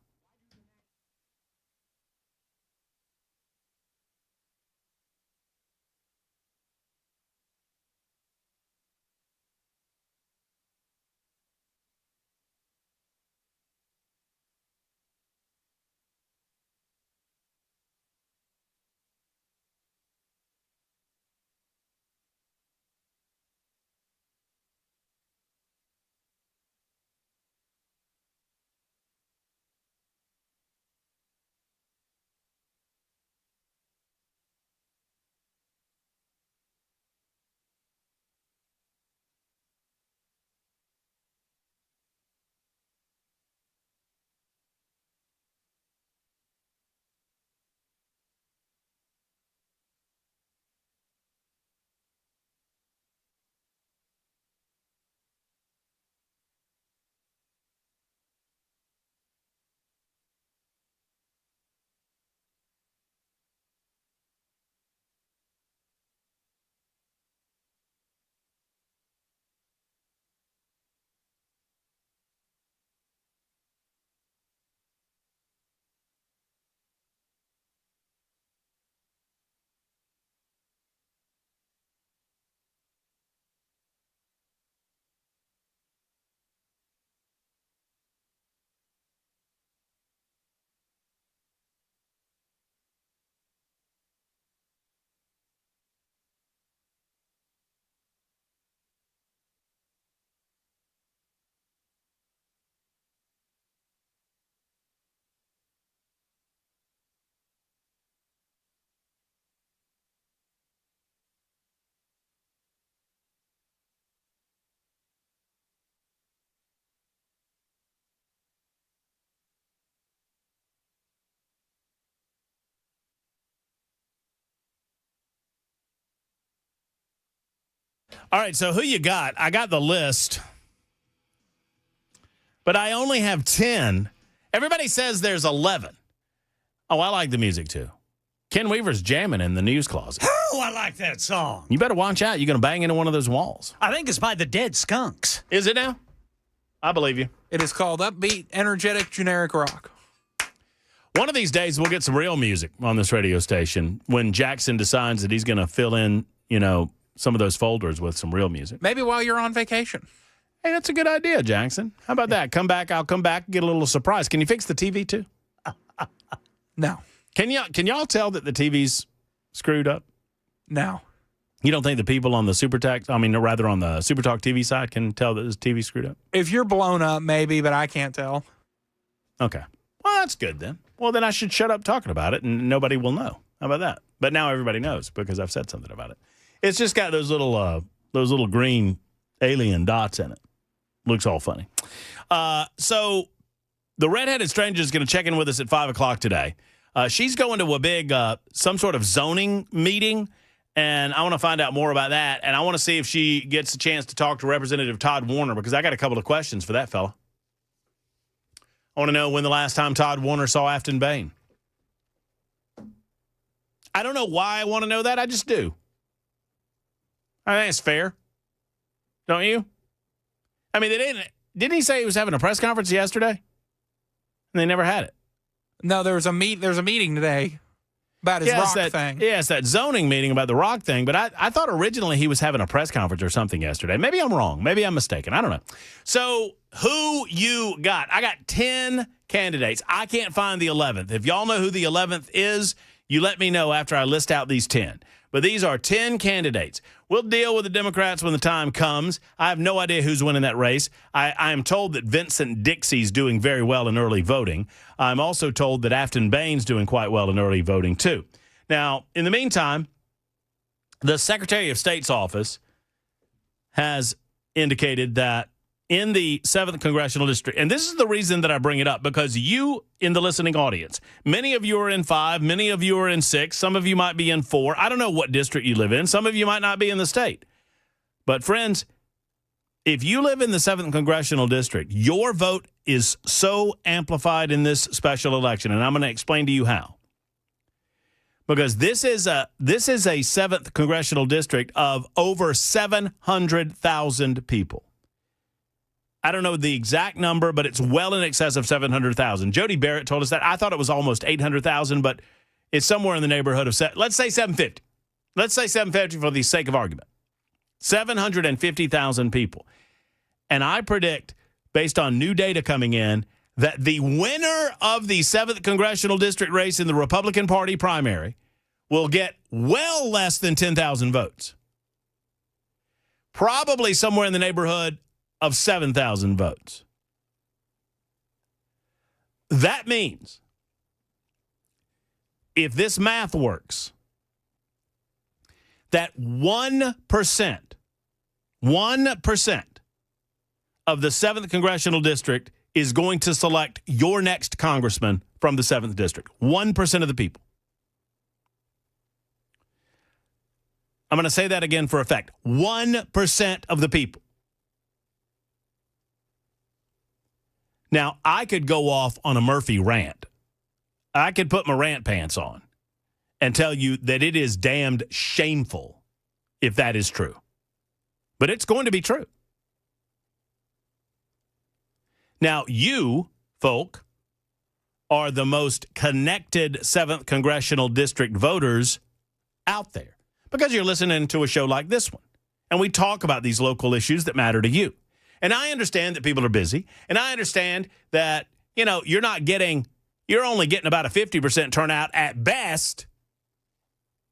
All right, so who you got? I got the list, but I only have 10. Everybody says there's 11. Oh, I like the music, too. Ken Weaver's jamming in the news closet. Oh, I like that song. You better watch out. You're going to bang into one of those walls. I think it's by the Dead Skunks. Is it now? I believe you. It is called upbeat, energetic, generic rock. One of these days, we'll get some real music on this radio station when Jackson decides that he's going to fill in, some of those folders with some real music. Maybe while you're on vacation. Hey, that's a good idea, Jackson. How about that? I'll come back and get a little surprise. Can you fix the TV, too? No. Can y'all tell that the TV's screwed up? No. You don't think the people on the on the Super Talk TV side can tell that this TV's screwed up? If you're blown up, maybe, but I can't tell. Okay. Well, that's good then. Well, then I should shut up talking about it, and nobody will know. How about that? But now everybody knows because I've said something about it. It's just got those little green alien dots in it. Looks all funny. So the redheaded stranger is going to check in with us at 5 o'clock today. She's going to a big some sort of zoning meeting, and I want to find out more about that. And I want to see if she gets a chance to talk to Representative Todd Warner because I got a couple of questions for that fella. I want to know when the last time Todd Warner saw Afton Bain. I don't know why I want to know that. I just do. I think it's fair. Don't you? I mean, didn't he say he was having a press conference yesterday? And they never had it. No, there's a meeting today about his rock thing. Yes, that zoning meeting about the rock thing. But I thought originally he was having a press conference or something yesterday. Maybe I'm wrong. Maybe I'm mistaken. I don't know. So who you got? I got 10 candidates. I can't find the 11th. If y'all know who the 11th is, you let me know after I list out these 10. But these are 10 candidates. We'll deal with the Democrats when the time comes. I have no idea who's winning that race. I am told that Vincent Dixie's doing very well in early voting. I'm also told that Afton Bain's doing quite well in early voting, too. Now, in the meantime, the Secretary of State's office has indicated that in the 7th Congressional District, and this is the reason that I bring it up, because you in the listening audience, many of you are in 5, many of you are in 6, some of you might be in 4. I don't know what district you live in. Some of you might not be in the state. But friends, if you live in the 7th Congressional District, your vote is so amplified in this special election, and I'm going to explain to you how. Because this is a 7th Congressional District of over 700,000 people. I don't know the exact number, but it's well in excess of 700,000. Jody Barrett told us that. I thought it was almost 800,000, but it's somewhere in the neighborhood of, let's say 750. Let's say 750 for the sake of argument. 750,000 people. And I predict, based on new data coming in, that the winner of the 7th Congressional District race in the Republican Party primary will get well less than 10,000 votes. Probably somewhere in the neighborhood of 7,000 votes. That means if this math works, that 1% of the 7th Congressional District is going to select your next congressman from the 7th District. 1% of the people. I'm going to say that again for effect. 1% of the people. Now, I could go off on a Murphy rant. I could put my rant pants on and tell you that it is damned shameful if that is true. But it's going to be true. Now, you, folk, are the most connected 7th Congressional District voters out there because you're listening to a show like this one. And we talk about these local issues that matter to you. And I understand that people are busy. And I understand that, you're only getting about a 50% turnout at best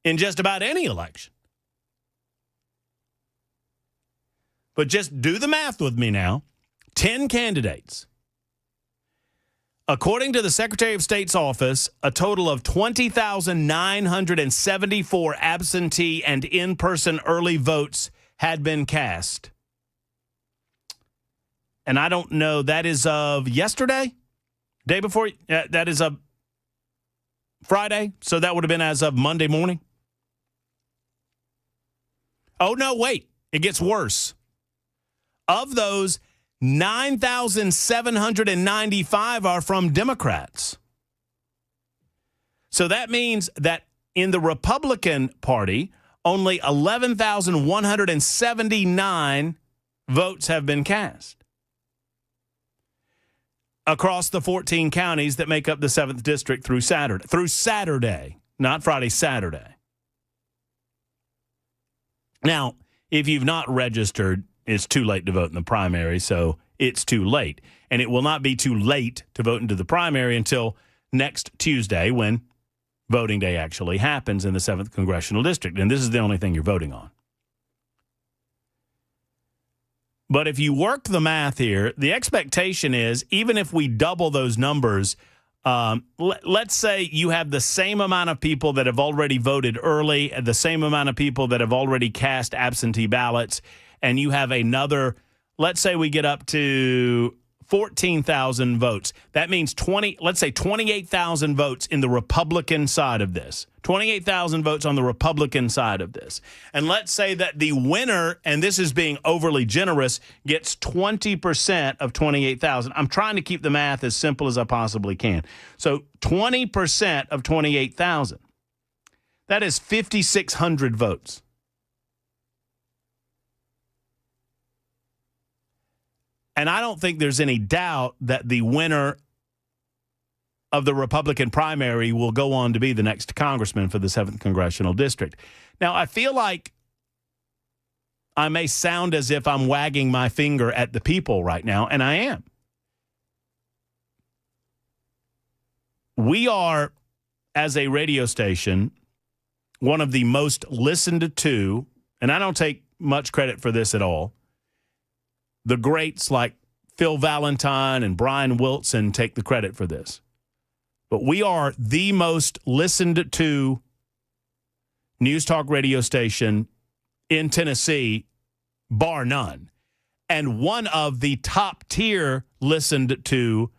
in just about any election. But just do the math with me now. 10 candidates. According to the Secretary of State's office, a total of 20,974 absentee and in-person early votes had been cast. And I don't know, that is of yesterday? Day before? That is of Friday? So that would have been as of Monday morning? Oh, no, wait. It gets worse. Of those, 9,795 are from Democrats. So that means that in the Republican Party, only 11,179 votes have been cast across the 14 counties that make up the 7th District through Saturday, not Friday, Saturday. Now, if you've not registered, it's too late to vote in the primary, so it's too late. And it will not be too late to vote into the primary until next Tuesday when voting day actually happens in the 7th Congressional District. And this is the only thing you're voting on. But if you work the math here, the expectation is even if we double those numbers, let's say you have the same amount of people that have already voted early, the same amount of people that have already cast absentee ballots, and you have another, let's say we get up to 14,000 votes. That means 28,000 votes in the Republican side of this. 28,000 votes on the Republican side of this. And let's say that the winner, and this is being overly generous, gets 20% of 28,000. I'm trying to keep the math as simple as I possibly can. So 20% of 28,000. That is 5,600 votes. And I don't think there's any doubt that the winner of the Republican primary will go on to be the next congressman for the 7th Congressional District. Now, I feel like I may sound as if I'm wagging my finger at the people right now, and I am. We are, as a radio station, one of the most listened to, and I don't take much credit for this at all. The greats like Phil Valentine and Brian Wilson take the credit for this. But we are the most listened to news talk radio station in Tennessee, bar none. And one of the top tier listened to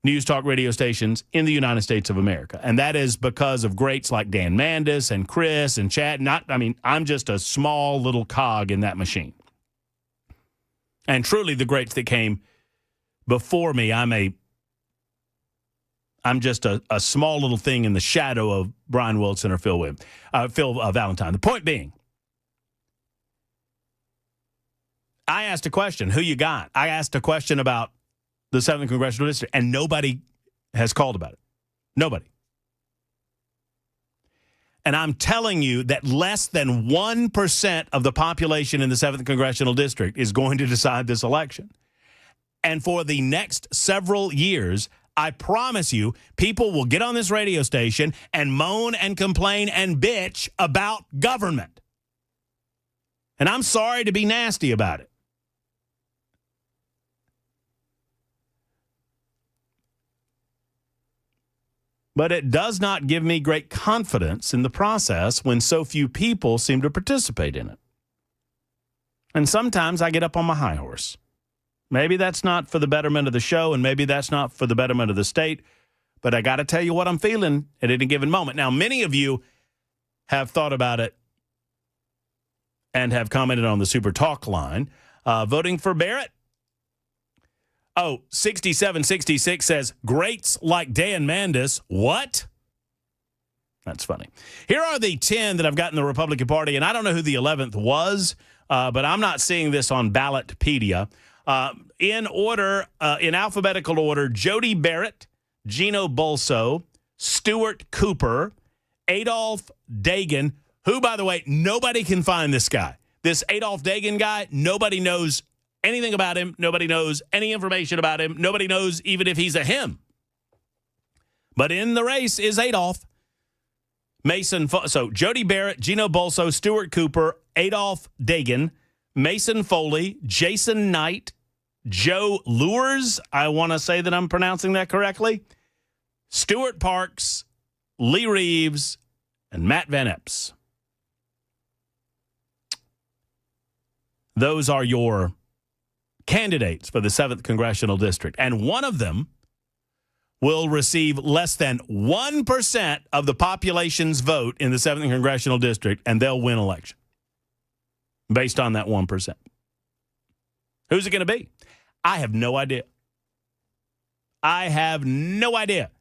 news talk radio stations in the United States of America. And that is because of greats like Dan Mandis and Chris and Chad. I'm just a small little cog in that machine. And truly the greats that came before me, I'm just a small little thing in the shadow of Brian Wilson or Phil Valentine. The point being, I asked a question, who you got? I asked a question about the 7th Congressional District, and nobody has called about it. Nobody. And I'm telling you that less than 1% of the population in the 7th Congressional District is going to decide this election. And for the next several years, I promise you, people will get on this radio station and moan and complain and bitch about government. And I'm sorry to be nasty about it. But it does not give me great confidence in the process when so few people seem to participate in it. And sometimes I get up on my high horse. Maybe that's not for the betterment of the show, and maybe that's not for the betterment of the state, but I got to tell you what I'm feeling at any given moment. Now, many of you have thought about it and have commented on the Super Talk line. Voting for Barrett? Oh, 6766 says, greats like Dan Mandis. What? That's funny. Here are the 10 that I've got in the Republican Party, and I don't know who the 11th was, but I'm not seeing this on Ballotpedia. In order, in alphabetical order, Jody Barrett, Gino Bolso, Stuart Cooper, Adolph Dagan, who, by the way, nobody can find this guy. This Adolph Dagan guy, nobody knows anything about him. Nobody knows any information about him. Nobody knows even if he's a him. But in the race is Adolph. So Jody Barrett, Gino Bolso, Stuart Cooper, Adolph Dagan, Mason Foley, Jason Knight, Joe Lures, I want to say that I'm pronouncing that correctly, Stuart Parks, Lee Reeves, and Matt Van Epps. Those are your candidates for the 7th Congressional District. And one of them will receive less than 1% of the population's vote in the 7th Congressional District, and they'll win election. based on that 1%. Who's it going to be? I have no idea. I have no idea.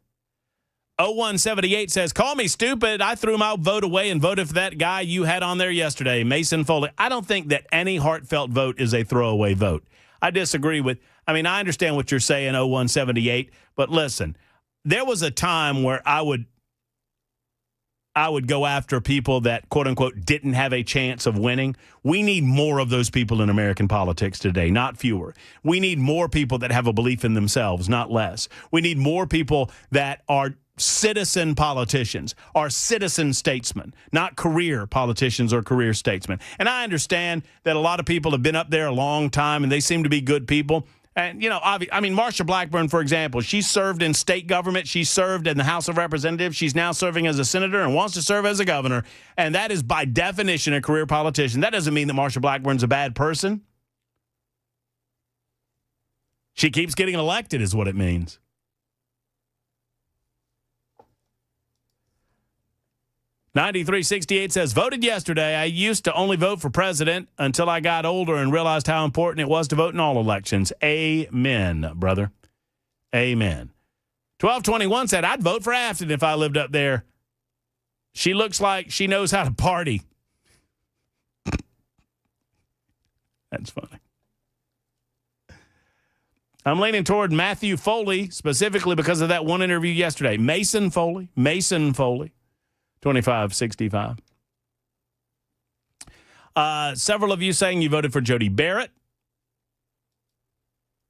0178 says, call me stupid. I threw my vote away and voted for that guy you had on there yesterday, Mason Foley. I don't think that any heartfelt vote is a throwaway vote. I disagree with, I understand what you're saying, 0178, but listen, there was a time where I would go after people that, quote unquote, didn't have a chance of winning. We need more of those people in American politics today, not fewer. We need more people that have a belief in themselves, not less. We need more people that are citizen politicians, are citizen statesmen, not career politicians or career statesmen. And I understand that a lot of people have been up there a long time and they seem to be good people. And, Marsha Blackburn, for example, she served in state government. She served in the House of Representatives. She's now serving as a senator and wants to serve as a governor. And that is, by definition, a career politician. That doesn't mean that Marsha Blackburn's a bad person. She keeps getting elected is what it means. '9368 says, voted yesterday. I used to only vote for president until I got older and realized how important it was to vote in all elections. Amen, brother. Amen. 1221 said, I'd vote for Afton if I lived up there. She looks like she knows how to party. That's funny. I'm leaning toward Matthew Foley, specifically because of that one interview yesterday. Mason Foley. 2565. Several of you saying you voted for Jody Barrett.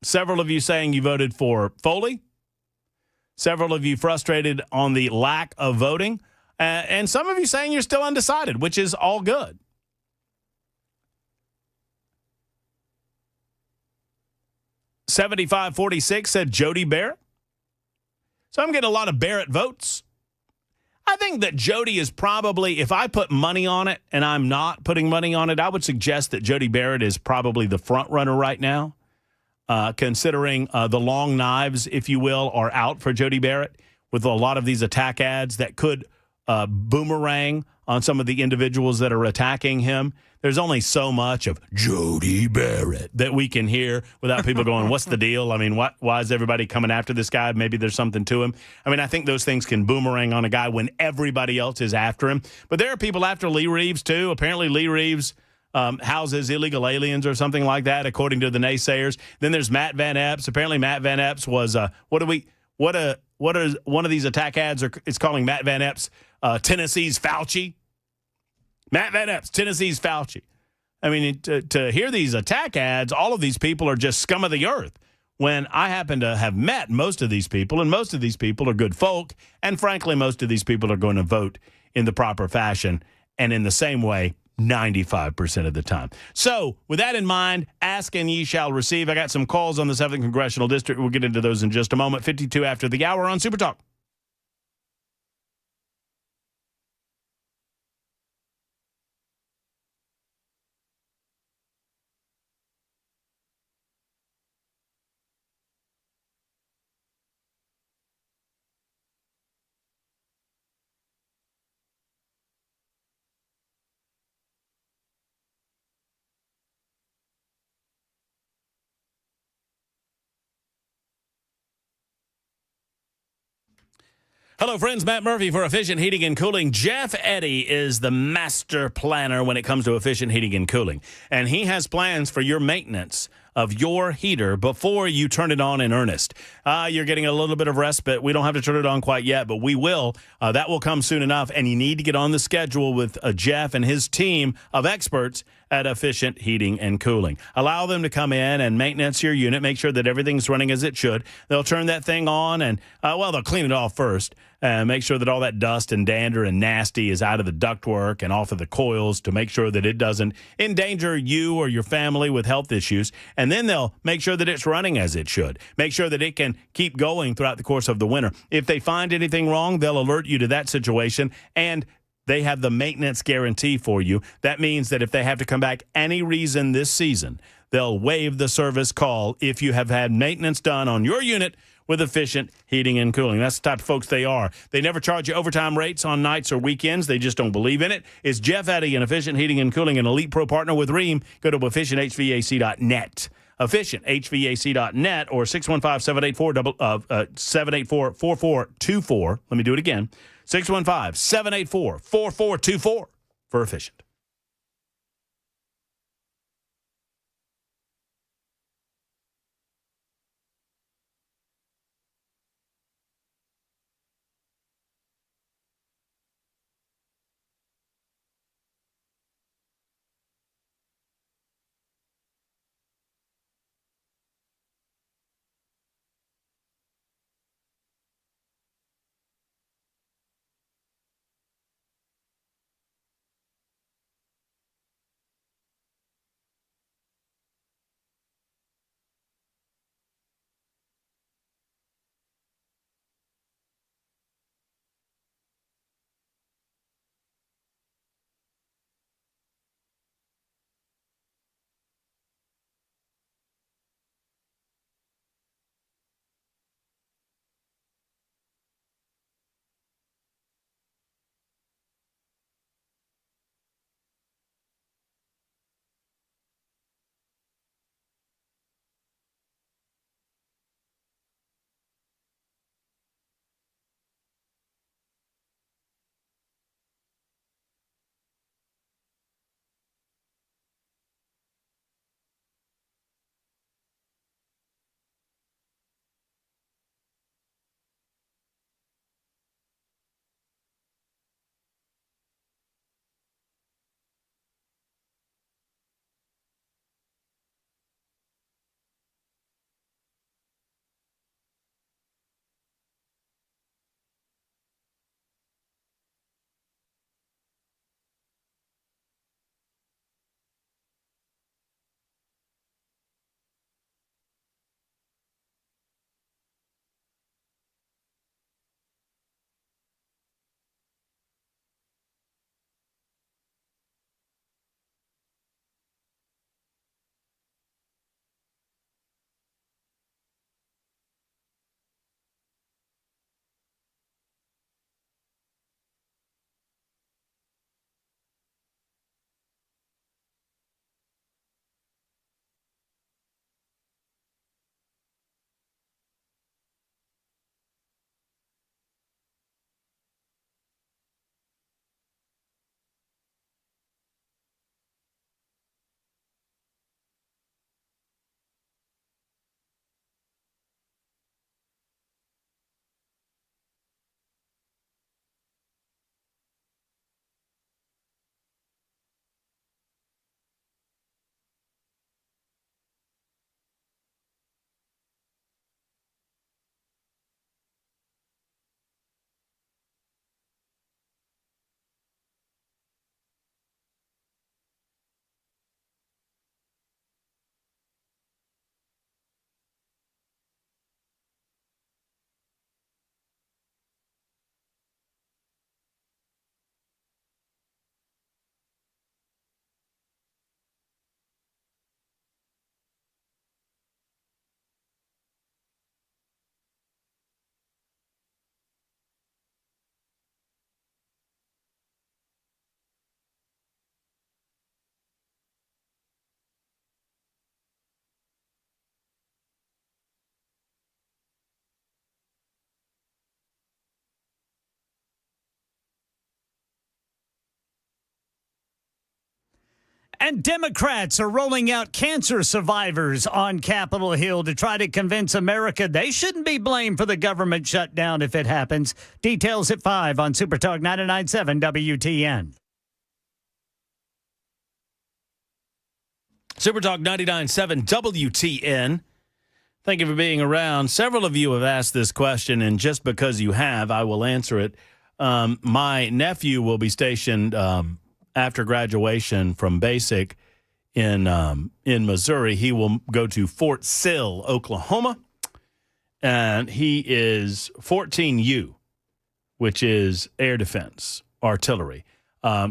Several of you saying you voted for Foley. Several of you frustrated on the lack of voting. And some of you saying you're still undecided, which is all good. $75.46 said Jody Barrett. So I'm getting a lot of Barrett votes. I think that Jody is probably, if I put money on it and I'm not putting money on it, I would suggest that Jody Barrett is probably the front runner right now, considering the long knives, if you will, are out for Jody Barrett with a lot of these attack ads that could boomerang on some of the individuals that are attacking him. There's only so much of Jody Barrett that we can hear without people going, what's the deal? Why is everybody coming after this guy? Maybe there's something to him. I think those things can boomerang on a guy when everybody else is after him. But there are people after Lee Reeves, too. Apparently, Lee Reeves houses illegal aliens or something like that, according to the naysayers. Then there's Matt Van Epps. Apparently, Matt Van Epps was, what is one of these attack ads is calling Matt Van Epps Tennessee's Fauci. Matt Van Epps, Tennessee's Fauci. To hear these attack ads, all of these people are just scum of the earth. When I happen to have met most of these people, and most of these people are good folk, and frankly, most of these people are going to vote in the proper fashion and in the same way 95% of the time. So, with that in mind, ask and ye shall receive. I got some calls on the 7th Congressional District. We'll get into those in just a moment. 52 after the hour on Super Talk. Hello, friends. Matt Murphy for Efficient Heating and Cooling. Jeff Eddy is the master planner when it comes to efficient heating and cooling. And he has plans for your maintenance of your heater before you turn it on in earnest. You're getting a little bit of respite. We don't have to turn it on quite yet, but we will. That will come soon enough. And you need to get on the schedule with Jeff and his team of experts at Efficient Heating and Cooling. Allow them to come in and maintenance your unit, make sure that everything's running as it should. They'll turn that thing on and, they'll clean it off first. Make sure that all that dust and dander and nasty is out of the ductwork and off of the coils to make sure that it doesn't endanger you or your family with health issues. And then they'll make sure that it's running as it should. Make sure that it can keep going throughout the course of the winter. If they find anything wrong, they'll alert you to that situation, and they have the maintenance guarantee for you. That means that if they have to come back any reason this season, they'll waive the service call if you have had maintenance done on your unit with efficient heating and cooling. That's the type of folks they are. They never charge you overtime rates on nights or weekends. They just don't believe in it. It's Jeff Eddy and Efficient Heating and Cooling, an elite pro partner with Rheem. Go to efficienthvac.net. efficienthvac.net or 615-784-4424. Let me do it again. 615-784-4424 for Efficient. And Democrats are rolling out cancer survivors on Capitol Hill to try to convince America they shouldn't be blamed for the government shutdown if it happens. Details at 5 on Super Talk 99.7 WTN. Super Talk 99.7 WTN. Thank you for being around. Several of you have asked this question, and just because you have, I will answer it. My nephew will be stationed after graduation from basic in Missouri. He will go to Fort Sill, Oklahoma, and he is 14U, which is air defense, artillery.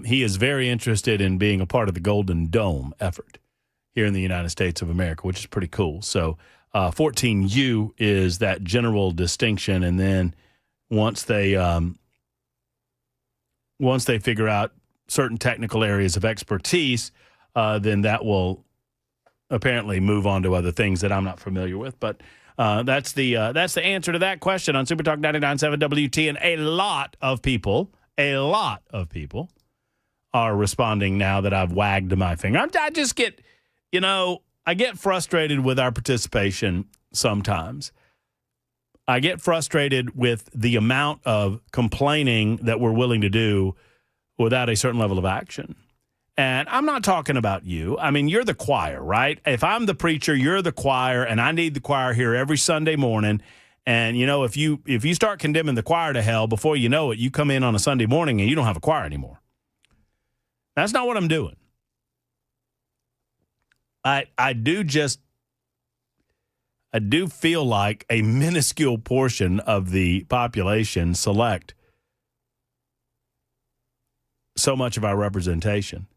He is very interested in being a part of the Golden Dome effort here in the United States of America, which is pretty cool. So 14U is that general distinction, and then once they figure out certain technical areas of expertise, then that will apparently move on to other things that I'm not familiar with. But that's the answer to that question on Super Talk 99.7 WT, and a lot of people are responding now that I've wagged my finger. I just get, I get frustrated with our participation sometimes. I get frustrated with the amount of complaining that we're willing to do without a certain level of action. And I'm not talking about you. I mean, you're the choir, right? If I'm the preacher, you're the choir, and I need the choir here every Sunday morning. And, if you start condemning the choir to hell, before you know it, you come in on a Sunday morning and you don't have a choir anymore. That's not what I'm doing. I do feel like a minuscule portion of the population select so much of our representation.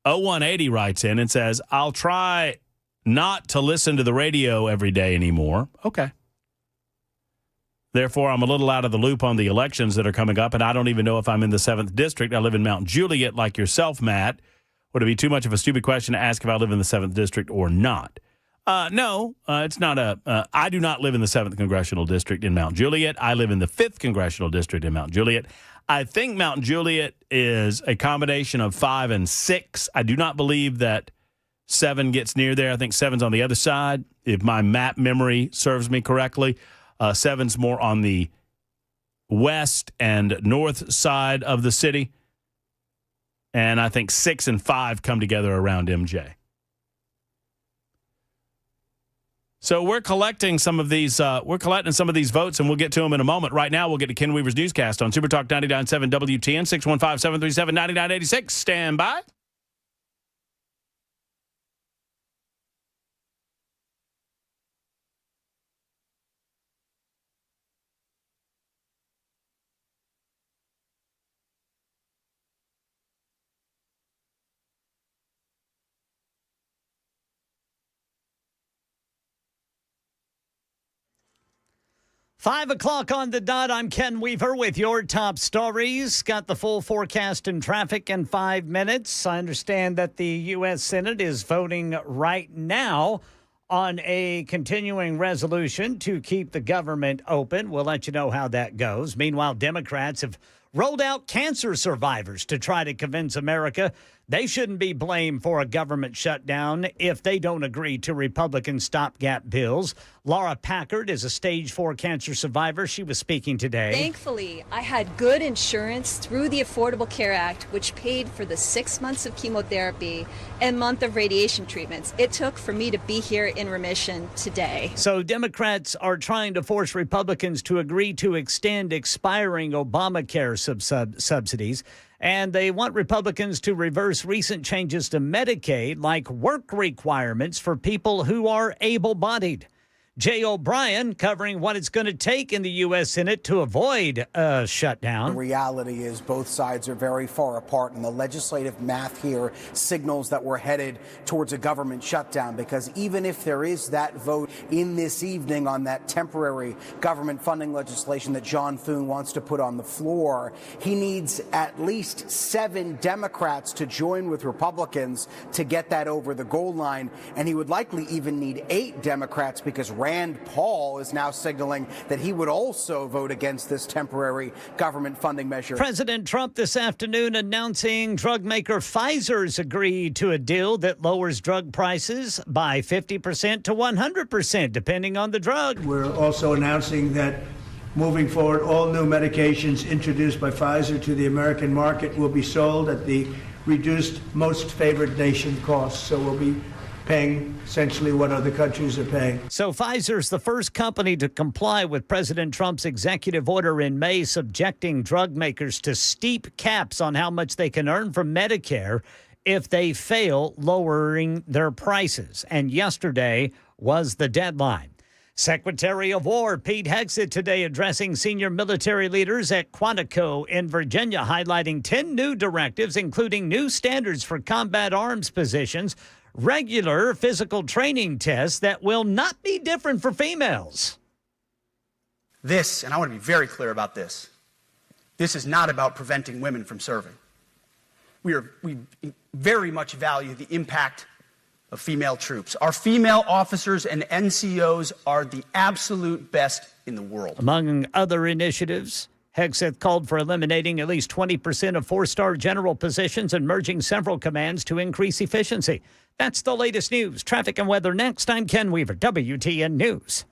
0180 writes in and says, I'll try not to listen to the radio every day anymore. Okay. Therefore, I'm a little out of the loop on the elections that are coming up, and I don't even know if I'm in the 7th District. I live in Mount Juliet like yourself, Matt. Would it be too much of a stupid question to ask if I live in the 7th District or not? No, it's not I do not live in the 7th Congressional District in Mount Juliet. I live in the 5th Congressional District in Mount Juliet. I think Mount Juliet is a combination of 5 and 6. I do not believe that 7 gets near there. I think 7's on the other side, if my map memory serves me correctly. 7's more on the west and north side of the city. And I think 6 and 5 come together around MJ. So we're collecting some of these. Votes, and we'll get to them in a moment. Right now, we'll get to Ken Weaver's Newscast on Super Talk 99.7 WTN 615-737-9986. Stand by. Five o'clock on the dot. I'm Ken Weaver with your top stories. Got the full forecast and traffic in 5 minutes. I understand that the U.S. Senate is voting right now on a continuing resolution to keep the government open. We'll let you know how that goes. Meanwhile, Democrats have rolled out cancer survivors to try to convince America they shouldn't be blamed for a government shutdown if they don't agree to Republican stopgap bills. Laura Packard is a stage 4 cancer survivor. She was speaking today. Thankfully, I had good insurance through the Affordable Care Act, which paid for the 6 months of chemotherapy and month of radiation treatments it took for me to be here in remission today. So Democrats are trying to force Republicans to agree to extend expiring Obamacare subsidies. And they want Republicans to reverse recent changes to Medicaid, like work requirements for people who are able-bodied. Jay O'Brien covering what it's going to take in the U.S. Senate to avoid a shutdown. The reality is both sides are very far apart, and the legislative math here signals that we're headed towards a government shutdown, because even if there is that vote in this evening on that temporary government funding legislation that John Thune wants to put on the floor, he needs at least 7 Democrats to join with Republicans to get that over the goal line, and he would likely even need 8 Democrats, because Rand Paul is now signaling that he would also vote against this temporary government funding measure. President Trump this afternoon announcing drug maker Pfizer's agreed to a deal that lowers drug prices by 50% to 100%, depending on the drug. We're also announcing that moving forward, all new medications introduced by Pfizer to the American market will be sold at the reduced most favored nation cost. So we'll be paying essentially what other countries are paying. So Pfizer's the first company to comply with President Trump's executive order in May, subjecting drug makers to steep caps on how much they can earn from Medicare if they fail lowering their prices. And yesterday was the deadline. Secretary of War Pete Hegseth today addressing senior military leaders at Quantico in Virginia, highlighting 10 new directives, including new standards for combat arms positions, regular physical training tests that will not be different for females. This, and I want to be very clear about this, this is not about preventing women from serving. We very much value the impact of female troops. Our female officers and NCOs are the absolute best in the world. Among other initiatives, Hegseth called for eliminating at least 20% of four-star general positions and merging several commands to increase efficiency. That's the latest news. Traffic and weather next. I'm Ken Weaver, WTN News.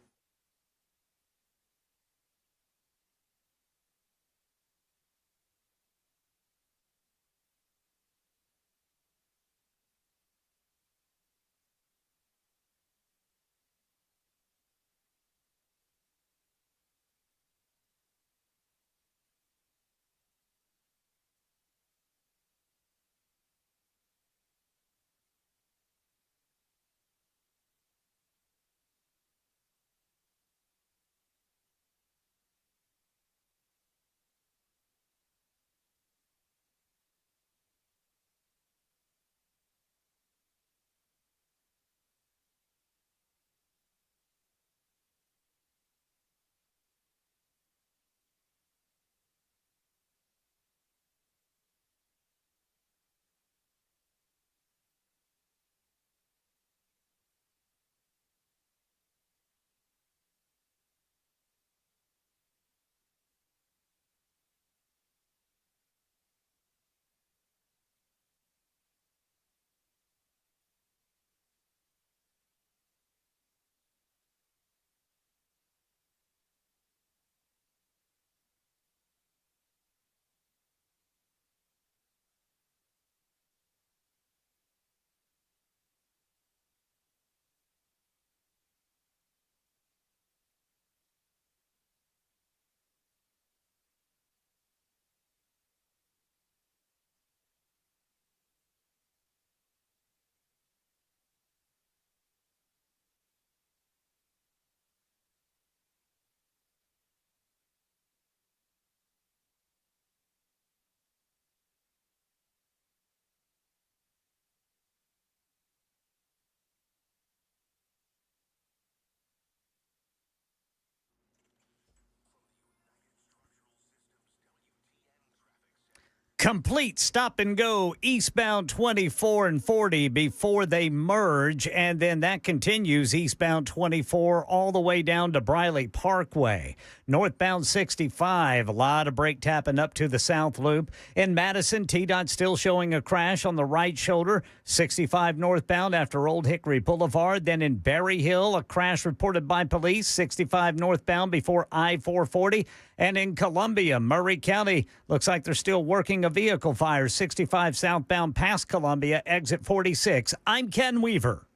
Complete stop and go eastbound 24 and 40 before they merge, and then that continues eastbound 24 all the way down to Briley Parkway. Northbound 65, a lot of brake tapping up to the South Loop. In Madison, TDOT still showing a crash on the right shoulder. 65 northbound after Old Hickory Boulevard. Then in Berry Hill, a crash reported by police. 65 northbound before I-440. And in Columbia, Murray County, looks like they're still working a vehicle fire. 65 southbound past Columbia, exit 46. I'm Ken Weaver.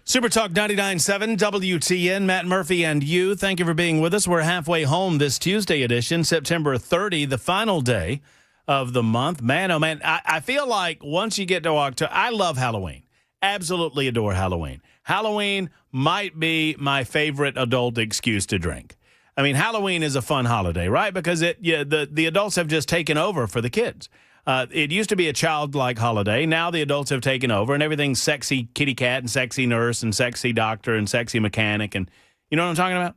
Super Talk 99.7 WTN, Matt Murphy and you. Thank you for being with us. We're halfway home this Tuesday edition, September 30, the final day of the month. Man, oh man, I feel like once you get to October, I love Halloween. Absolutely adore Halloween. Halloween might be my favorite adult excuse to drink. I mean, Halloween is a fun holiday, right? Because the adults have just taken over for the kids. It used to be a childlike holiday. Now the adults have taken over, and everything's sexy kitty cat and sexy nurse and sexy doctor and sexy mechanic. And you know what I'm talking about?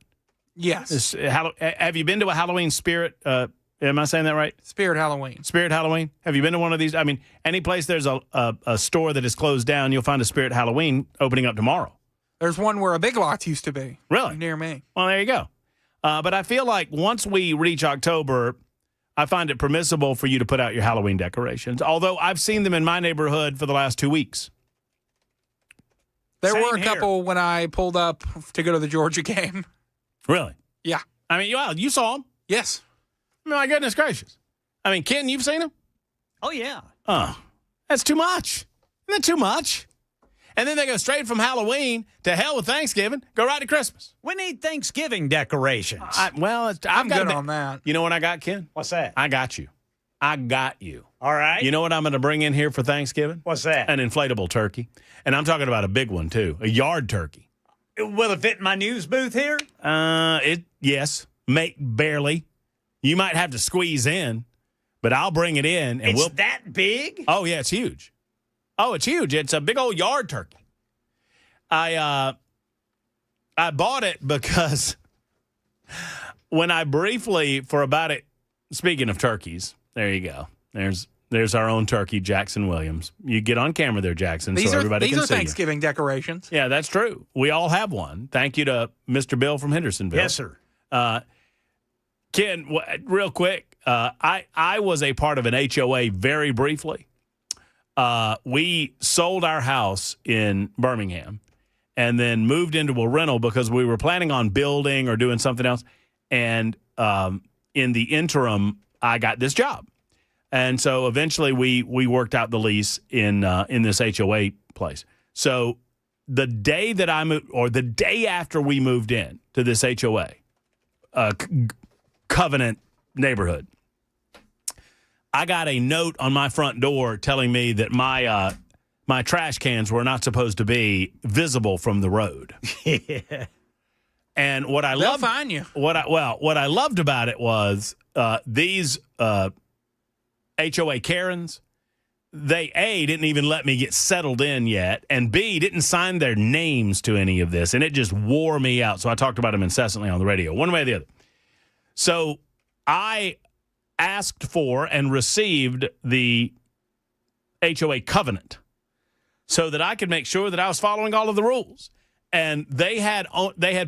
Yes. Have you been to a Halloween Spirit? Am I saying that right? Spirit Halloween. Spirit Halloween. Have you been to one of these? I mean, any place there's a store that is closed down, you'll find a Spirit Halloween opening up tomorrow. There's one where a Big Lots used to be. Really? Near me. Well, there you go. But I feel like once we reach October, I find it permissible for you to put out your Halloween decorations, although I've seen them in my neighborhood for the last 2 weeks. There Same were a here. couple when I pulled up to go to the Georgia game. Really? Yeah. I mean, well, you saw them. Yes. My goodness gracious. I mean, Ken, you've seen them? Oh, yeah. Oh, that's too much. Isn't that too much? And then they go straight from Halloween to hell with Thanksgiving, go right to Christmas. We need Thanksgiving decorations. I'm good on that. You know what I got, Ken? What's that? I got you. I got you. All right. You know what I'm going to bring in here for Thanksgiving? What's that? An inflatable turkey. And I'm talking about a big one, too. A yard turkey. Will it fit in my news booth here? Yes. Barely. You might have to squeeze in, but I'll bring it in. And It's that big? Oh, yeah, it's huge. Oh, it's huge. It's a big old yard turkey. I bought it because when I briefly, for about it, speaking of turkeys, there you go. There's our own turkey, Jackson Williams. You get on camera there, Jackson, These so everybody can see are Thanksgiving decorations. Yeah, that's true. We all have one. Thank you to Mr. Bill from Hendersonville. Yes, sir. Ken, real quick, I was a part of an HOA very briefly. We sold our house in Birmingham and then moved into a rental because we were planning on building or doing something else. And in the interim, I got this job. And so eventually we worked out the lease in this HOA place. So the day that I moved, or the day after we moved in to this HOA, Covenant neighborhood, I got a note on my front door telling me that my trash cans were not supposed to be visible from the road. Yeah. And what I They'll loved, find you. what I loved about it was these HOA Karens. They didn't even let me get settled in yet, and B, didn't sign their names to any of this, and it just wore me out. So I talked about them incessantly on the radio, one way or the other. So I asked for and received the HOA covenant so that I could make sure that I was following all of the rules. And they had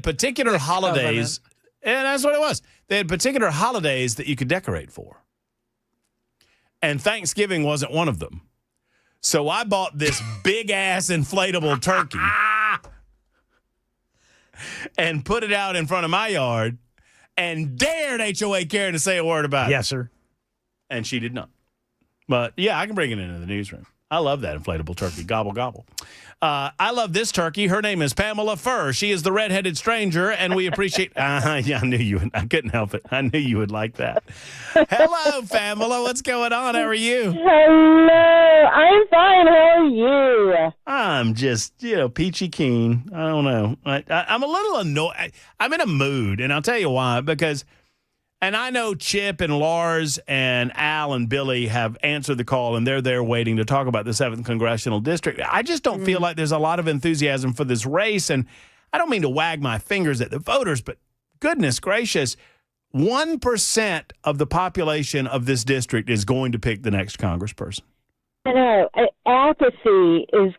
particular holidays, and that's what it was. They had particular holidays that you could decorate for. And Thanksgiving wasn't one of them. So I bought this big-ass inflatable turkey and put it out in front of my yard and dared HOA Karen to say a word about it. Yes, sir. And she did not. But, yeah, I can bring it into the newsroom. I love that inflatable turkey. Gobble, gobble. I love this turkey. Her name is Pamela Furr. She is the redheaded stranger, and we appreciate... yeah, I knew you would. I couldn't help it. I knew you would like that. Hello, Pamela. What's going on? How are you? Hello. I'm fine. How are you? I'm just, peachy keen. I don't know. I'm a little annoyed. I'm in a mood, and I'll tell you why. Because... And I know Chip and Lars and Al and Billy have answered the call, and they're there waiting to talk about the 7th Congressional District. I just don't feel like there's a lot of enthusiasm for this race, and I don't mean to wag my fingers at the voters, but goodness gracious, 1% of the population of this district is going to pick the next congressperson. I know. Apathy is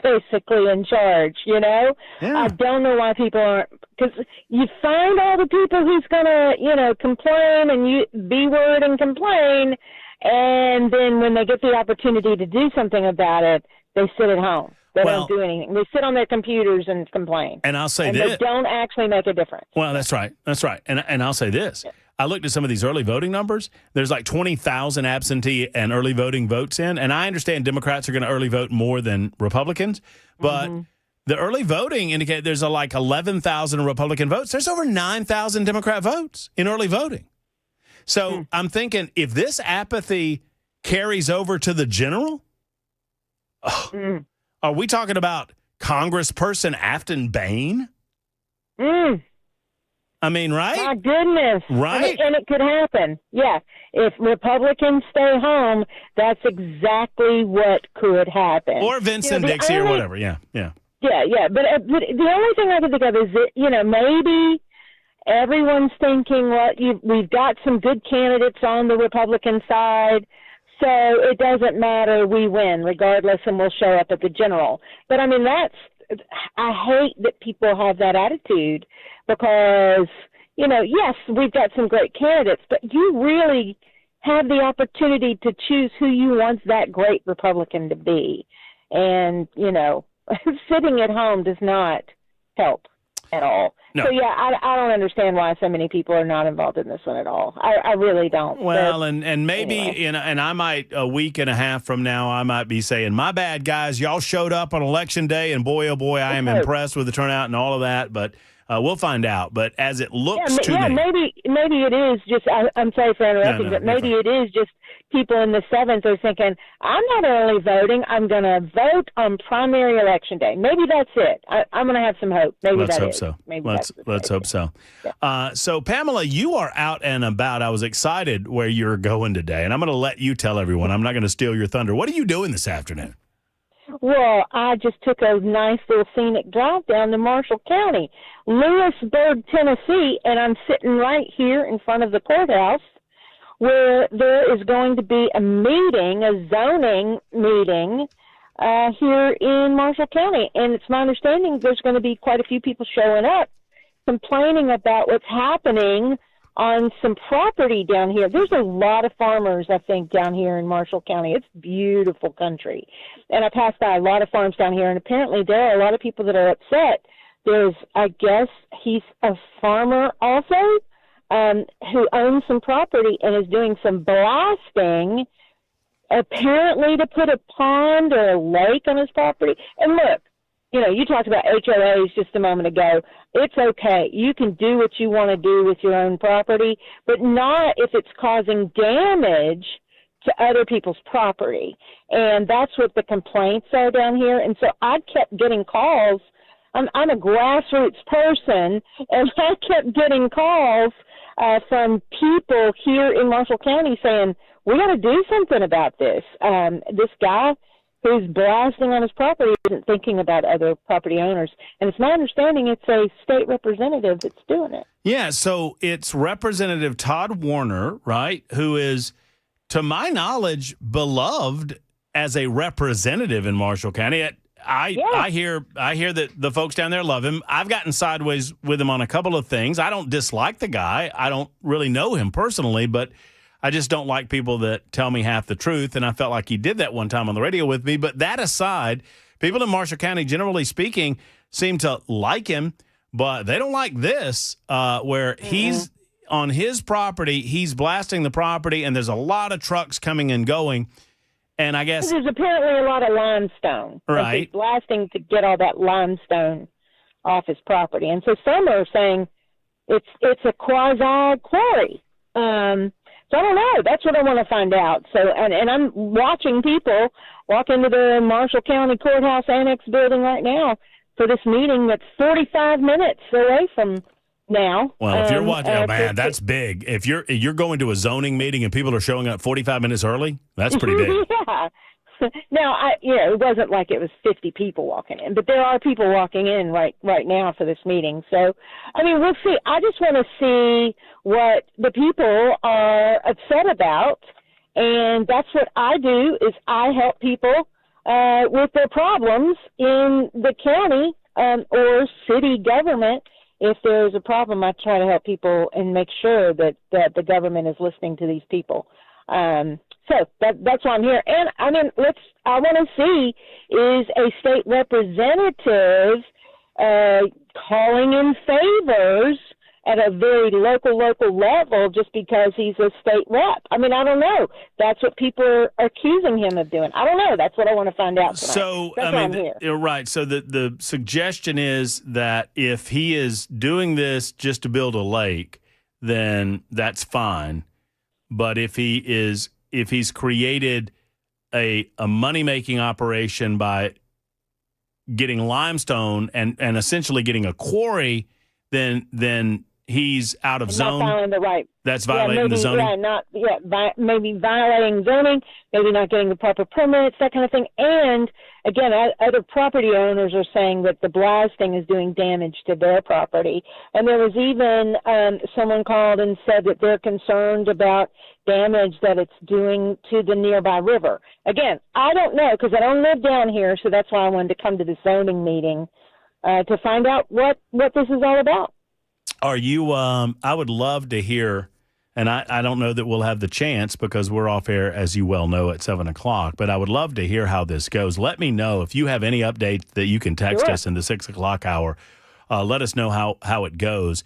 basically in charge, Yeah. I don't know why people aren't, because you find all the people who's going to, complain and B-word and complain, and then when they get the opportunity to do something about it, they sit at home. They don't do anything. They sit on their computers and complain. And I'll say and this. they don't actually make a difference. Well, that's right. That's right. And I'll say this. I looked at some of these early voting numbers. There's like 20,000 absentee and early voting votes in. And I understand Democrats are going to early vote more than Republicans. But the early voting indicate there's like 11,000 Republican votes. There's over 9,000 Democrat votes in early voting. So I'm thinking if this apathy carries over to the general, are we talking about Congressperson Afton Bain? I mean, right? My goodness. Right? And it could happen. Yeah. If Republicans stay home, that's exactly what could happen. Or Vincent Dixie or whatever. Yeah. Yeah. But the only thing I can think of is that, maybe everyone's thinking, well, we've got some good candidates on the Republican side, so it doesn't matter, we win regardless, and we'll show up at the general. But, I mean, I hate that people have that attitude because, yes, we've got some great candidates, but you really have the opportunity to choose who you want that great Republican to be. And, sitting at home does not help at all. No. So, yeah, I don't understand why so many people are not involved in this one at all. I really don't. Well, and maybe, anyway. and I might, a week and a half from now, I might be saying, my bad, guys, y'all showed up on Election Day, and boy, oh boy, I am impressed with the turnout and all of that, but we'll find out. But as it looks to me. Maybe it is just, I'm sorry for interrupting, but maybe it is just people in the 7th are thinking, I'm not only voting, I'm going to vote on primary election day. Maybe that's it. I'm going to have some hope. Maybe Let's that hope is. so. Maybe Let's hope so. Yeah. So, Pamela, you are out and about. I was excited where you're going today, and I'm going to let you tell everyone. I'm not going to steal your thunder. What are you doing this afternoon? Well, I just took a nice little scenic drive down to Marshall County, Lewisburg, Tennessee, and I'm sitting right here in front of the courthouse where there is going to be a meeting, a zoning meeting here in Marshall County. And it's my understanding there's going to be quite a few people showing up complaining about what's happening on some property down here. There's a lot of farmers, I think, down here in Marshall County. It's beautiful country. And I passed by a lot of farms down here, and apparently there are a lot of people that are upset. There's, I guess, he's a farmer also who owns some property and is doing some blasting, apparently to put a pond or a lake on his property. And look, you know, you talked about HOAs just a moment ago. It's okay. You can do what you want to do with your own property, but not if it's causing damage to other people's property. And that's what the complaints are down here. And so I kept getting calls. I'm a grassroots person, and I kept getting calls from people here in Marshall County saying, we got to do something about this. This guy who's blasting on his property isn't thinking about other property owners. And it's my understanding it's a state representative that's doing it. Yeah, so it's Representative Todd Warner, right, who is, to my knowledge, beloved as a representative in Marshall County. I hear that the folks down there love him. I've gotten sideways with him on a couple of things. I don't dislike the guy. I don't really know him personally, but I just don't like people that tell me half the truth, and I felt like he did that one time on the radio with me. But that aside, people in Marshall County, generally speaking, seem to like him, but they don't like this, where he's on his property, he's blasting the property, and there's a lot of trucks coming and going. And I guess there's apparently a lot of limestone. Right. He's blasting to get all that limestone off his property. And so some are saying it's a quasi quarry. So I don't know. That's what I want to find out. So, and I'm watching people walk into the Marshall County Courthouse Annex building right now for this meeting that's 45 minutes away from now. Well, if you're watching, oh man, that's big. If you're going to a zoning meeting and people are showing up 45 minutes early, that's pretty big. Yeah. Now, it wasn't like it was 50 people walking in, but there are people walking in right now for this meeting. So, I mean, we'll see. I just want to see what the people are upset about, and that's what I do. Is I help people with their problems in the county or city government. If there's a problem, I try to help people and make sure that the government is listening to these people. So that's why I'm here. And I mean, I want to see is a state representative calling in favors at a very local level just because he's a state rep. I mean, I don't know. That's what people are accusing him of doing. I don't know. That's what I want to find out tonight. So, that's I mean, you're right. So the suggestion is that if he is doing this just to build a lake, then that's fine. But if he's created a money-making operation by getting limestone and essentially getting a quarry, then he's out of zone. Not following the right. That's violating the zoning. Maybe violating zoning, maybe not getting the proper permits, that kind of thing. And again, other property owners are saying that the blasting is doing damage to their property. And there was even someone called and said that they're concerned about damage that it's doing to the nearby river. Again, I don't know because I don't live down here, so that's why I wanted to come to the zoning meeting to find out what this is all about. Are you? I would love to hear, And I don't know that we'll have the chance because we're off air, as you well know, at 7 o'clock. But I would love to hear how this goes. Let me know if you have any updates that you can text us in the 6 o'clock hour. Let us know how it goes.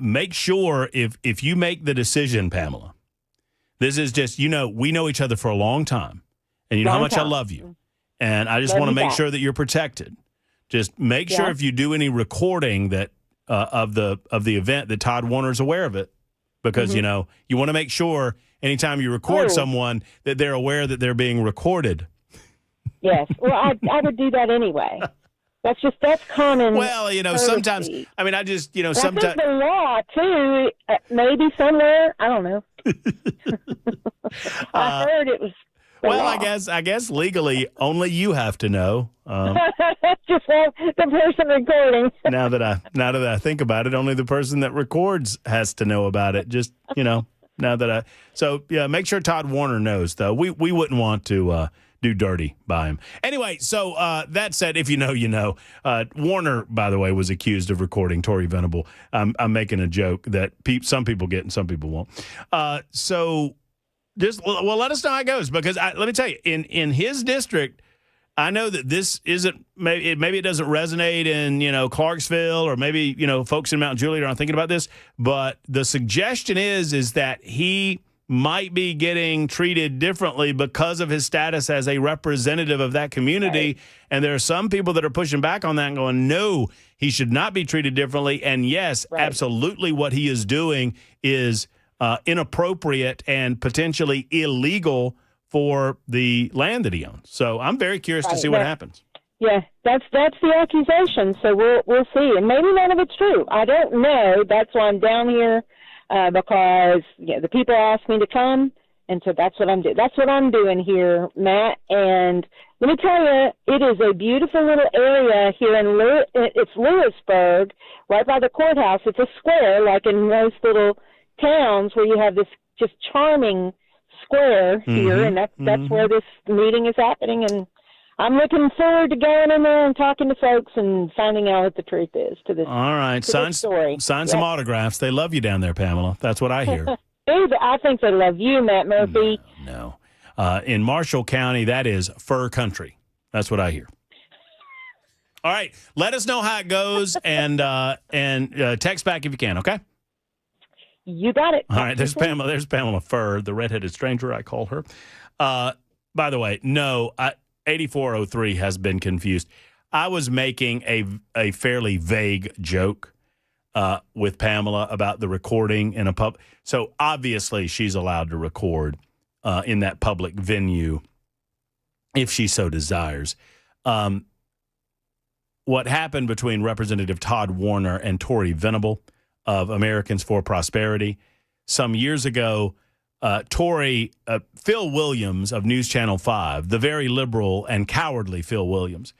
Make sure if you make the decision, Pamela, this is just, we know each other for a long time. And you know how much I love you. And I just want to make sure that you're protected. Just make sure if you do any recording that of the event that Todd Warner's aware of it. Because, you want to make sure anytime you record someone that they're aware that they're being recorded. Yes. Well, I would do that anyway. That's common. Well, courtesy. Sometimes, I just, sometimes. I think the law, too, maybe somewhere. I don't know. I heard it was. Well, I guess legally only you have to know. Just the person recording. now that I think about it, only the person that records has to know about it. Just make sure Todd Warner knows though. We wouldn't want to do dirty by him. Anyway, so that said, if you know, Warner, by the way, was accused of recording Tory Venable. I'm making a joke that some people get and some people won't. Let us know how it goes because let me tell you, in his district, I know that this isn't maybe it doesn't resonate in Clarksville or maybe folks in Mount Juliet aren't thinking about this, but the suggestion is that he might be getting treated differently because of his status as a representative of that community, right. And there are some people that are pushing back on that and going, no, he should not be treated differently. And yes, right. Absolutely, what he is doing is inappropriate and potentially illegal for the land that he owns. So I'm very curious to see what happens. Yeah, that's the accusation. So we'll see, and maybe none of it's true. I don't know. That's why I'm down here because the people asked me to come, and so that's what I'm doing. That's what I'm doing here, Matt. And let me tell you, it is a beautiful little area here in it's Lewisburg, right by the courthouse. It's a square, like in most little towns where you have this just charming square here, and that's where this meeting is happening. And I'm looking forward to going in there and talking to folks and finding out what the truth is to this. All right, sign some autographs. They love you down there, Pamela. That's what I hear. I think they love you, Matt Murphy. No. In Marshall County, that is fur country. That's what I hear. All right, let us know how it goes and text back if you can. Okay. You got it. All right, there's Pamela. There's Pamela Furr, the redheaded stranger, I call her. By the way, no, 8403 has been confused. I was making a fairly vague joke with Pamela about the recording in a pub. So obviously she's allowed to record in that public venue if she so desires. What happened between Representative Todd Warner and Tory Venable of Americans for Prosperity. Some years ago, Phil Williams of News Channel 5, the very liberal and cowardly Phil Williams.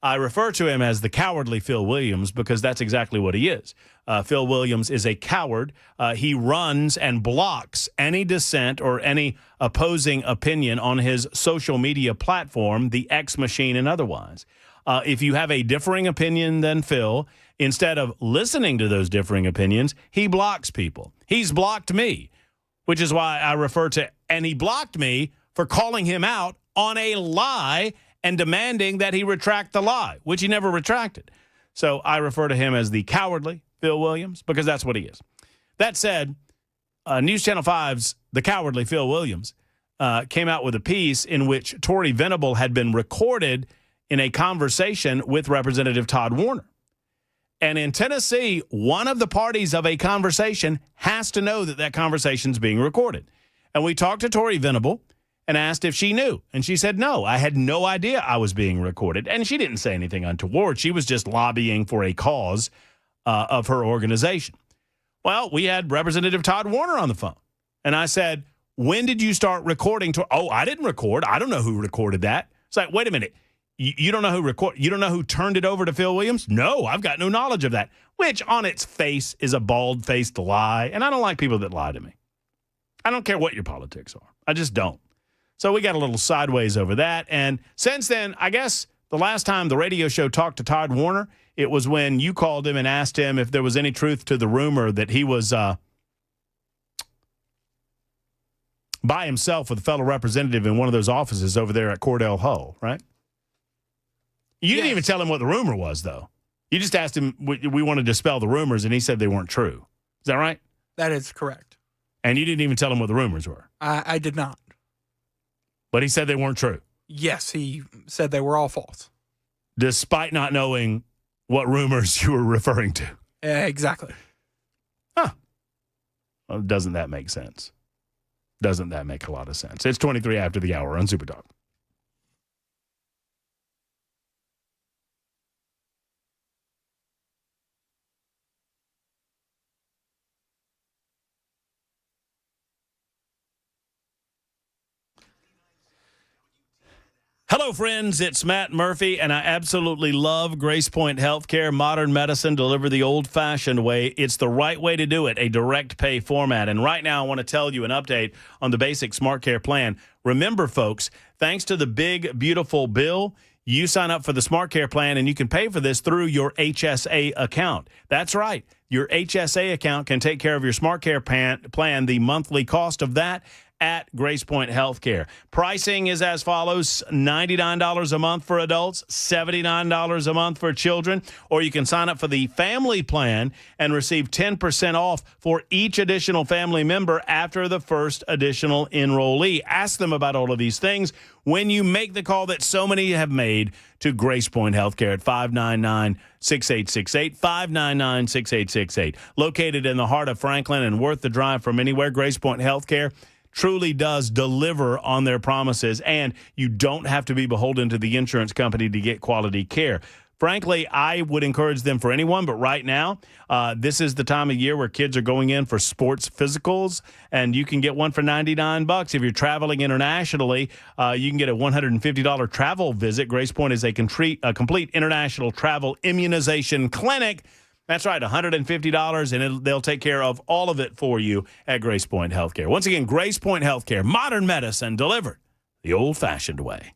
I refer to him as the cowardly Phil Williams because that's exactly what he is. Phil Williams is a coward. He runs and blocks any dissent or any opposing opinion on his social media platform, the X machine and otherwise. If you have a differing opinion than Phil, instead of listening to those differing opinions, he blocks people. He's blocked me, which is why I refer to, and he blocked me for calling him out on a lie and demanding that he retract the lie, which he never retracted. So I refer to him as the cowardly Phil Williams because that's what he is. That said, News Channel 5's The Cowardly Phil Williams came out with a piece in which Tory Venable had been recorded in a conversation with Representative Todd Warner. And in Tennessee, one of the parties of a conversation has to know that that conversation is being recorded. And we talked to Tory Venable and asked if she knew. And she said, no, I had no idea I was being recorded. And she didn't say anything untoward. She was just lobbying for a cause of her organization. Well, we had Representative Todd Warner on the phone. And I said, when did you start recording? Oh, I didn't record. I don't know who recorded that. It's like, wait a minute. You don't know who you don't know who turned it over to Phil Williams? No, I've got no knowledge of that, which on its face is a bald-faced lie. And I don't like people that lie to me. I don't care what your politics are. I just don't. So we got a little sideways over that. And since then, I guess the last time the radio show talked to Todd Warner, it was when you called him and asked him if there was any truth to the rumor that he was by himself with a fellow representative in one of those offices over there at Cordell Hull, right? You didn't even tell him what the rumor was, though. You just asked him, we want to dispel the rumors, and he said they weren't true. Is that right? That is correct. And you didn't even tell him what the rumors were? I did not. But he said they weren't true? Yes, he said they were all false. Despite not knowing what rumors you were referring to? Exactly. Huh. Well, doesn't that make sense? Doesn't that make a lot of sense? It's 23 after the hour on Superdog. Hello, friends. It's Matt Murphy, and I absolutely love Grace Point Healthcare. Modern medicine delivered the old-fashioned way. It's the right way to do it, a direct pay format. And right now, I want to tell you an update on the basic Smart Care plan. Remember, folks, thanks to the big, beautiful bill, you sign up for the Smart Care plan, and you can pay for this through your HSA account. That's right. Your HSA account can take care of your Smart Care plan, the monthly cost of that, at Grace Point Healthcare. Pricing is as follows: $99 a month for adults, $79 a month for children, or you can sign up for the family plan and receive 10% off for each additional family member after the first additional enrollee. Ask them about all of these things when you make the call that so many have made to Grace Point Healthcare at 599-6868, 599-6868. Located in the heart of Franklin and worth the drive from anywhere, Grace Point Healthcare truly does deliver on their promises, and you don't have to be beholden to the insurance company to get quality care. Frankly, I would encourage them for anyone, but right now, this is the time of year where kids are going in for sports physicals, and you can get one for $99. If you're traveling internationally, you can get a $150 travel visit. Grace Point is a complete international travel immunization clinic. That's right, $150, and they'll take care of all of it for you at Grace Point Healthcare. Once again, Grace Point Healthcare, modern medicine delivered the old-fashioned way.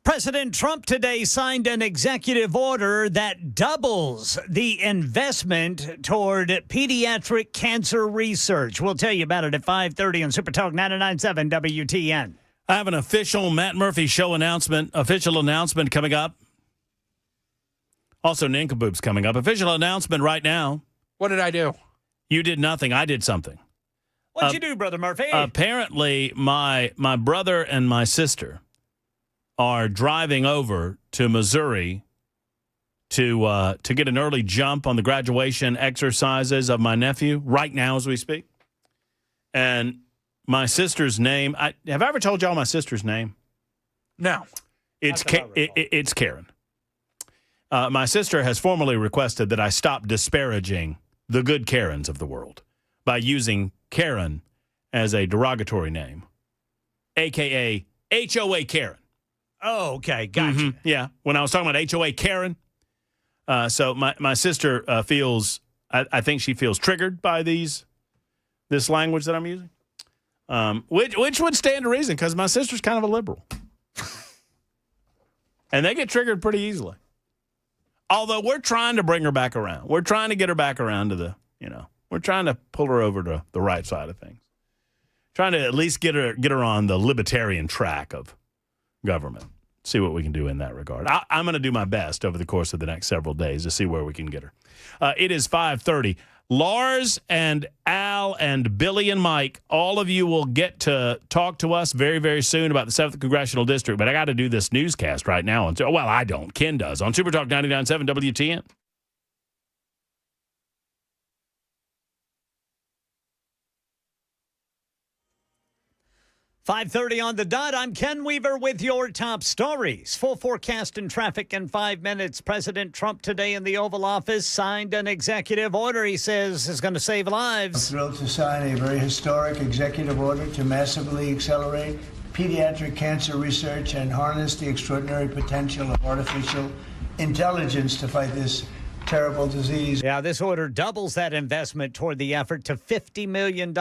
President Trump today signed an executive order that doubles the investment toward pediatric cancer research. We'll tell you about it at 5:30 on Super Talk 99.7 WTN. I have an official Matt Murphy Show official announcement coming up. Also, Nincompoops coming up. Official announcement right now. What did I do? You did nothing. I did something. What'd you do, Brother Murphy? Apparently, my brother and my sister are driving over to Missouri to get an early jump on the graduation exercises of my nephew right now as we speak. And my sister's name, have I ever told y'all my sister's name? No. It's Karen. My sister has formally requested that I stop disparaging the good Karens of the world by using Karen as a derogatory name, a.k.a. HOA Karen. Oh, okay. Gotcha. Mm-hmm. Yeah. When I was talking about HOA Karen. So my sister feels, I think she feels triggered by this language that I'm using, which would stand to reason because my sister's kind of a liberal. And they get triggered pretty easily. Although we're trying to bring her back around. We're trying to get her back around to we're trying to pull her over to the right side of things. Trying to at least get her on the libertarian track of government. See what we can do in that regard. I'm going to do my best over the course of the next several days to see where we can get her. It is 5:30. Lars and Al and Billy and Mike, all of you will get to talk to us very, very soon about the 7th Congressional District. But I got to do this newscast right now. Well, I don't. Ken does on Super Talk 99.7 WTN. .30 on the dot. I'm Ken Weaver with your top stories. Full forecast and traffic in 5 minutes. President Trump today in the Oval Office signed an executive order he says is going to save lives. I'm thrilled to sign a very historic executive order to massively accelerate pediatric cancer research and harness the extraordinary potential of artificial intelligence to fight this terrible disease. Yeah, this order doubles that investment toward the effort to $50 million.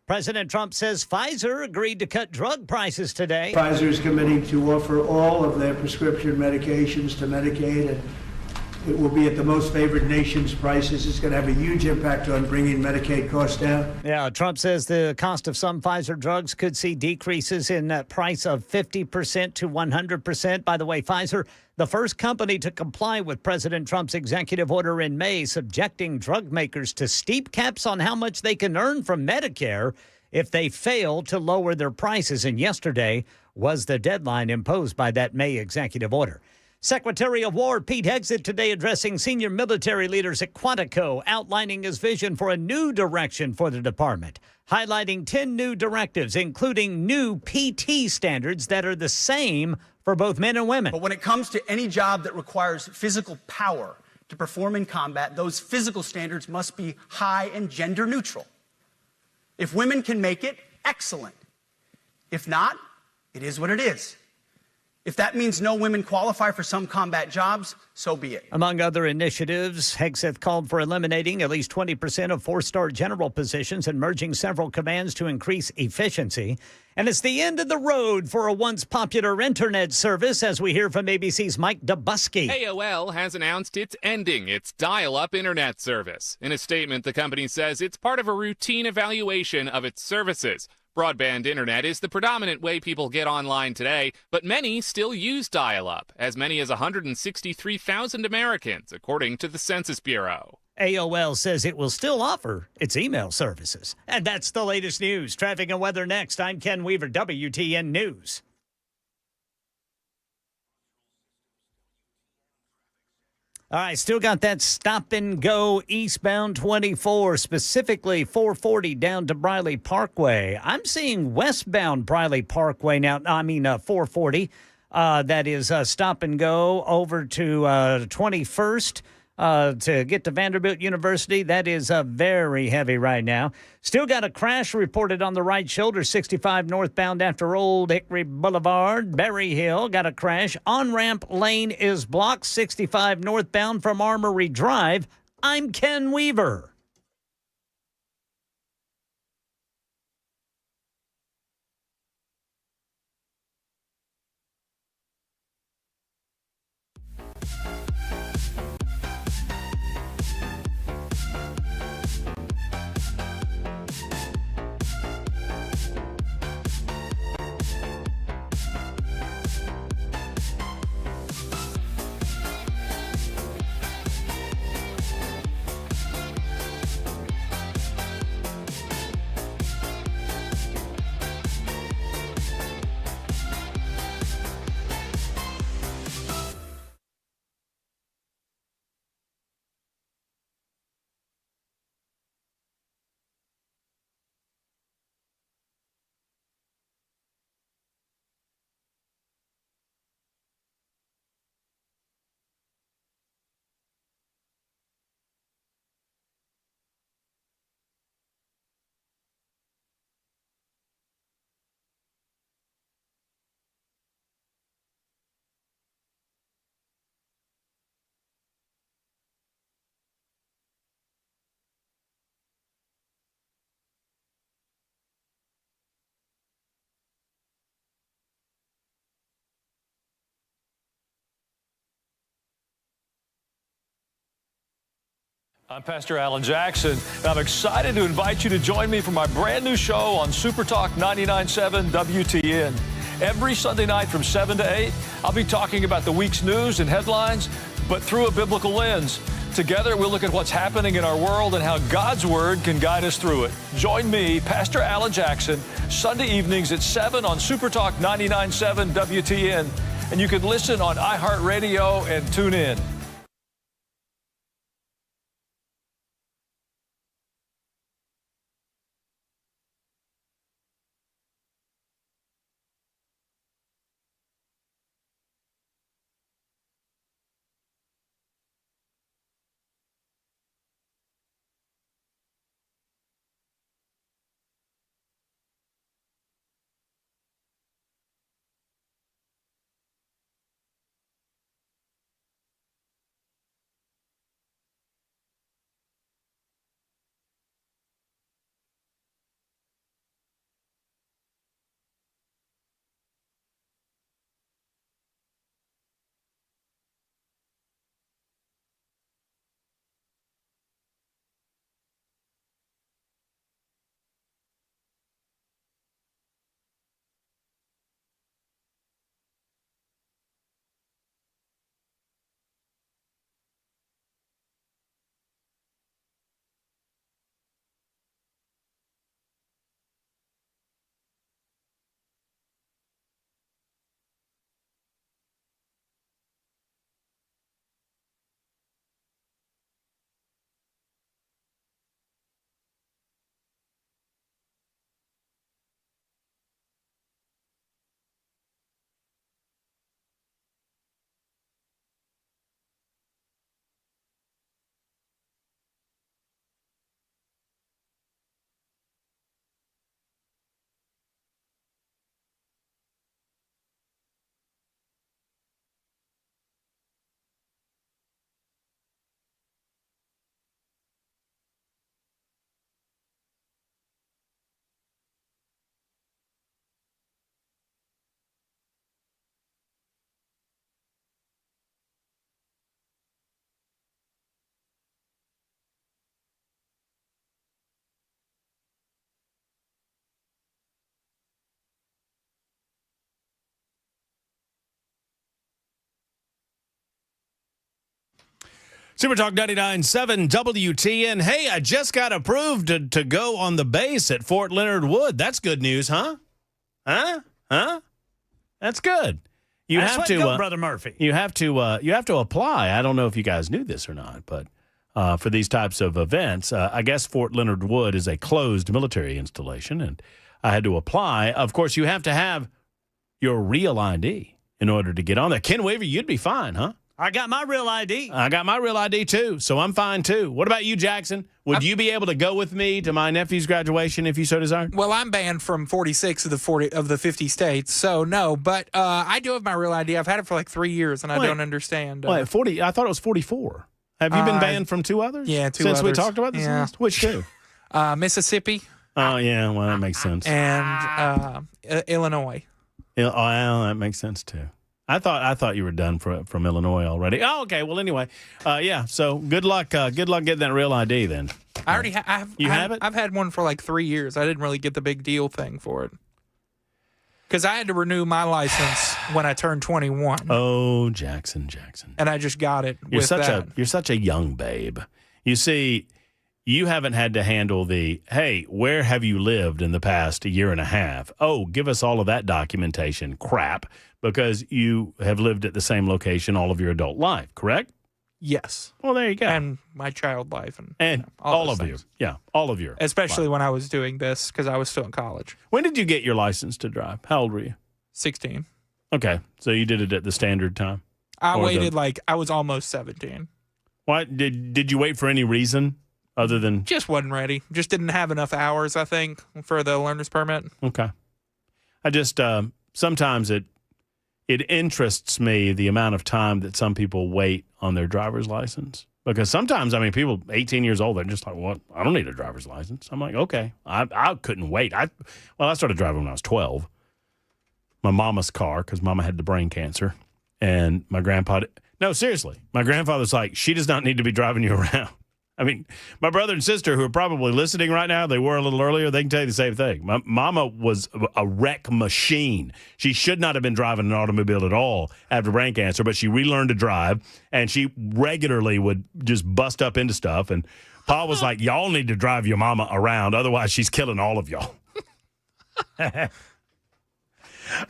President Trump says Pfizer agreed to cut drug prices today. Pfizer is committing to offer all of their prescription medications to Medicaid, and it will be at the most favored nation's prices. It's going to have a huge impact on bringing Medicaid costs down. Yeah, Trump says the cost of some Pfizer drugs could see decreases in that price of 50% to 100%. By the way, Pfizer, the first company to comply with President Trump's executive order in May, subjecting drug makers to steep caps on how much they can earn from Medicare if they fail to lower their prices. And yesterday was the deadline imposed by that May executive order. Secretary of War Pete Hegseth today addressing senior military leaders at Quantico, outlining his vision for a new direction for the department, highlighting 10 new directives, including new PT standards that are the same for both men and women. But when it comes to any job that requires physical power to perform in combat, those physical standards must be high and gender neutral. If women can make it, excellent. If not, it is what it is. If that means no women qualify for some combat jobs, so be it. Among other initiatives, Hegseth called for eliminating at least 20% of four-star general positions and merging several commands to increase efficiency. And it's the end of the road for a once popular internet service, as we hear from ABC's Mike Dubusky. AOL has announced it's ending its dial-up internet service. In a statement, the company says it's part of a routine evaluation of its services. Broadband internet is the predominant way people get online today, but many still use dial-up, as many as 163,000 Americans, according to the Census Bureau. AOL says it will still offer its email services. And that's the latest news. Traffic and weather next. I'm Ken Weaver, WTN News. All right, still got that stop and go eastbound 24, specifically 440 down to Briley Parkway. I'm seeing westbound Briley Parkway now, 440. That is stop and go over to 21st. To get to Vanderbilt University. That is very heavy right now. Still got a crash reported on the right shoulder, 65 northbound after Old Hickory Boulevard. Berry Hill got a crash. On-ramp lane is blocked, 65 northbound from Armory Drive. I'm Ken Weaver. I'm Pastor Alan Jackson, and I'm excited to invite you to join me for my brand new show on Super Talk 99.7 WTN. Every Sunday night from 7 to 8, I'll be talking about the week's news and headlines, but through a biblical lens. Together, we'll look at what's happening in our world and how God's Word can guide us through it. Join me, Pastor Alan Jackson, Sunday evenings at 7 on Super Talk 99.7 WTN. And you can listen on iHeartRadio and tune in. Super Talk 99.7 WTN. Hey, I just got approved to go on the base at Fort Leonard Wood. That's good news, huh? Huh? That's good. You That's have what to, go, Brother Murphy. You have to apply. I don't know if you guys knew this or not, but for these types of events, I guess Fort Leonard Wood is a closed military installation, and I had to apply. Of course, you have to have your real ID in order to get on there. Ken Weaver, you'd be fine, huh? I got my real ID. I got my real ID, too, so I'm fine, too. What about you, Jackson? Would you be able to go with me to my nephew's graduation if you so desired? Well, I'm banned from 46 of the 50 states, so no. But I do have my real ID. I've had it for like 3 years, and I don't understand. Wait, 40? I thought it was 44. Have you been banned from two others? Yeah, two Since others. we talked about this last? Which two? Mississippi. Oh, yeah, well, that makes sense. And Illinois. Oh, well, that makes sense, too. I thought you were done from Illinois already. Oh, okay. Well, anyway, yeah. So good luck. Good luck getting that real ID then. I already have. You have it? I've had one for like 3 years. I didn't really get the big deal thing for it because I had to renew my license when I turned 21. Oh, Jackson. And I just got it. You're such a young babe. You see, you haven't had to handle the, hey, where have you lived in the past year and a half? Oh, give us all of that documentation crap. Because you have lived at the same location all of your adult life, correct? Yes. Well, there you go. And my child life. And all of you. Yeah, all of your Especially life. when I was doing this because I was still in college. When did you get your license to drive? How old were you? 16. Okay, so you did it at the standard time? I waited I was almost 17. Why? Did you wait for any reason other than? Just wasn't ready. Just didn't have enough hours, I think, for the learner's permit. Okay. I just, sometimes it interests me the amount of time that some people wait on their driver's license. Because sometimes, I mean, people 18 years old, they're just like, what? I don't need a driver's license. I'm like, okay. I couldn't wait. I started driving when I was 12. My mama's car, because mama had the brain cancer. And my grandpa, no, seriously. My grandfather's like, she does not need to be driving you around. I mean, my brother and sister, who are probably listening right now, they were a little earlier, they can tell you the same thing. My mama was a wreck machine. She should not have been driving an automobile at all after brain cancer, but she relearned to drive, and she regularly would just bust up into stuff. And Pa was like, y'all need to drive your mama around, otherwise she's killing all of y'all. If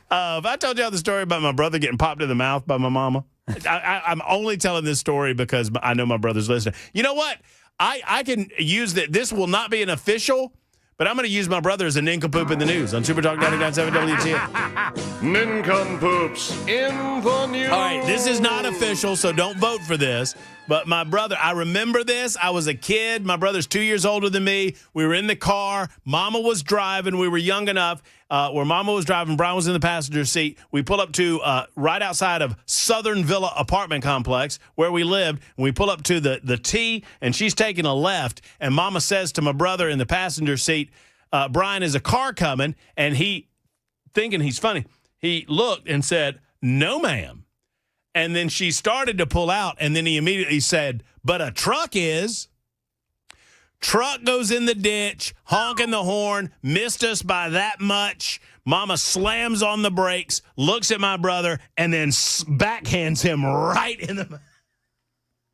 I told y'all the story about my brother getting popped in the mouth by my mama, I'm only telling this story because I know my brother's listening. You know what? I can use that. This will not be an official, but I'm going to use my brother as a nincompoop in the news on Super Talk 99.7 WTN. Nincompoops in the news. All right, this is not official, so don't vote for this. But my brother, I remember this. I was a kid. My brother's 2 years older than me. We were in the car. Mama was driving. We were young enough where Mama was driving. Brian was in the passenger seat. We pull up to right outside of Southern Villa apartment complex where we lived. And we pull up to the T, and she's taking a left. And Mama says to my brother in the passenger seat, Brian, is a car coming? And he, thinking he's funny, he looked and said, no, ma'am. And then she started to pull out, and then he immediately said, but a truck is. Truck goes in the ditch, honking the horn, missed us by that much. Mama slams on the brakes, looks at my brother, and then backhands him right in the...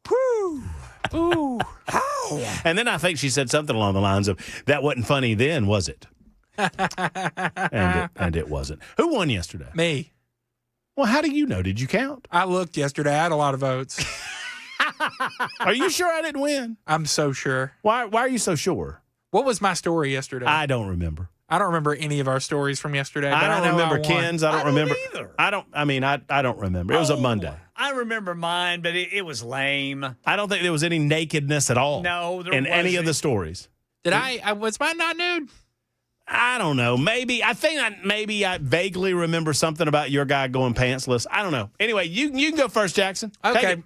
Whew. Ooh. How? And then I think she said something along the lines of, that wasn't funny then, was it? and it wasn't. Who won yesterday? Me. Well, how do you know? Did you count? I looked yesterday. I had a lot of votes. Are you sure I didn't win? I'm so sure. Why are you so sure? What was my story yesterday? I don't remember. I don't remember any of our stories from yesterday. I don't remember Ken's. I don't remember. Either. I don't remember. It was a Monday. I remember mine, but it was lame. I don't think there was any nakedness at all. No, there in any of wasn't. the stories. Did I was mine not nude? I don't know. Maybe. I vaguely remember something about your guy going pantsless. I don't know. Anyway, you can go first, Jackson. Okay.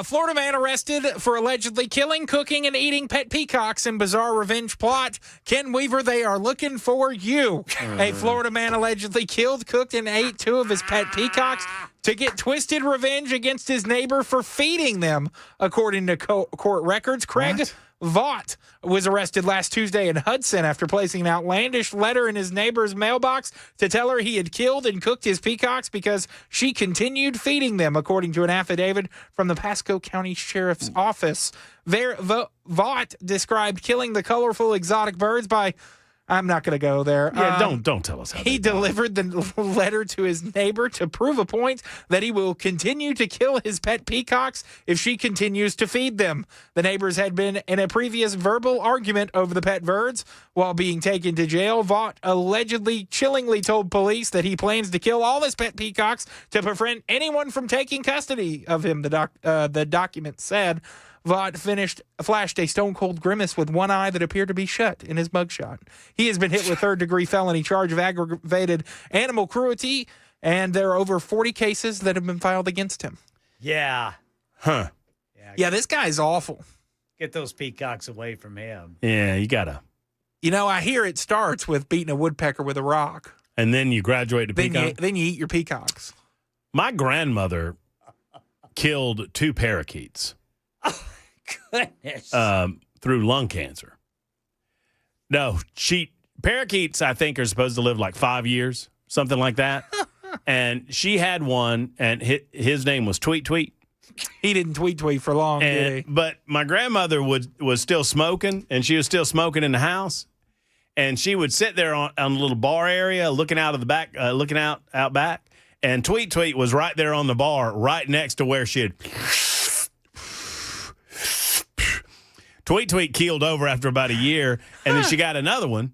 Florida man arrested for allegedly killing, cooking, and eating pet peacocks in bizarre revenge plot. Ken Weaver, they are looking for you. A Florida man allegedly killed, cooked, and ate 2 of his pet peacocks to get twisted revenge against his neighbor for feeding them, according to court records. Craig Vaught was arrested last Tuesday in Hudson after placing an outlandish letter in his neighbor's mailbox to tell her he had killed and cooked his peacocks because she continued feeding them, according to an affidavit from the Pasco County Sheriff's Office. Vaught described killing the colorful exotic birds by... I'm not going to go there. Yeah, don't tell us how he delivered the letter to his neighbor to prove a point that he will continue to kill his pet peacocks if she continues to feed them. The neighbors had been in a previous verbal argument over the pet birds. While being taken to jail, Vaught allegedly chillingly told police that he plans to kill all his pet peacocks to prevent anyone from taking custody of him, the document said. Vaught flashed a stone-cold grimace with one eye that appeared to be shut in his mugshot. He has been hit with third-degree felony charge of aggravated animal cruelty, and there are over 40 cases that have been filed against him. Yeah. Huh. Yeah, this guy's awful. Get those peacocks away from him. Yeah, you gotta. You know, I hear it starts with beating a woodpecker with a rock. And then you graduate to peacock? Then you eat your peacocks. My grandmother killed 2 parakeets. Goodness. Through lung cancer. No, parakeets, I think, are supposed to live like 5 years, something like that. And she had one, and his name was Tweet Tweet. He didn't tweet for long, did he? But my grandmother was still smoking, and she was still smoking in the house. And she would sit there on a little bar area, looking out of the back, looking out back. And Tweet Tweet was right there on the bar, right next to where she had. Tweet Tweet keeled over after about a year, and then she got another one,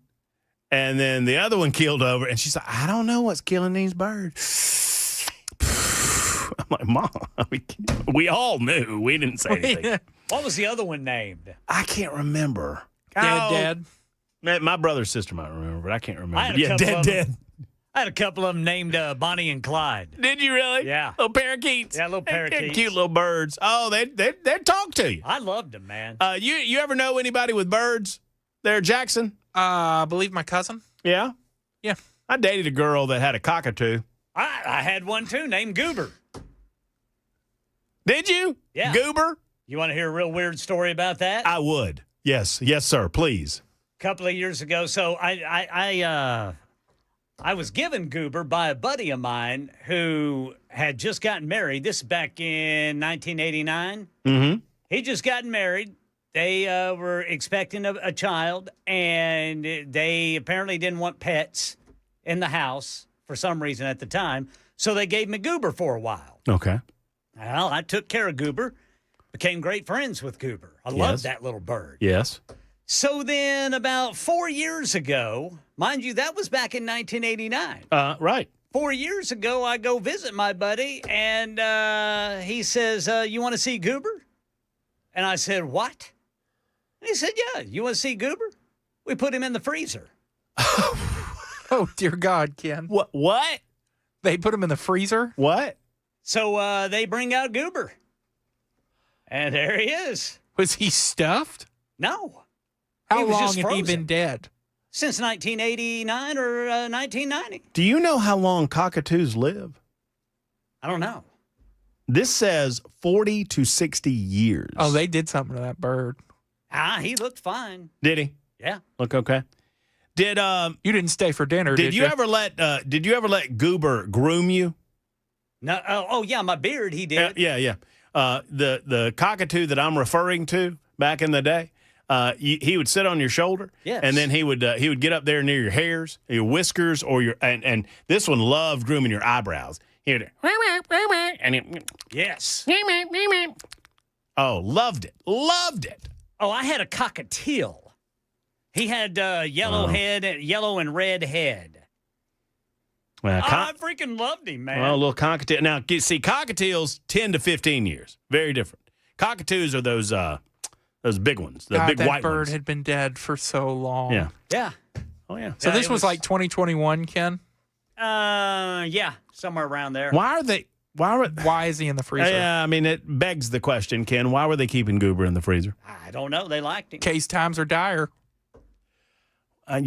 and then the other one keeled over, and she's like, I don't know what's killing these birds. I'm like, Mom, we all knew. We didn't say anything. What was the other one named? I can't remember. Dad. My brother's sister might remember, but I can't remember. Yeah, Dead. I had a couple of them named Bonnie and Clyde. Did you really? Yeah. Little parakeets. Yeah, little parakeets. They're cute little birds. Oh, they talk to you. I loved them, man. You ever know anybody with birds there, Jackson? I believe my cousin. Yeah? Yeah. I dated a girl that had a cockatoo. I had one, too, named Goober. Did you? Yeah. Goober? You want to hear a real weird story about that? I would. Yes, sir. Please. A couple of years ago, so I was given goober by a buddy of mine who had just gotten married. This is back in 1989. Mm-hmm. He just gotten married. They were expecting a child, and they apparently didn't want pets in the house for some reason at the time. So they gave me Goober for a while. Okay. Well, I took care of Goober, became great friends with Goober. I loved that little bird. Yes. So then about 4 years ago, mind you, that was back in 1989. Right. 4 years ago, I go visit my buddy, and he says, you want to see Goober? And I said, what? And he said, yeah, you want to see Goober? We put him in the freezer. Oh, dear God, Ken. What? They put him in the freezer? What? So they bring out Goober. And there he is. Was he stuffed? No. How long had he been dead? Since 1989 or 1990. Do you know how long cockatoos live? I don't know. This says 40 to 60 years. Oh, they did something to that bird. He looked fine. Did he? Yeah. Look okay. Did you didn't stay for dinner? Did you ever let Goober groom you? No. Oh yeah, my beard. He did. Yeah. The cockatoo that I'm referring to back in the day, he would sit on your shoulder, yes. and then he would get up there near your hairs, your whiskers, or your and this one loved grooming your eyebrows. He would, and it, yes. Oh, loved it. Oh, I had a cockatiel. He had yellow head, yellow and red head. Well, I freaking loved him, man. Well, a little cockatiel. Now, see, cockatiels 10 to 15 years, very different. Cockatoos are those big ones, the big white ones. That bird had been dead for so long. Yeah. Oh yeah. So this was like 2021, Ken. Yeah, somewhere around there. Why is he in the freezer? Yeah, I mean, it begs the question, Ken. Why were they keeping Goober in the freezer? I don't know. They liked him. Case times are dire. I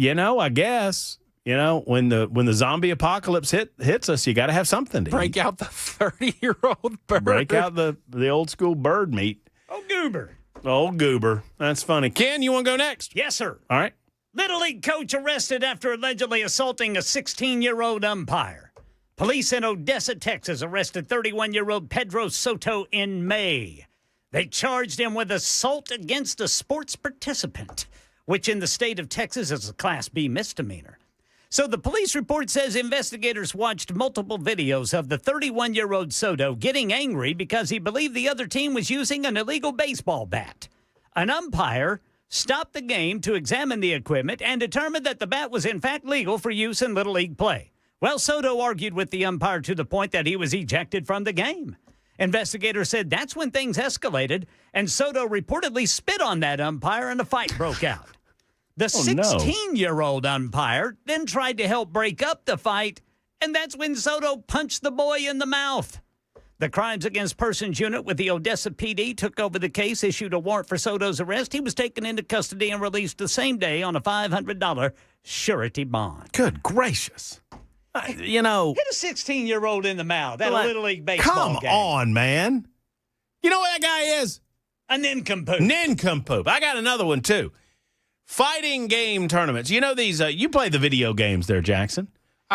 guess. When the zombie apocalypse hits us, you got to have something to break eat. out the 30-year-old bird. Break out the old school bird meat. Oh, Goober. Old Goober. That's funny. Ken, you want to go next? Yes, sir. All right. Little League coach arrested after allegedly assaulting a 16-year-old umpire. Police in Odessa, Texas, arrested 31-year-old Pedro Soto in May. They charged him with assault against a sports participant, which in the state of Texas is a Class B misdemeanor. So the police report says investigators watched multiple videos of the 31-year-old Soto getting angry because he believed the other team was using an illegal baseball bat. An umpire stopped the game to examine the equipment and determined that the bat was in fact legal for use in Little League play. Well, Soto argued with the umpire to the point that he was ejected from the game. Investigators said that's when things escalated, and Soto reportedly spit on that umpire and a fight broke out. The 16-year-old umpire then tried to help break up the fight, and that's when Soto punched the boy in the mouth. The Crimes Against Persons Unit with the Odessa PD took over the case, issued a warrant for Soto's arrest. He was taken into custody and released the same day on a $500 surety bond. Good gracious. Hit a 16-year-old in the mouth at a Little League baseball game. Come on, man. You know what that guy is? A nincompoop. Nincompoop. I got another one, too. Fighting game tournaments. You know these, you play the video games there, Jackson.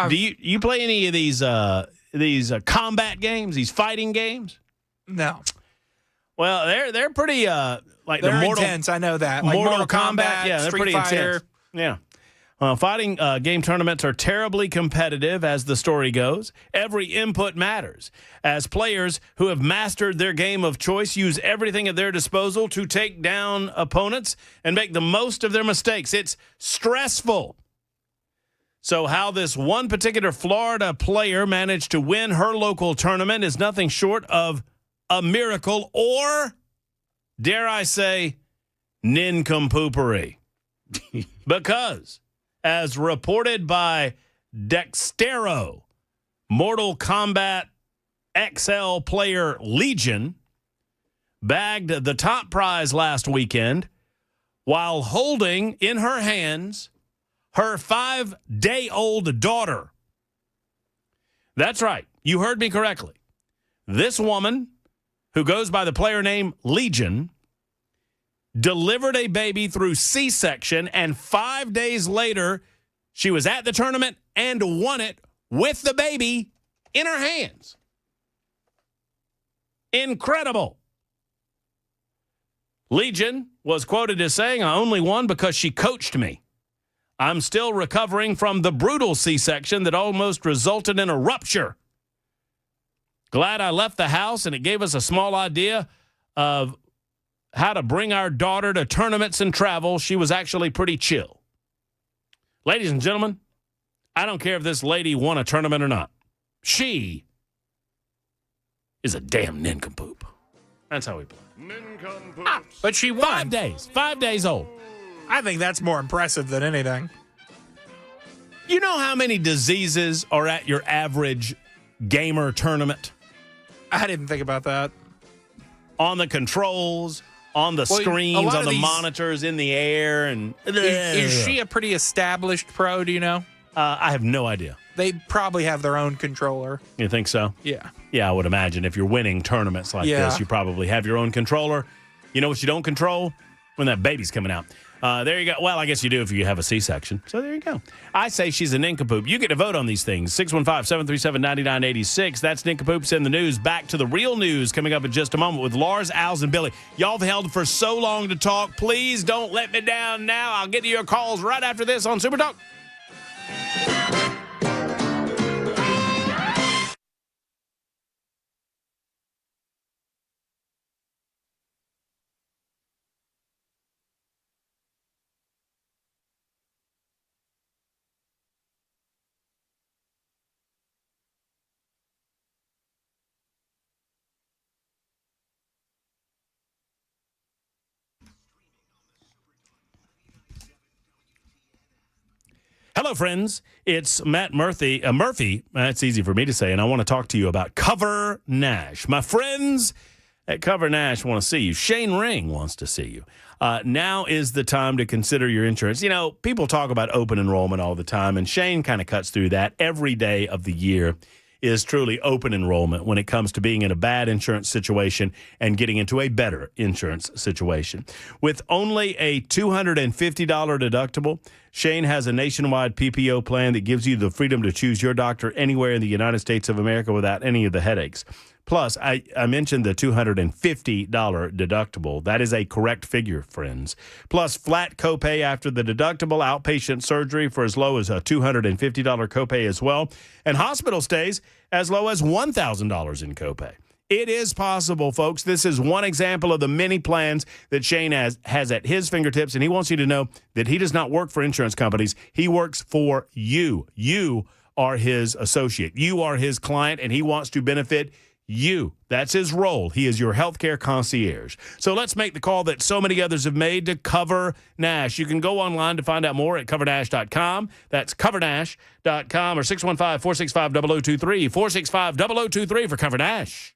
Do you play any of these combat games, these fighting games? No. Well, they're pretty, they're intense, I know that. Like Mortal Kombat. Yeah, they're Street pretty Fighter. intense. Yeah. Fighting game tournaments are terribly competitive, as the story goes. Every input matters, as players who have mastered their game of choice use everything at their disposal to take down opponents and make the most of their mistakes. It's stressful. So how this one particular Florida player managed to win her local tournament is nothing short of a miracle, or, dare I say, nincompoopery. Because, as reported by Dextero, Mortal Kombat XL player Legion bagged the top prize last weekend while holding in her hands her 5-day-old daughter. That's right. You heard me correctly. This woman who goes by the player name Legion, delivered a baby through C-section, and 5 days later, she was at the tournament and won it with the baby in her hands. Incredible. Legion was quoted as saying, "I only won because she coached me. I'm still recovering from the brutal C-section that almost resulted in a rupture. Glad I left the house, and it gave us a small idea of how to bring our daughter to tournaments and travel. She was actually pretty chill." Ladies and gentlemen, I don't care if this lady won a tournament or not. She is a damn nincompoop. That's how we play. But she won. 5 days. 5 days old. I think that's more impressive than anything. You know how many diseases are at your average gamer tournament? I didn't think about that. On the controls, on the screens, on the monitors, in the air. And Is she a pretty established pro, do you know? I have no idea. They probably have their own controller. You think so? Yeah. Yeah, I would imagine if you're winning tournaments like this, you probably have your own controller. You know what you don't control? When that baby's coming out. There you go. Well, I guess you do if you have a C-section. So there you go. I say she's a nincompoop. You get to vote on these things. 615-737-9986. That's Nincompoops in the News. Back to the real news coming up in just a moment with Lars, Al's, and Billy. Y'all have held for so long to talk. Please don't let me down now. I'll get to your calls right after this on Super Talk. Hello, friends. It's Matt Murphy. That's easy for me to say, and I want to talk to you about Cover Nash. My friends at Cover Nash want to see you. Shane Ring wants to see you. Now is the time to consider your insurance. You know, people talk about open enrollment all the time, and Shane kind of cuts through that. Every day of the year is truly open enrollment when it comes to being in a bad insurance situation and getting into a better insurance situation. With only a $250 deductible, Shane has a nationwide PPO plan that gives you the freedom to choose your doctor anywhere in the United States of America without any of the headaches. Plus, I mentioned the $250 deductible. That is a correct figure, friends. Plus, flat copay after the deductible, outpatient surgery for as low as a $250 copay as well, and hospital stays as low as $1,000 in copay. It is possible, folks. This is one example of the many plans that Shane has at his fingertips, and he wants you to know that he does not work for insurance companies. He works for you. You are his associate. You are his client, and he wants to benefit you. That's his role. He is your healthcare concierge. So let's make the call that so many others have made to Cover Nash. You can go online to find out more at covernash.com. That's covernash.com or 615-465-0023. 465-0023 for Cover Nash.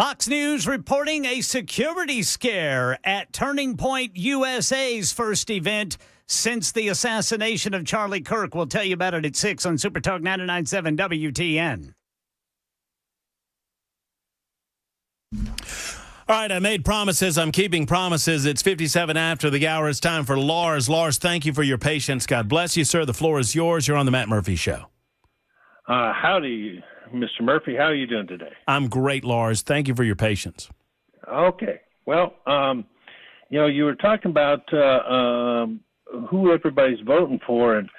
Fox News reporting a security scare at Turning Point USA's first event since the assassination of Charlie Kirk. We'll tell you about it at 6 on Super Talk 99.7 WTN. All right, I made promises. I'm keeping promises. It's 57 after the hour. It's time for Lars. Lars, thank you for your patience. God bless you, sir. The floor is yours. You're on the Matt Murphy Show. Howdy, Mr. Murphy. How are you doing today? I'm great, Lars. Thank you for your patience. Okay. Well, you were talking about who everybody's voting for, and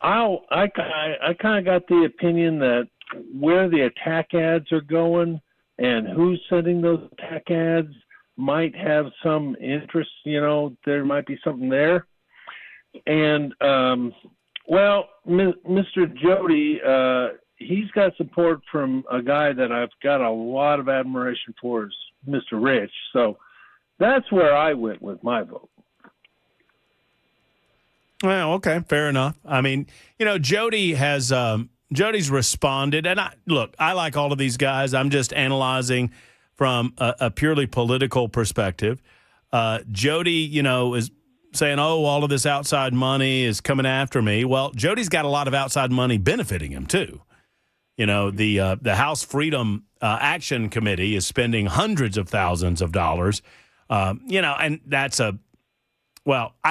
I kind of got the opinion that where the attack ads are going and who's sending those attack ads might have some interest. There might be something there. And, Mr. Jody, he's got support from a guy that I've got a lot of admiration for, is Mr. Rich. So that's where I went with my vote. Well, okay, fair enough. I mean, Jody has Jody's responded, and I like all of these guys. I'm just analyzing from a purely political perspective. Jody, is saying, all of this outside money is coming after me. Well, Jody's got a lot of outside money benefiting him too. The House Freedom Action Committee is spending hundreds of thousands of dollars. And that's I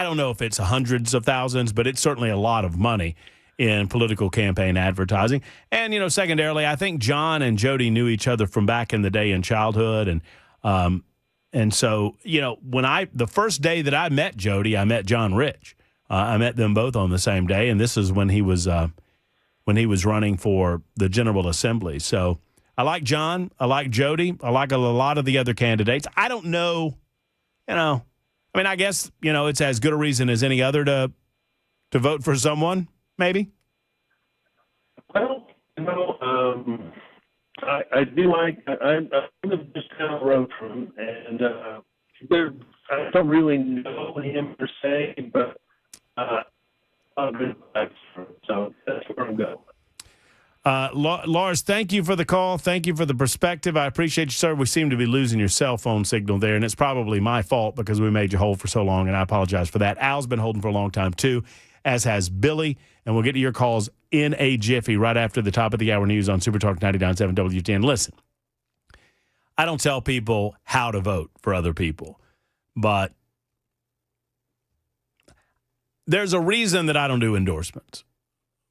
don't know if it's hundreds of thousands, but it's certainly a lot of money in political campaign advertising. And, secondarily, I think John and Jody knew each other from back in the day in childhood. And so, the first day that I met Jody, I met John Rich. I met them both on the same day. And this is when he was running for the General Assembly. So I like John. I like Jody. I like a lot of the other candidates. I don't know, I guess, it's as good a reason as any other to vote for someone. Maybe. Well, I do like. I live just down the road from him, and I don't really know him per se, but so that's where I'm going. Lars, thank you for the call. Thank you for the perspective. I appreciate you, sir. We seem to be losing your cell phone signal there, and it's probably my fault because we made you hold for so long, and I apologize for that. Al's been holding for a long time, too, as has Billy, and we'll get to your calls in a jiffy right after the top of the hour news on Super Talk 99.7 WTN. Listen, I don't tell people how to vote for other people, but there's a reason that I don't do endorsements,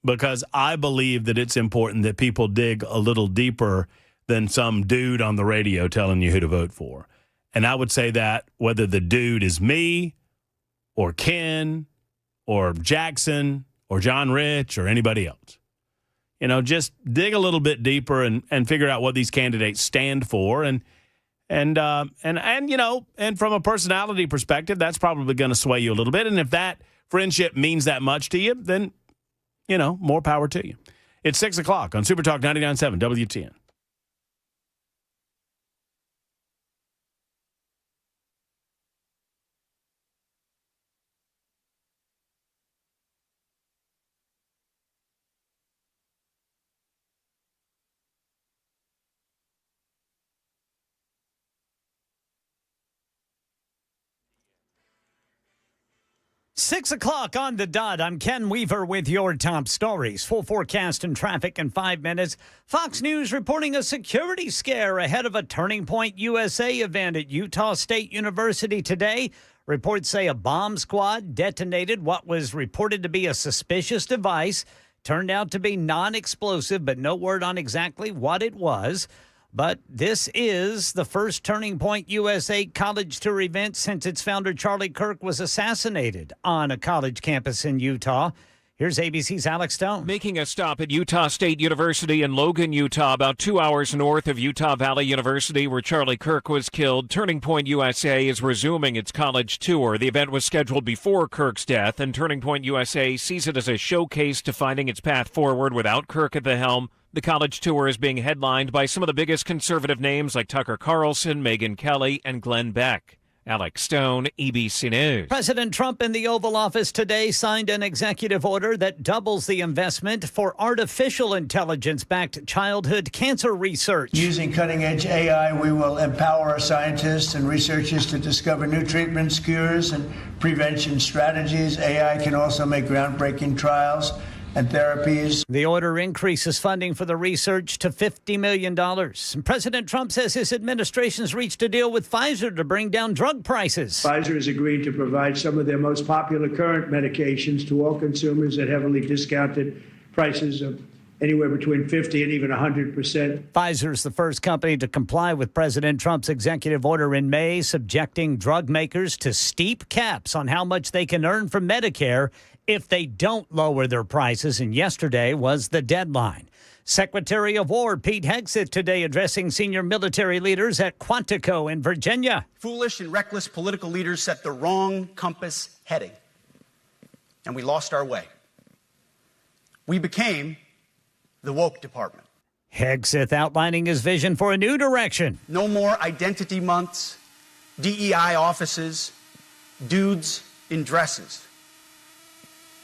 because I believe that it's important that people dig a little deeper than some dude on the radio telling you who to vote for. And I would say that whether the dude is me or Ken or Jackson or John Rich or anybody else, just dig a little bit deeper and figure out what these candidates stand for. And from a personality perspective, that's probably going to sway you a little bit. And if that friendship means that much to you, then, more power to you. It's 6 o'clock on Super Talk 99.7 WTN. Six o'clock on the dot. I'm Ken Weaver with your top stories. Full forecast and traffic in 5 minutes. Fox News reporting a security scare ahead of a Turning Point USA event at Utah State University today. Reports say a bomb squad detonated what was reported to be a suspicious device. Turned out to be non-explosive, but no word on exactly what it was. But this is the first Turning Point USA college tour event since its founder, Charlie Kirk, was assassinated on a college campus in Utah. Here's ABC's Alex Stone. Making a stop at Utah State University in Logan, Utah, about 2 hours north of Utah Valley University, where Charlie Kirk was killed. Turning Point USA is resuming its college tour. The event was scheduled before Kirk's death, and Turning Point USA sees it as a showcase to finding its path forward without Kirk at the helm. The college tour is being headlined by some of the biggest conservative names like Tucker Carlson, Megyn Kelly, and Glenn Beck. Alex Stone, ABC News. President Trump in the Oval Office today signed an executive order that doubles the investment for artificial intelligence-backed childhood cancer research. Using cutting-edge AI, we will empower our scientists and researchers to discover new treatments, cures, and prevention strategies. AI can also make groundbreaking trials and therapies. The order increases funding for the research to $50 million. President Trump says his administration's reached a deal with Pfizer to bring down drug prices. Pfizer has agreed to provide some of their most popular current medications to all consumers at heavily discounted prices of anywhere between 50 and even 100%. Pfizer is the first company to comply with President Trump's executive order in May, subjecting drug makers to steep caps on how much they can earn from Medicare if they don't lower their prices. And yesterday was the deadline. Secretary of War Pete Hegseth today addressing senior military leaders at Quantico in Virginia. Foolish and reckless political leaders set the wrong compass heading, and we lost our way. We became the woke department. Hegseth outlining his vision for a new direction. No more identity months, DEI offices, dudes in dresses.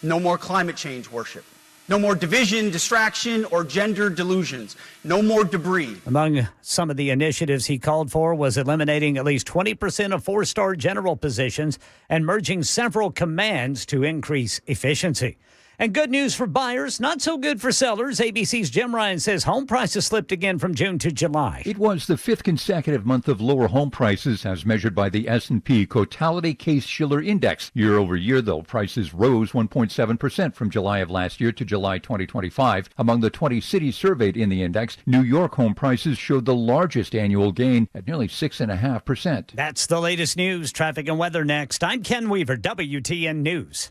No more climate change worship. No more division, distraction, or gender delusions. No more debris. Among some of the initiatives he called for was eliminating at least 20% of four-star general positions and merging several commands to increase efficiency. And good news for buyers, not so good for sellers. ABC's Jim Ryan says home prices slipped again from June to July. It was the fifth consecutive month of lower home prices as measured by the S&P Totality Case-Shiller Index. Year over year, though, prices rose 1.7% from July of last year to July 2025. Among the 20 cities surveyed in the index, New York home prices showed the largest annual gain at nearly 6.5%. That's the latest news, traffic, and weather next. I'm Ken Weaver, WTN News.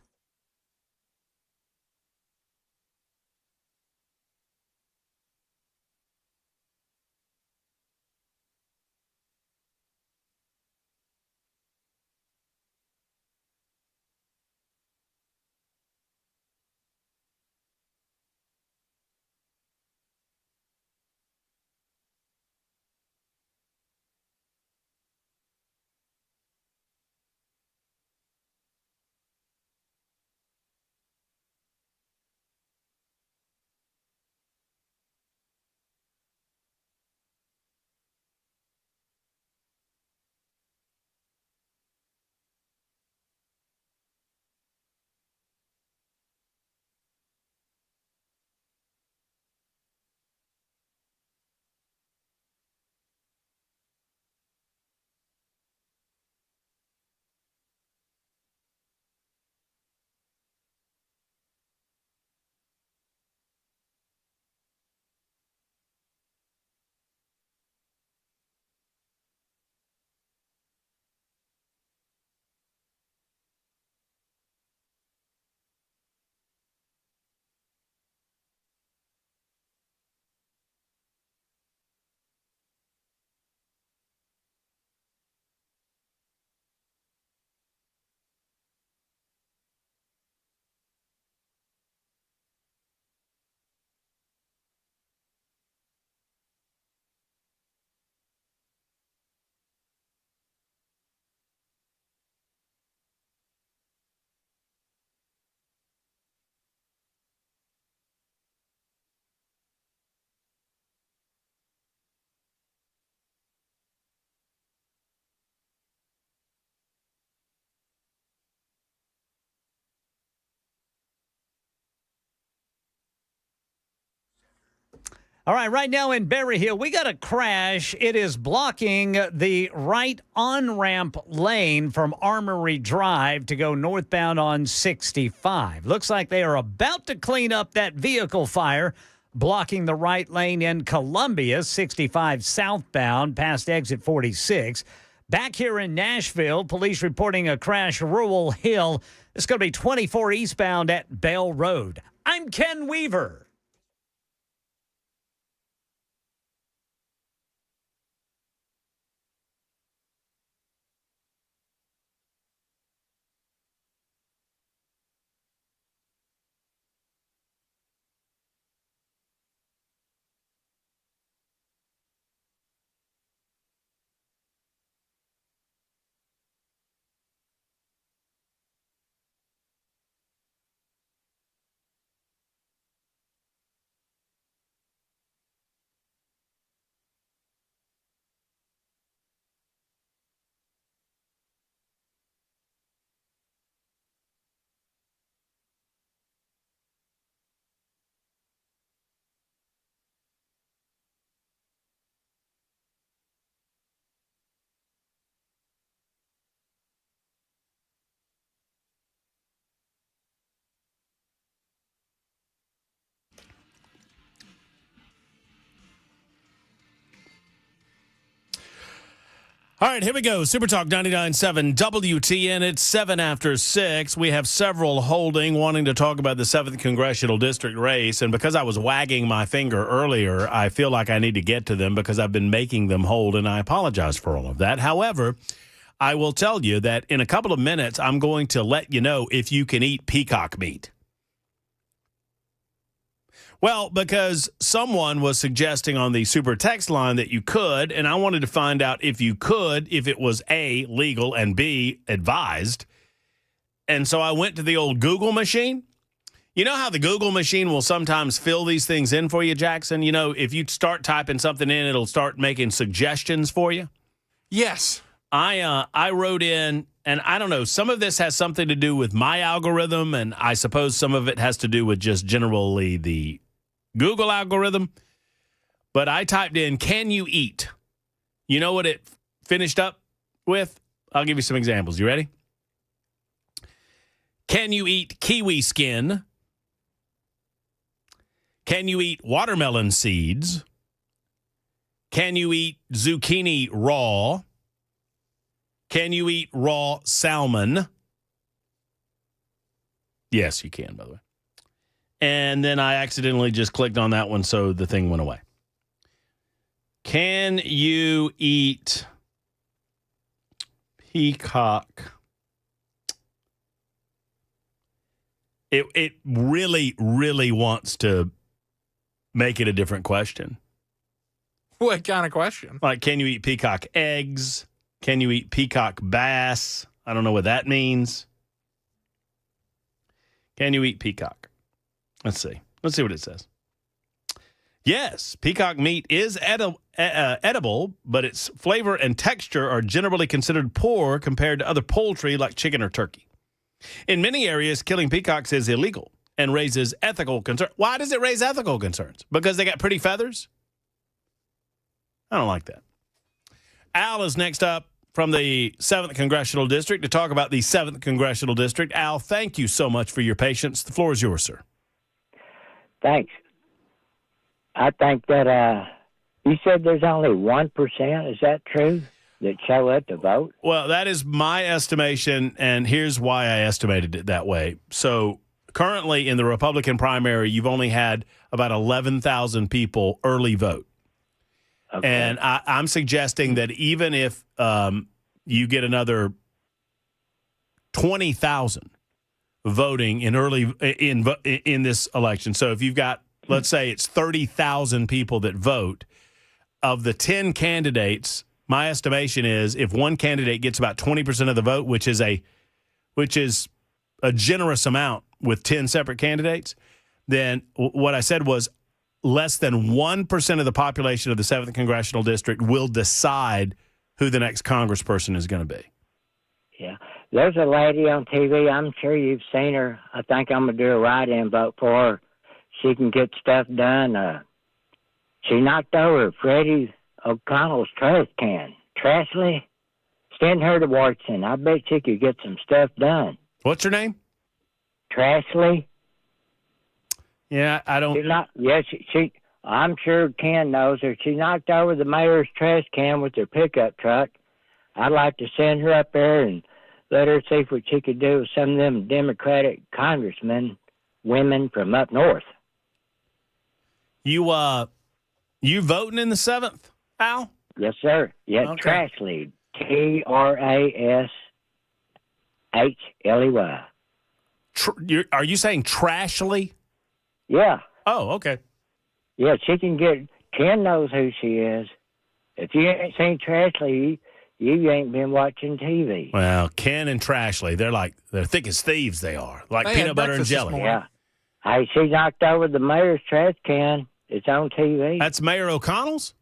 All right now in Berry Hill, we got a crash. It is blocking the right on-ramp lane from Armory Drive to go northbound on 65. Looks like they are about to clean up that vehicle fire, blocking the right lane in Columbia, 65 southbound past exit 46. Back here in Nashville, police reporting a crash, Rural Hill. It's going to be 24 eastbound at Bell Road. I'm Ken Weaver. All right, here we go. Super Talk 99.7 WTN. It's 7 after 6. We have several holding, wanting to talk about the 7th Congressional District race. And because I was wagging my finger earlier, I feel like I need to get to them because I've been making them hold, and I apologize for all of that. However, I will tell you that in a couple of minutes, I'm going to let you know if you can eat peacock meat. Well, because someone was suggesting on the super text line that you could, and I wanted to find out if you could, if it was A, legal, and B, advised. And so I went to the old Google machine. You know how the Google machine will sometimes fill these things in for you, Jackson? You know, if you start typing something in, it'll start making suggestions for you. Yes. I wrote in, and I don't know, some of this has something to do with my algorithm, and I suppose some of it has to do with just generally the Google algorithm, but I typed in, can you eat? You know what it finished up with? I'll give you some examples. You ready? Can you eat kiwi skin? Can you eat watermelon seeds? Can you eat zucchini raw? Can you eat raw salmon? Yes, you can, by the way. And then I accidentally just clicked on that one, so the thing went away. Can you eat peacock? It really, really wants to make it a different question. What kind of question? Like, can you eat peacock eggs? Can you eat peacock bass? I don't know what that means. Can you eat peacock? Let's see. Let's see what it says. Yes, peacock meat is edible, but its flavor and texture are generally considered poor compared to other poultry like chicken or turkey. In many areas, killing peacocks is illegal and raises ethical concerns. Why does it raise ethical concerns? Because they got pretty feathers? I don't like that. Al is next up from the 7th Congressional District to talk about the 7th Congressional District. Al, thank you so much for your patience. The floor is yours, sir. Thanks. I think that you said there's only 1%. Is that true? That show up to vote? Well, that is my estimation, and here's why I estimated it that way. So currently in the Republican primary, you've only had about 11,000 people early vote. Okay. And I'm suggesting that even if you get another 20,000 voting in early in this election. So if you've got, let's say it's 30,000 people that vote, of the 10 candidates, my estimation is if one candidate gets about 20% of the vote, which is a generous amount with 10 separate candidates, then what I said was less than 1% of the population of the 7th Congressional District will decide who the next congressperson is going to be. Yeah. There's a lady on TV. I'm sure you've seen her. I think I'm going to do a write-in vote for her. She can get stuff done. She knocked over Freddie O'Connell's trash can. Trashley, send her to Washington. I bet she could get some stuff done. What's her name? Trashley. Yeah, I don't. She I'm sure Ken knows her. She knocked over the mayor's trash can with her pickup truck. I'd like to send her up there and let her see what she could do with some of them Democratic congressmen, women from up north. You voting in the 7th, Al? Yes, sir. Yeah, okay. Trashley. Trashley. Are you saying Trashley? Yeah. Oh, okay. Yeah, she can get. Ken knows who she is. If you ain't seen Trashley, you ain't been watching TV. Well, Ken and Trashley, they're thick as thieves. They are like peanut butter and jelly. Yeah. Hey, she knocked over the mayor's trash can. It's on TV. That's Mayor O'Connell's?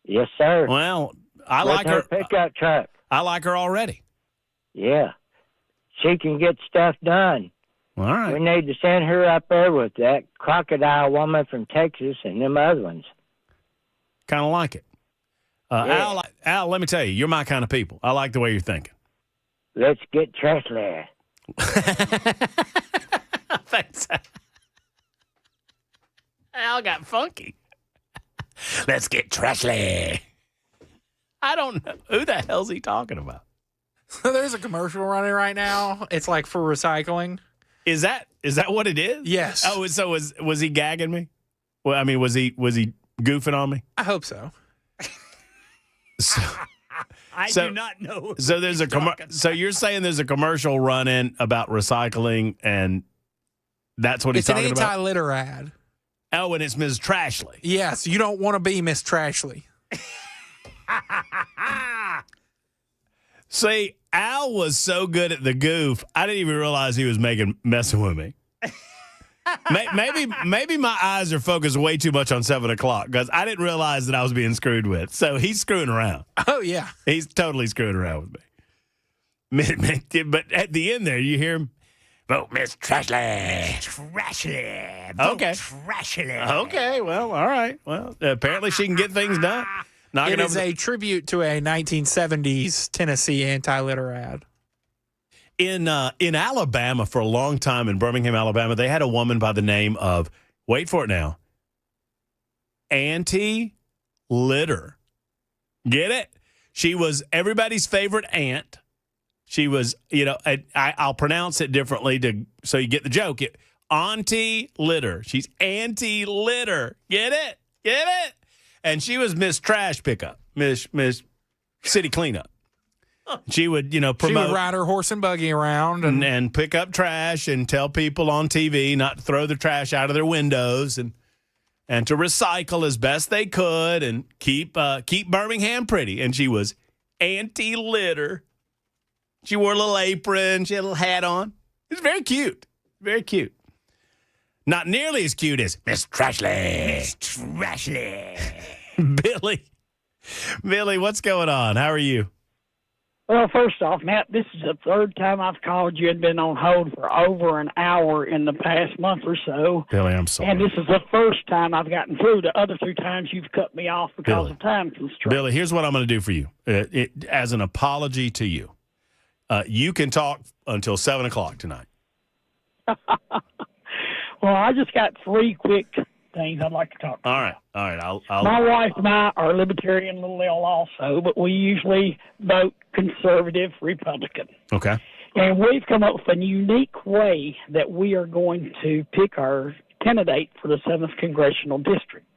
Yes, sir. Well, I like her pickup truck. I like her already. Yeah. She can get stuff done. All right. We need to send her up there with that crocodile woman from Texas and them other ones. Kind of like it. Yeah. Al, let me tell you, you're my kind of people. I like the way you're thinking. Let's get Trashley. Thanks. Al got funky. Let's get Trashley. I don't know. Who the hell's he talking about? So there's a commercial running right now. It's like for recycling. Is that what it is? Yes. Oh, so was he gagging me? Well, I mean, was he goofing on me? I hope so. I do not know. So there's so you're saying there's a commercial running about recycling, and that's what he's talking about? It's an anti-litter ad. Oh, and it's Ms. Trashley. Yes, you don't want to be Miss Trashley. See, Al was so good at the goof, I didn't even realize he was messing with me. Maybe my eyes are focused way too much on 7 o'clock because I didn't realize that I was being screwed with. So he's screwing around. Oh, yeah. He's totally screwing around with me. But at the end there, you hear him, vote Miss Trashley. Trashley. Okay. Trashley. Okay, well, all right. Well, apparently she can get things done. It is a tribute to a 1970s Tennessee anti-litter ad. In Alabama, for a long time, in Birmingham, Alabama, they had a woman by the name of, wait for it now, Auntie Litter. Get it? She was everybody's favorite aunt. She was, I'll pronounce it differently so you get the joke. Auntie Litter. She's Auntie Litter. Get it? Get it? And she was Miss Trash Pickup, Miss City Cleanup. She would, promote. She would ride her horse and buggy around and pick up trash and tell people on TV not to throw their trash out of their windows and to recycle as best they could and keep Birmingham pretty. And she was anti-litter. She wore a little apron. She had a little hat on. It was very cute. Very cute. Not nearly as cute as Miss Trashley. Miss Trashley. Billy, what's going on? How are you? Well, first off, Matt, this is the third time I've called you and been on hold for over an hour in the past month or so. Billy, I'm sorry. And this is the first time I've gotten through. The other 3 times you've cut me off because of time constraints. Billy, here's what I'm going to do for you. As an apology to you, you can talk until 7 o'clock tonight. Well, I just got 3 quick things I'd like to talk about. All right. I'll My wife and I are libertarian little L also, but we usually vote conservative Republican. Okay. And we've come up with a unique way that we are going to pick our candidate for the 7th Congressional District.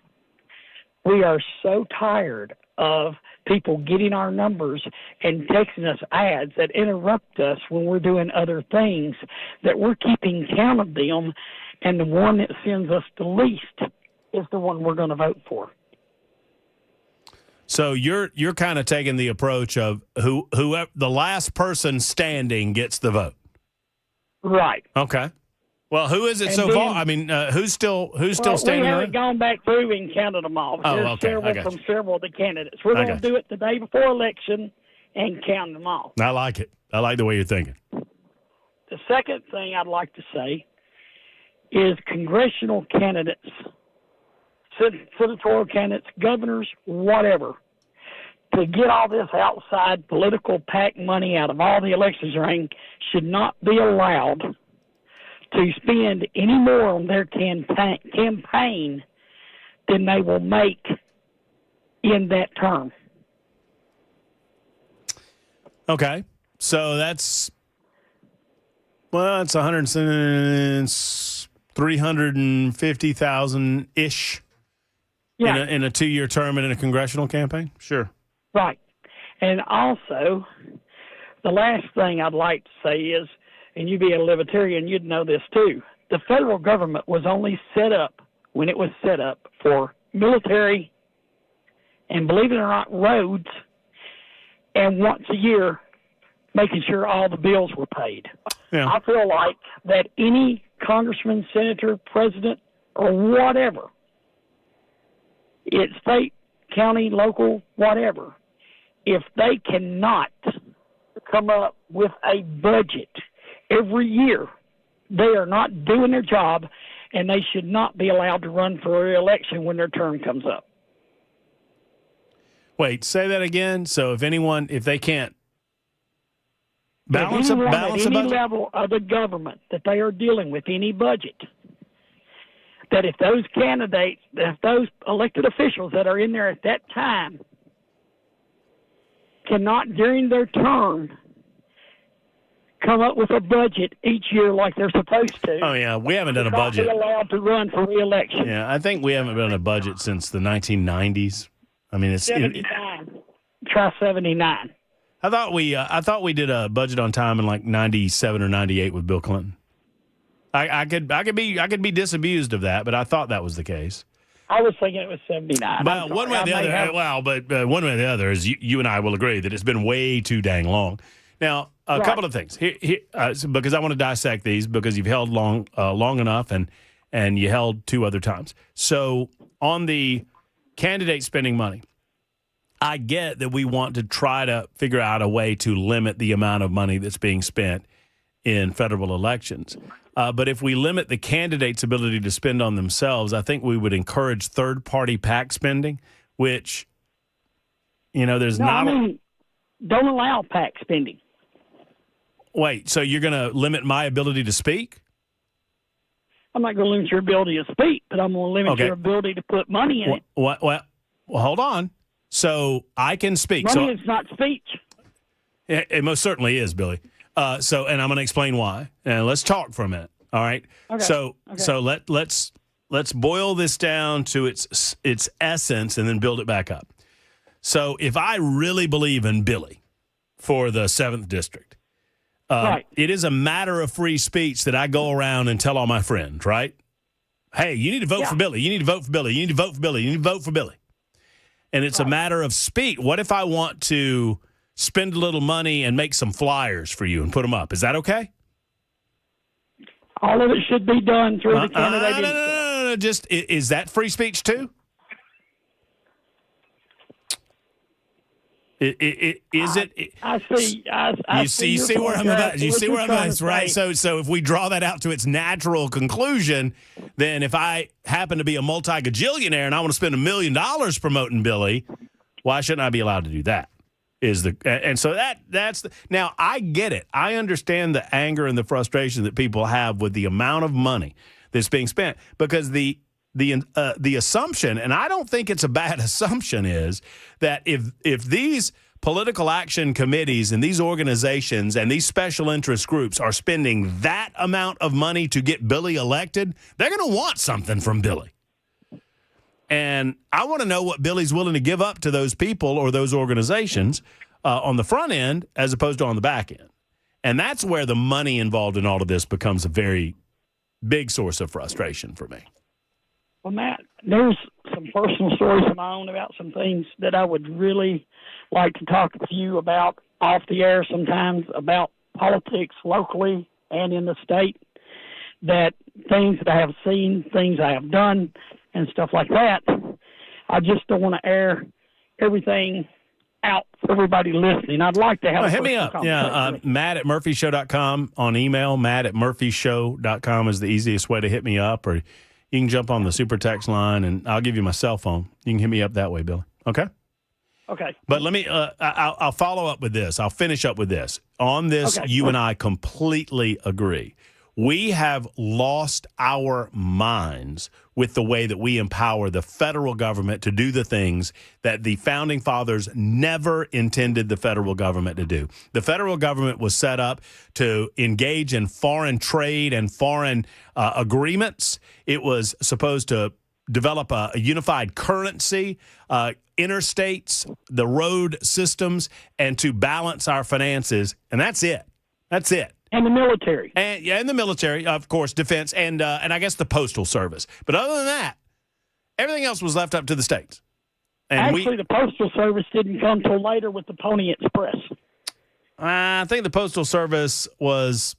We are so tired of people getting our numbers and texting us ads that interrupt us when we're doing other things that we're keeping count of them, and the one that sends us the least is the one we're going to vote for. So you're kind of taking the approach of whoever the last person standing gets the vote. Right. Okay. Well, who is it And so then- far? I mean, who's still standing We around? haven't gone back through and counted them all. Oh, There's okay. I several got from you. several of the candidates. We're I going got to do it the day before election and count them all. I like it. I like the way you're thinking. The second thing I'd like to say is congressional candidates, senatorial candidates, governors, whatever, to get all this outside political PAC money out of all the elections ring should not be allowed to spend any more on their campaign than they will make in that term. Okay. So that's 350,000-ish Yeah. in a 2-year term and in a congressional campaign? Sure. Right. And also, the last thing I'd like to say is, and you be a libertarian, you'd know this too, the federal government was only set up, when it was set up, for military and, believe it or not, roads, and once a year making sure all the bills were paid. Yeah. I feel like that any congressman, senator, president, or whatever, it's state, county, local, whatever, if they cannot come up with a budget every year, they are not doing their job, and they should not be allowed to run for re-election when their term comes up. Wait, say that again. So if they can't Balance a at any budget? level of the government that they are dealing with, any budget, that if those candidates, if those elected officials that are in there at that time cannot, during their term, come up with a budget each year like they're supposed to. Oh, yeah. We haven't done a budget. Not be allowed to run for re-election. Yeah, I think we haven't done a budget since the 1990s. I mean, it's 79. Try 79. I thought we did a budget on time in like 97 or 98 with Bill Clinton. I could be disabused of that, but I thought that was the case. I was thinking it was 79. Well, one way or the other. One way or the other is you and I will agree that it's been way too dang long. Now, a couple of things here, because I want to dissect these because you've held long enough and you held 2 other times. So on the candidate spending money, I get that we want to try to figure out a way to limit the amount of money that's being spent in federal elections. But if we limit the candidate's ability to spend on themselves, I think we would encourage third-party PAC spending, which, there's don't allow PAC spending. Wait, so you're going to limit my ability to speak? I'm not going to limit your ability to speak, but I'm going to limit your ability to put money in it. Well, hold on. So I can speak. Money is not speech. It most certainly is, Billy. And I'm going to explain why. And let's talk for a minute. All right. Okay. So let's boil this down to its essence and then build it back up. So if I really believe in Billy for the 7th district, it is a matter of free speech that I go around and tell all my friends, right? Hey, you need to vote for Billy. You need to vote for Billy. You need to vote for Billy. You need to vote for Billy. And it's a matter of speech. What if I want to spend a little money and make some flyers for you and put them up? Is that okay? All of it should be done through the candidate. No. Just, is that free speech too? Is it? I see. You see where I'm about. You see where I'm at, right? So if we draw that out to its natural conclusion, then if I happen to be a multi-gajillionaire and I want to spend $1 million promoting Billy, why shouldn't I be allowed to do that? Now I get it. I understand the anger and the frustration that people have with the amount of money that's being spent because the assumption, and I don't think it's a bad assumption, is that if these political action committees and these organizations and these special interest groups are spending that amount of money to get Billy elected, they're going to want something from Billy. And I want to know what Billy's willing to give up to those people or those organizations on the front end as opposed to on the back end. And that's where the money involved in all of this becomes a very big source of frustration for me. Well, Matt, there's some personal stories of my own about some things that I would really like to talk with you about off the air sometimes about politics locally and in the state, that things that I have seen, things I have done, and stuff like that. I just don't want to air everything out for everybody listening. I'd like to have hit me up. Yeah, Matt at murphyshow.com on email. Matt at murphyshow.com is the easiest way to hit me up, or you can jump on the super text line, and I'll give you my cell phone. You can hit me up that way, Billy. Okay? Okay. But let me, I'll follow up with this. I'll finish up with this. On this, you and I completely agree. We have lost our minds with the way that we empower the federal government to do the things that the founding fathers never intended the federal government to do. The federal government was set up to engage in foreign trade and foreign agreements. It was supposed to develop a unified currency, interstates, the road systems, and to balance our finances. And that's it. That's it. And the military. And the military, of course, defense, and I guess the Postal Service. But other than that, everything else was left up to the states. And actually, the Postal Service didn't come till later with the Pony Express. I think the Postal Service was,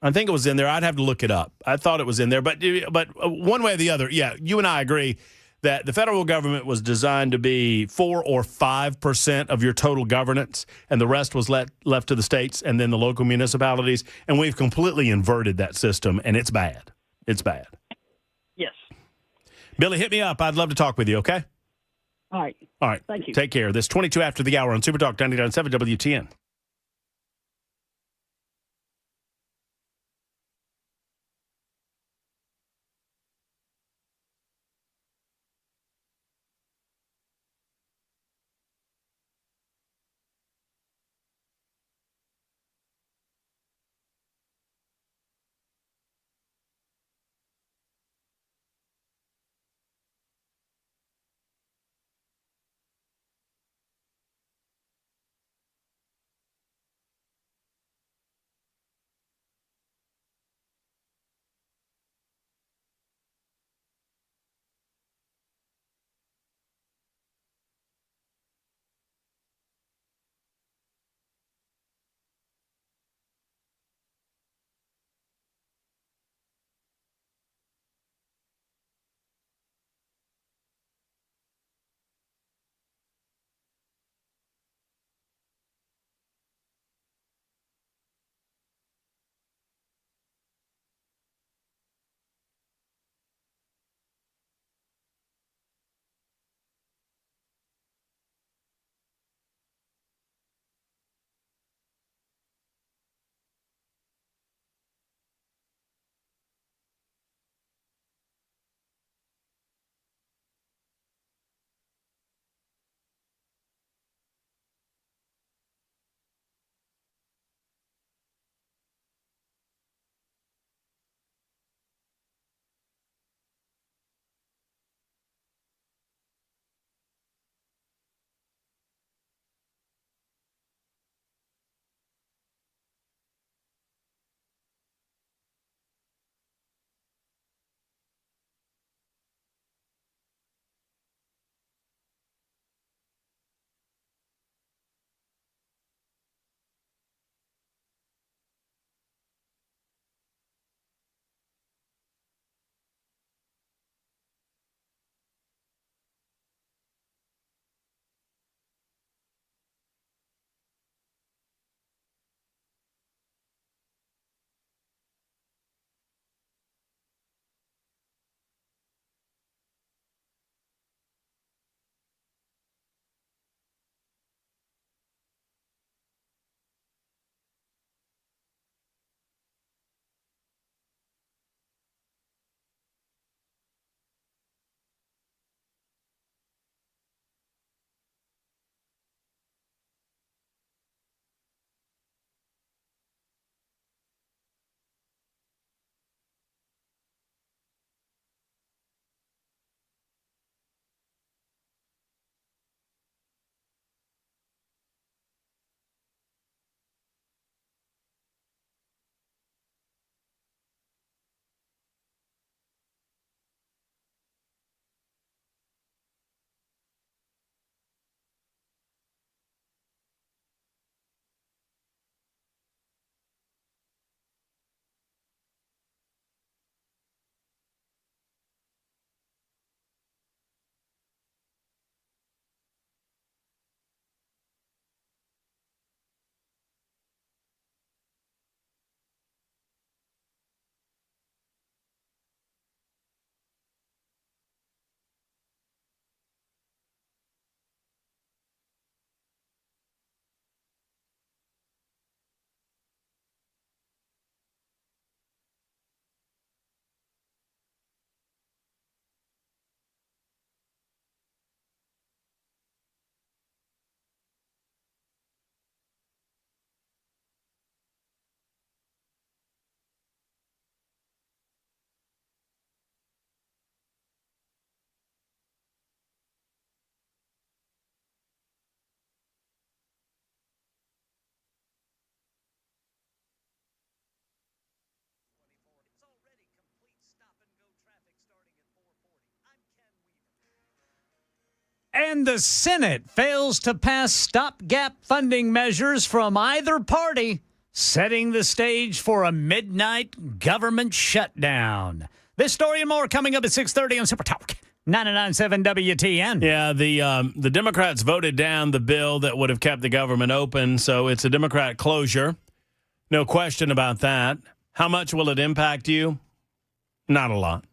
I think it was in there. I'd have to look it up. I thought it was in there. But one way or the other, yeah, you and I agree that the federal government was designed to be 4 or 5% of your total governance, and the rest was left to the states and then the local municipalities. And we've completely inverted that system, and it's bad. It's bad. Yes. Billy, hit me up. I'd love to talk with you, okay? All right. All right. Thank you. Take care. This 22 after the hour on Super Talk 99.7 WTN. And the Senate fails to pass stopgap funding measures from either party, setting the stage for a midnight government shutdown. This story and more coming up at 6:30 on Super Talk 99.7 WTN. Yeah, the Democrats voted down the bill that would have kept the government open, so it's a Democrat closure. No question about that. How much will it impact you? Not a lot.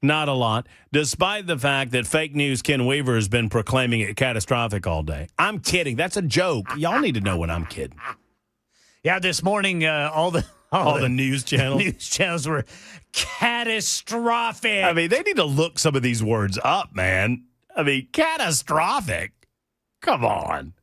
Not a lot, despite the fact that fake news Ken Weaver has been proclaiming it catastrophic all day. I'm kidding. That's a joke. Y'all need to know when I'm kidding. Yeah, this morning, all the news channels were catastrophic. I mean, they need to look some of these words up, man. I mean, catastrophic. Come on.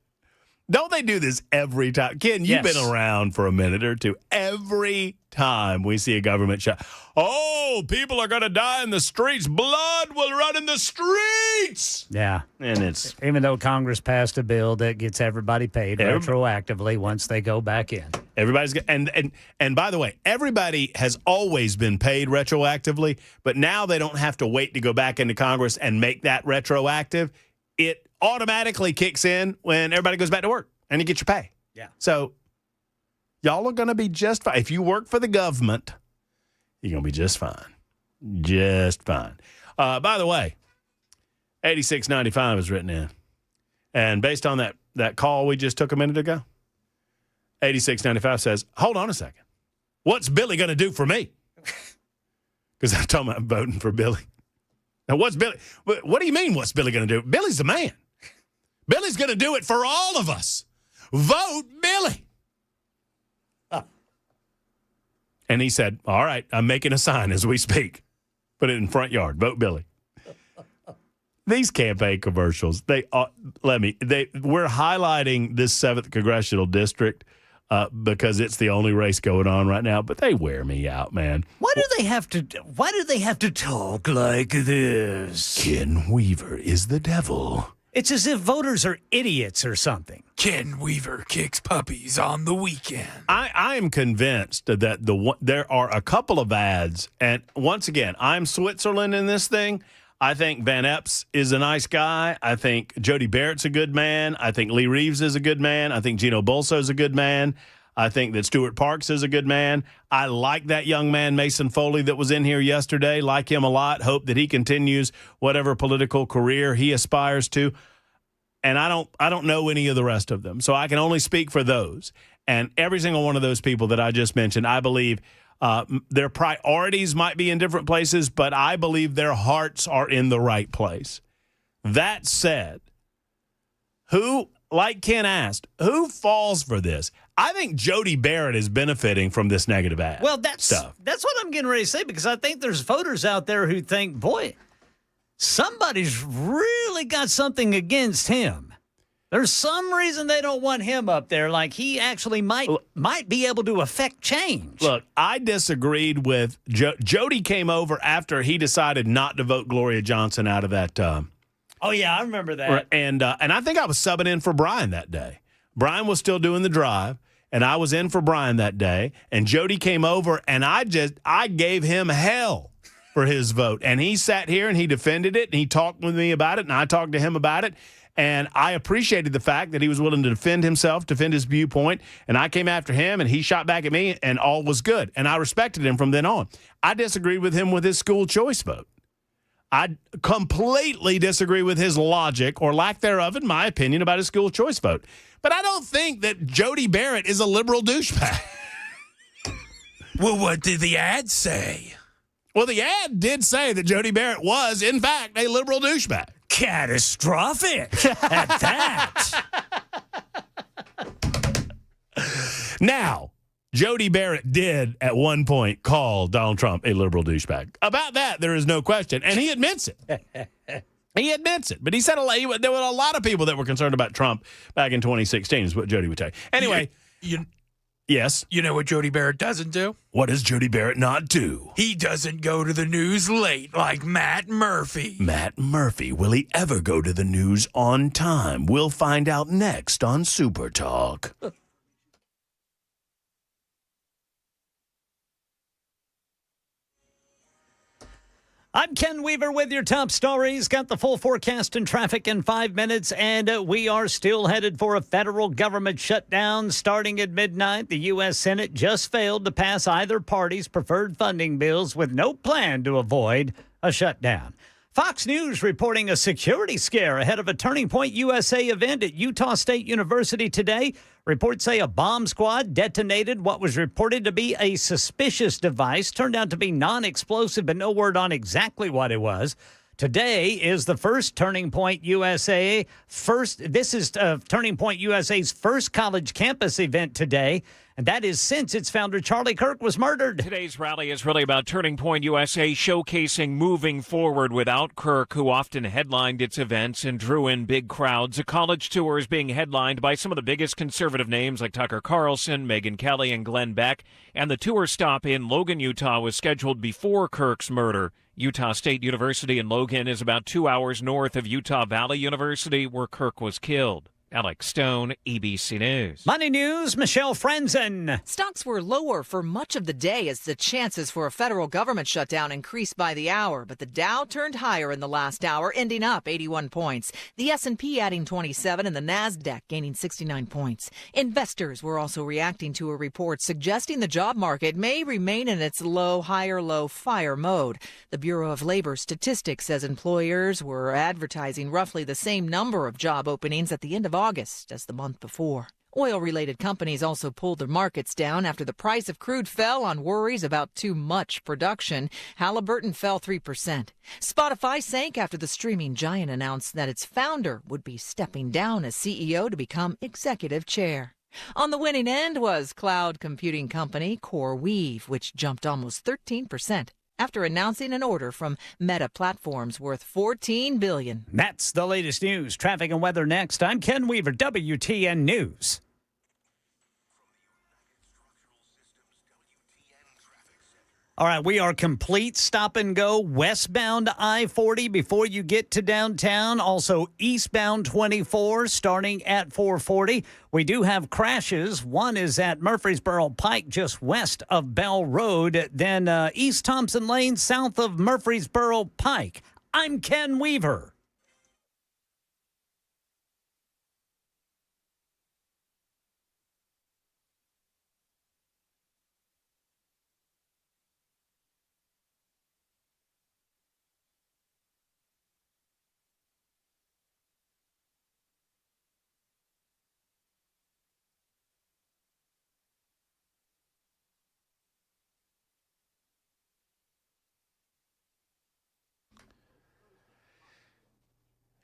Don't they do this every time? Ken, you've been around for a minute or two. Every time we see a government shut, oh, people are going to die in the streets. Blood will run in the streets. Yeah. And it's... Even though Congress passed a bill that gets everybody paid retroactively once they go back in. Everybody's... And by the way, everybody has always been paid retroactively, but now they don't have to wait to go back into Congress and make that retroactive. It automatically kicks in when everybody goes back to work and you get your pay. Yeah. So y'all are going to be just fine. If you work for the government, you're going to be just fine. Just fine. By the way, 8695 is written in. And based on that call we just took a minute ago, 8695 says, hold on a second. What's Billy going to do for me? Because I'm talking about voting for Billy. Now, what's Billy? What do you mean, what's Billy going to do? Billy's the man. Billy's going to do it for all of us. Vote Billy. And he said, all right, I'm making a sign as we speak. Put it in front yard. Vote Billy. These campaign commercials, we're highlighting this 7th Congressional District because it's the only race going on right now, but they wear me out, man. Why do they have to talk like this? Ken Weaver is the devil. It's as if voters are idiots or something. Ken Weaver kicks puppies on the weekend. I am convinced that there are a couple of ads, and once again, I'm Switzerland in this thing. I think Van Epps is a nice guy. I think Jody Barrett's a good man. I think Lee Reeves is a good man. I think Gino Bolso's a good man. I think that Stuart Parks is a good man. I like that young man, Mason Foley, that was in here yesterday. Like him a lot. Hope that he continues whatever political career he aspires to. And I don't know any of the rest of them. So I can only speak for those. And every single one of those people that I just mentioned, I believe their priorities might be in different places, but I believe their hearts are in the right place. That said, like Ken asked, who falls for this? I think Jody Barrett is benefiting from this negative ad. Well, that's what I'm getting ready to say, because I think there's voters out there who think, boy, somebody's really got something against him. There's some reason they don't want him up there. Like he actually might be able to affect change. Look, I disagreed with Jody came over after he decided not to vote Gloria Johnson out of that. Oh yeah, I remember that. And I think I was subbing in for Brian that day. Brian was still doing the drive, and I was in for Brian that day. And Jody came over, and I gave him hell for his vote. And he sat here and he defended it, and he talked with me about it, and I talked to him about it. And I appreciated the fact that he was willing to defend himself, defend his viewpoint. And I came after him, and he shot back at me, and all was good. And I respected him from then on. I disagreed with him with his school choice vote. I completely disagree with his logic, or lack thereof, in my opinion, about his school choice vote. But I don't think that Jody Barrett is a liberal douchebag. Well, what did the ad say? Well, the ad did say that Jody Barrett was, in fact, a liberal douchebag. Catastrophic at that. Now, Jody Barrett did at one point call Donald Trump a liberal douchebag. About that, there is no question, and he admits it. He admits it, but he said there were a lot of people that were concerned about Trump back in 2016 is what Jody would tell you. Anyway, yes? You know what Jody Barrett doesn't do? What does Jody Barrett not do? He doesn't go to the news late like Matt Murphy. Matt Murphy, will he ever go to the news on time? We'll find out next on Super Talk. I'm Ken Weaver with your top stories. Got the full forecast and traffic in 5 minutes, and we are still headed for a federal government shutdown starting at midnight. The U.S. Senate just failed to pass either party's preferred funding bills with no plan to avoid a shutdown. Fox News reporting a security scare ahead of a Turning Point USA event at Utah State University today. Reports say a bomb squad detonated what was reported to be a suspicious device. Turned out to be non-explosive, but no word on exactly what it was. Today is the first Turning Point USA. This is Turning Point USA's first college campus event today, and that is since its founder, Charlie Kirk, was murdered. Today's rally is really about Turning Point USA showcasing moving forward without Kirk, who often headlined its events and drew in big crowds. A college tour is being headlined by some of the biggest conservative names like Tucker Carlson, Megyn Kelly, and Glenn Beck. And the tour stop in Logan, Utah was scheduled before Kirk's murder. Utah State University in Logan is about 2 hours north of Utah Valley University, where Kirk was killed. Alex Stone, ABC News. Money News, Michelle Frenzen. Stocks were lower for much of the day as the chances for a federal government shutdown increased by the hour, but the Dow turned higher in the last hour, ending up 81 points. The S&P adding 27 and the Nasdaq gaining 69 points. Investors were also reacting to a report suggesting the job market may remain in its low, higher, low fire mode. The Bureau of Labor Statistics says employers were advertising roughly the same number of job openings at the end of August as the month before. Oil-related companies also pulled their markets down after the price of crude fell on worries about too much production. Halliburton fell 3%. Spotify sank after the streaming giant announced that its founder would be stepping down as CEO to become executive chair. On the winning end was cloud computing company CoreWeave, which jumped almost 13%. After announcing an order from Meta Platforms worth $14 billion. That's the latest news. Traffic and weather next. I'm Ken Weaver, WTN News. All right, we are complete stop and go westbound I-40 before you get to downtown. Also eastbound 24 starting at 440. We do have crashes. One is at Murfreesboro Pike just west of Bell Road. Then East Thompson Lane south of Murfreesboro Pike. I'm Ken Weaver.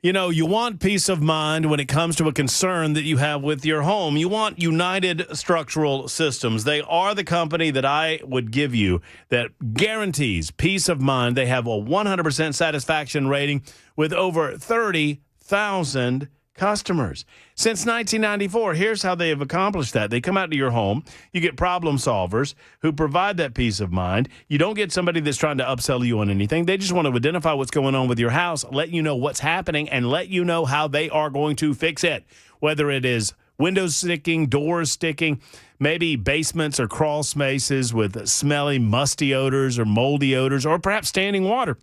You know, you want peace of mind when it comes to a concern that you have with your home. You want United Structural Systems. They are the company that I would give you that guarantees peace of mind. They have a 100% satisfaction rating with over 30,000 customers. Since 1994, here's how they have accomplished that. They come out to your home. You get problem solvers who provide that peace of mind. You don't get somebody that's trying to upsell you on anything. They just want to identify what's going on with your house, let you know what's happening, and let you know how they are going to fix it. Whether it is windows sticking, doors sticking, maybe basements or crawl spaces with smelly, musty odors or moldy odors, or perhaps standing water.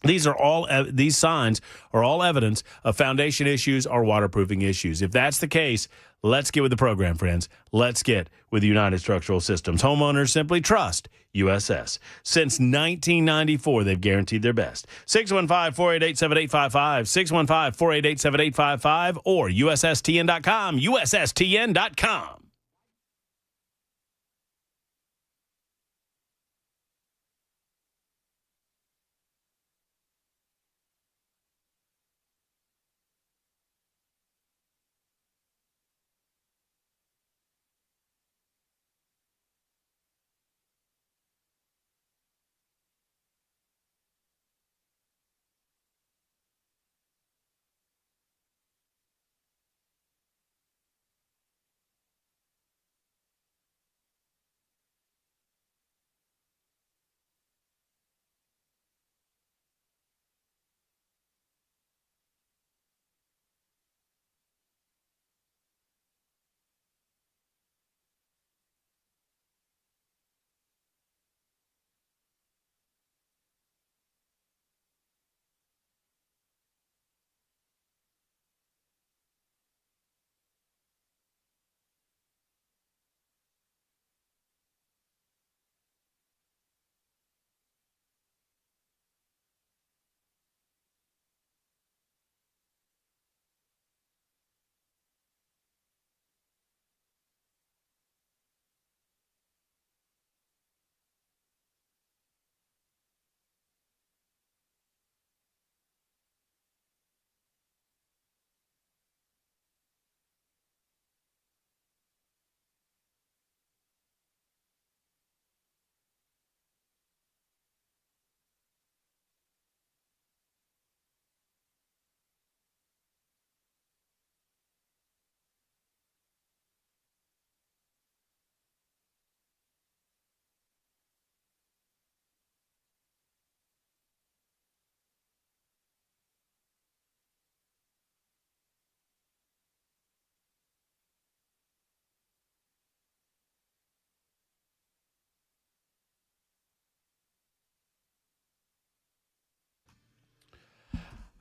These signs are all evidence of foundation issues or waterproofing issues. If that's the case, let's get with the program, friends. Let's get with United Structural Systems. Homeowners simply trust USS. Since 1994, they've guaranteed their best. 615-488-7855, 615-488-7855, or USSTN.com, USSTN.com.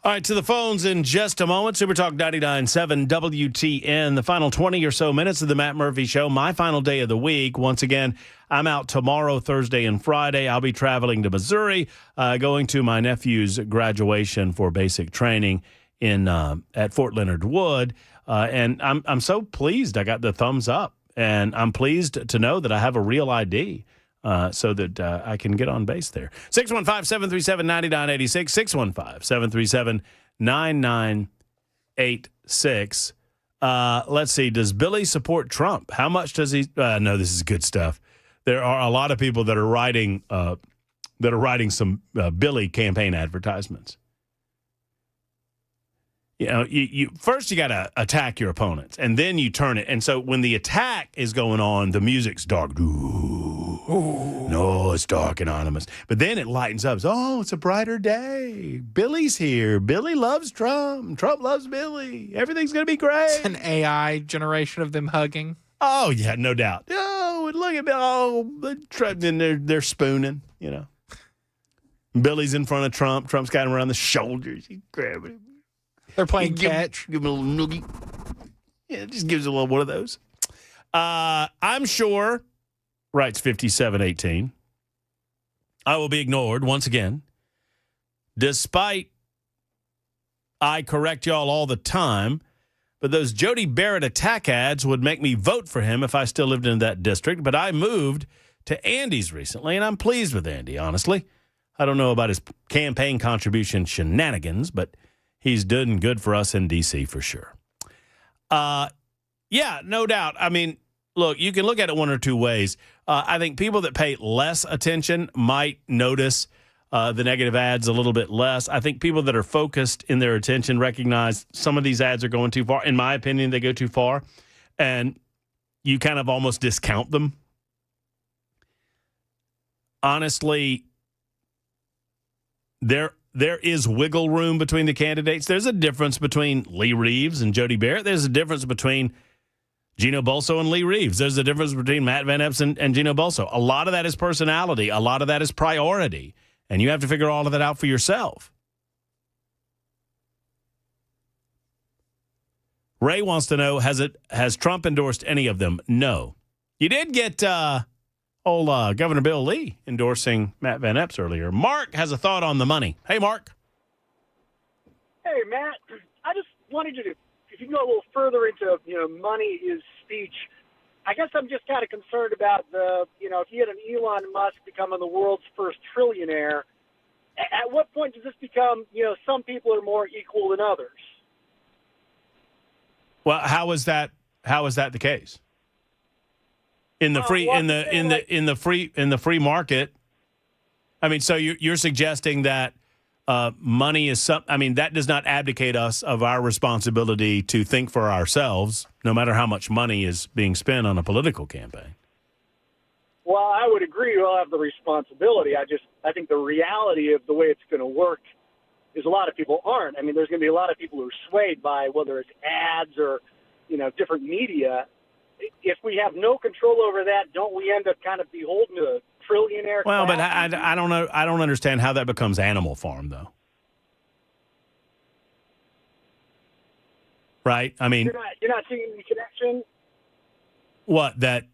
All right, to the phones in just a moment. Super Talk 99.7 WTN, the final 20 or so minutes of the Matt Murphy Show, my final day of the week. Once again, I'm out tomorrow, Thursday, and Friday. I'll be traveling to Missouri, going to my nephew's graduation for basic training at Fort Leonard Wood. And I'm so pleased I got the thumbs up, and I'm pleased to know that I have a real ID. So that I can get on base there. 615-737-9986, 615-737-9986. Let's see. Does Billy support Trump? How much does he? No, this is good stuff. There are a lot of people that are writing some Billy campaign advertisements. You know, you first you got to attack your opponents, and then you turn it. And so when the attack is going on, the music's dark. Ooh, no, it's dark and ominous. But then it lightens up. Oh, it's a brighter day. Billy's here. Billy loves Trump. Trump loves Billy. Everything's going to be great. It's an AI generation of them hugging. Oh, yeah, no doubt. Oh, and look at Trump. And they're spooning, you know. Billy's in front of Trump. Trump's got him around the shoulders. He's grabbing him. They're playing catch. Give him a little noogie. Yeah, just gives a little one of those. I'm sure, writes 5718, I will be ignored once again, despite I correct y'all all the time, but those Jody Barrett attack ads would make me vote for him if I still lived in that district. But I moved to Andy's recently, and I'm pleased with Andy, honestly. I don't know about his campaign contribution shenanigans, but he's doing good for us in D.C. for sure. Yeah, no doubt. I mean, look, you can look at it one or two ways. I think people that pay less attention might notice the negative ads a little bit less. I think people that are focused in their attention recognize some of these ads are going too far. In my opinion, they go too far, and you kind of almost discount them. Honestly, there is wiggle room between the candidates. There's a difference between Lee Reeves and Jody Barrett. There's a difference between Gino Bolso and Lee Reeves. There's a difference between Matt Van Epps and Gino Bolso. A lot of that is personality. A lot of that is priority. And you have to figure all of that out for yourself. Ray wants to know, has Trump endorsed any of them? No. You did get Governor Bill Lee endorsing Matt Van Epps earlier. Mark has a thought on the money. Hey, Mark. Hey, Matt. I just wanted you to, if you can go a little further into, money is speech. I guess I'm just kind of concerned about if you had an Elon Musk becoming the world's first trillionaire, at what point does this become, some people are more equal than others? Well, how is that the case? In the free market, I mean, so you're suggesting that money is that does not abdicate us of our responsibility to think for ourselves, no matter how much money is being spent on a political campaign. Well, I would agree we all have the responsibility. I think the reality of the way it's going to work is a lot of people aren't. I mean, there's going to be a lot of people who are swayed by whether it's ads or, different media. If we have no control over that, don't we end up kind of beholden to a trillionaire? Well, but I don't know. I don't understand how that becomes Animal Farm, though. Right? I mean, you're not seeing the connection. What that?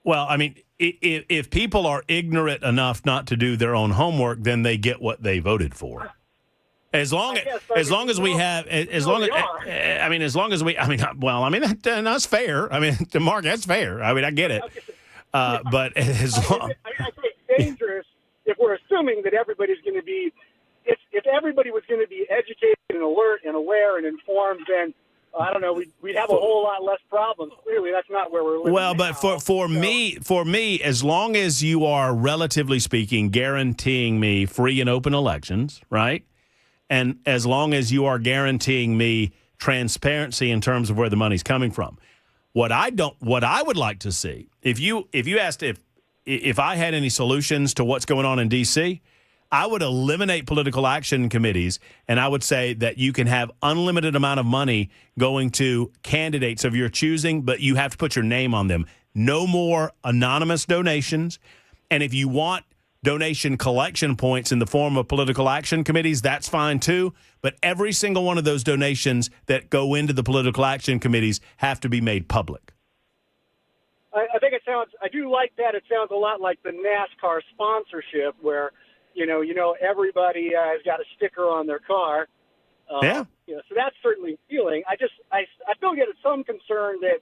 Well, I mean, if people are ignorant enough not to do their own homework, then they get what they voted for. That's fair. I mean, to Mark, that's fair. I mean, I get it. But as long, I think it's dangerous if we're assuming that everybody's going to be. If everybody was going to be educated and alert and aware and informed, then I don't know, we'd have a whole lot less problems. Clearly, that's not where we're living. Well, but for me, as long as you are, relatively speaking, guaranteeing me free and open elections, right? And as long as you are guaranteeing me transparency in terms of where the money's coming from, what I would like to see, if you asked if I had any solutions to what's going on in D.C., I would eliminate political action committees, and I would say that you can have unlimited amount of money going to candidates of your choosing, but you have to put your name on them. No more anonymous donations. And if you want donation collection points in the form of political action committees, that's fine too. But every single one of those donations that go into the political action committees have to be made public. I think it sounds, I do like that. It sounds a lot like the NASCAR sponsorship where, everybody has got a sticker on their car. Yeah. So that's certainly appealing. I still get some concern that,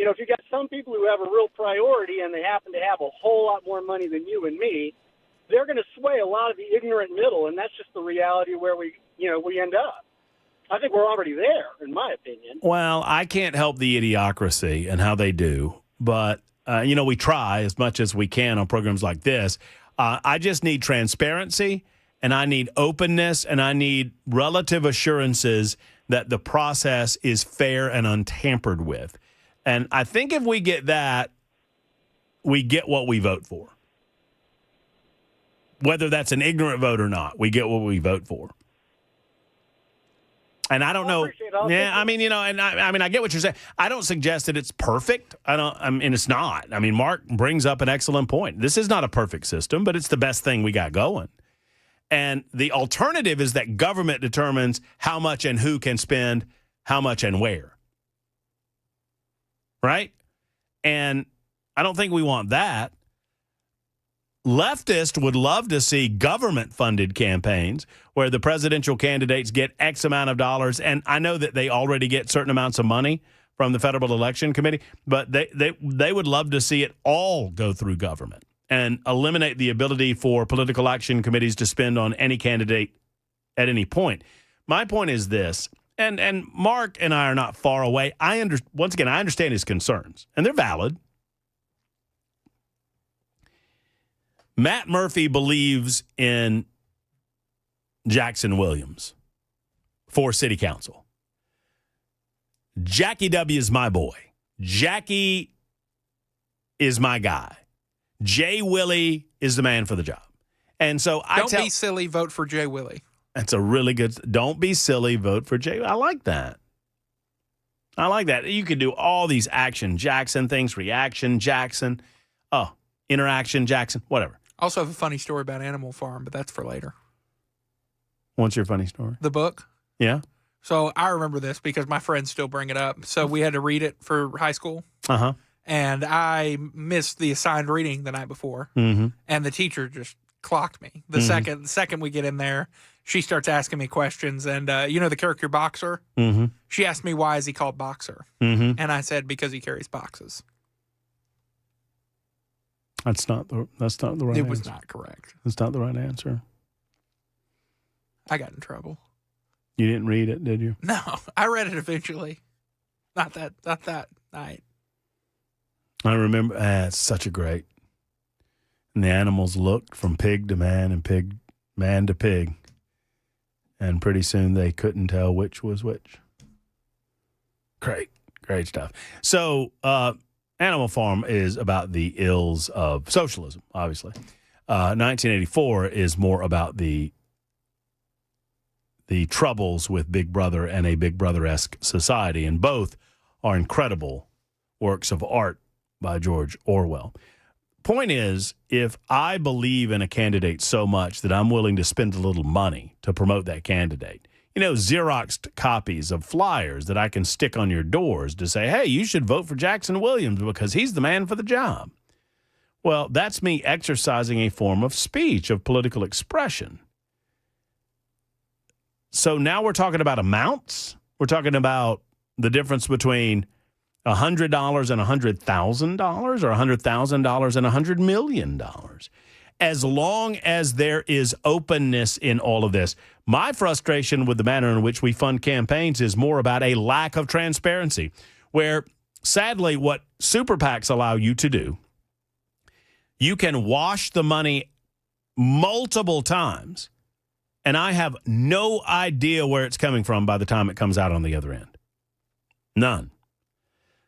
if you got some people who have a real priority and they happen to have a whole lot more money than you and me, they're going to sway a lot of the ignorant middle, and that's just the reality where we end up. I think we're already there, in my opinion. Well, I can't help the idiocracy and how they do, but, we try as much as we can on programs like this. I just need transparency, and I need openness, and I need relative assurances that the process is fair and untampered with. And I think if we get that, we get what we vote for. Whether that's an ignorant vote or not, we get what we vote for. And I don't know. Yeah, I mean, I get what you're saying. I don't suggest that it's perfect. It's not. I mean, Mark brings up an excellent point. This is not a perfect system, but it's the best thing we got going. And the alternative is that government determines how much and who can spend how much and where. Right? And I don't think we want that. Leftists would love to see government-funded campaigns where the presidential candidates get X amount of dollars, and I know that they already get certain amounts of money from the Federal Election Committee, but they would love to see it all go through government and eliminate the ability for political action committees to spend on any candidate at any point. My point is this, and Mark and I are not far away. Once again, I understand his concerns, and they're valid. Matt Murphy believes in Jackson Williams for city council. Jackie W. is my boy. Jackie is my guy. Jay Willie is the man for the job. And so Don't be silly, vote for Jay Willie. That's a really good, don't be silly, vote for Jay. I like that. You could do all these action Jackson things, reaction Jackson, interaction Jackson, whatever. Also have a funny story about Animal Farm, but that's for later. What's your funny story? The book. Yeah. So I remember this because my friends still bring it up. So we had to read it for high school. Uh-huh. And I missed the assigned reading the night before. Mm-hmm. And the teacher just clocked me. The second we get in there, she starts asking me questions. And the character Boxer? Mm-hmm. She asked me, why is he called Boxer? Mm-hmm. And I said, because he carries boxes. That's not the right answer. It was not correct. That's not the right answer. I got in trouble. You didn't read it, did you? No, I read it eventually. Not that night. I remember, it's such a great. And the animals looked from pig to man and man to pig. And pretty soon they couldn't tell which was which. Great stuff. So, Animal Farm is about the ills of socialism, obviously. 1984 is more about the troubles with Big Brother and a Big Brother-esque society, and both are incredible works of art by George Orwell. Point is, if I believe in a candidate so much that I'm willing to spend a little money to promote that candidate, Xeroxed copies of flyers that I can stick on your doors to say, hey, you should vote for Jackson Williams because he's the man for the job. Well, that's me exercising a form of speech, of political expression. So now we're talking about amounts. We're talking about the difference between $100 and $100,000 or $100,000 and $100 million. As long as there is openness in all of this. My frustration with the manner in which we fund campaigns is more about a lack of transparency, where sadly what super PACs allow you to do, you can wash the money multiple times, and I have no idea where it's coming from by the time it comes out on the other end. None.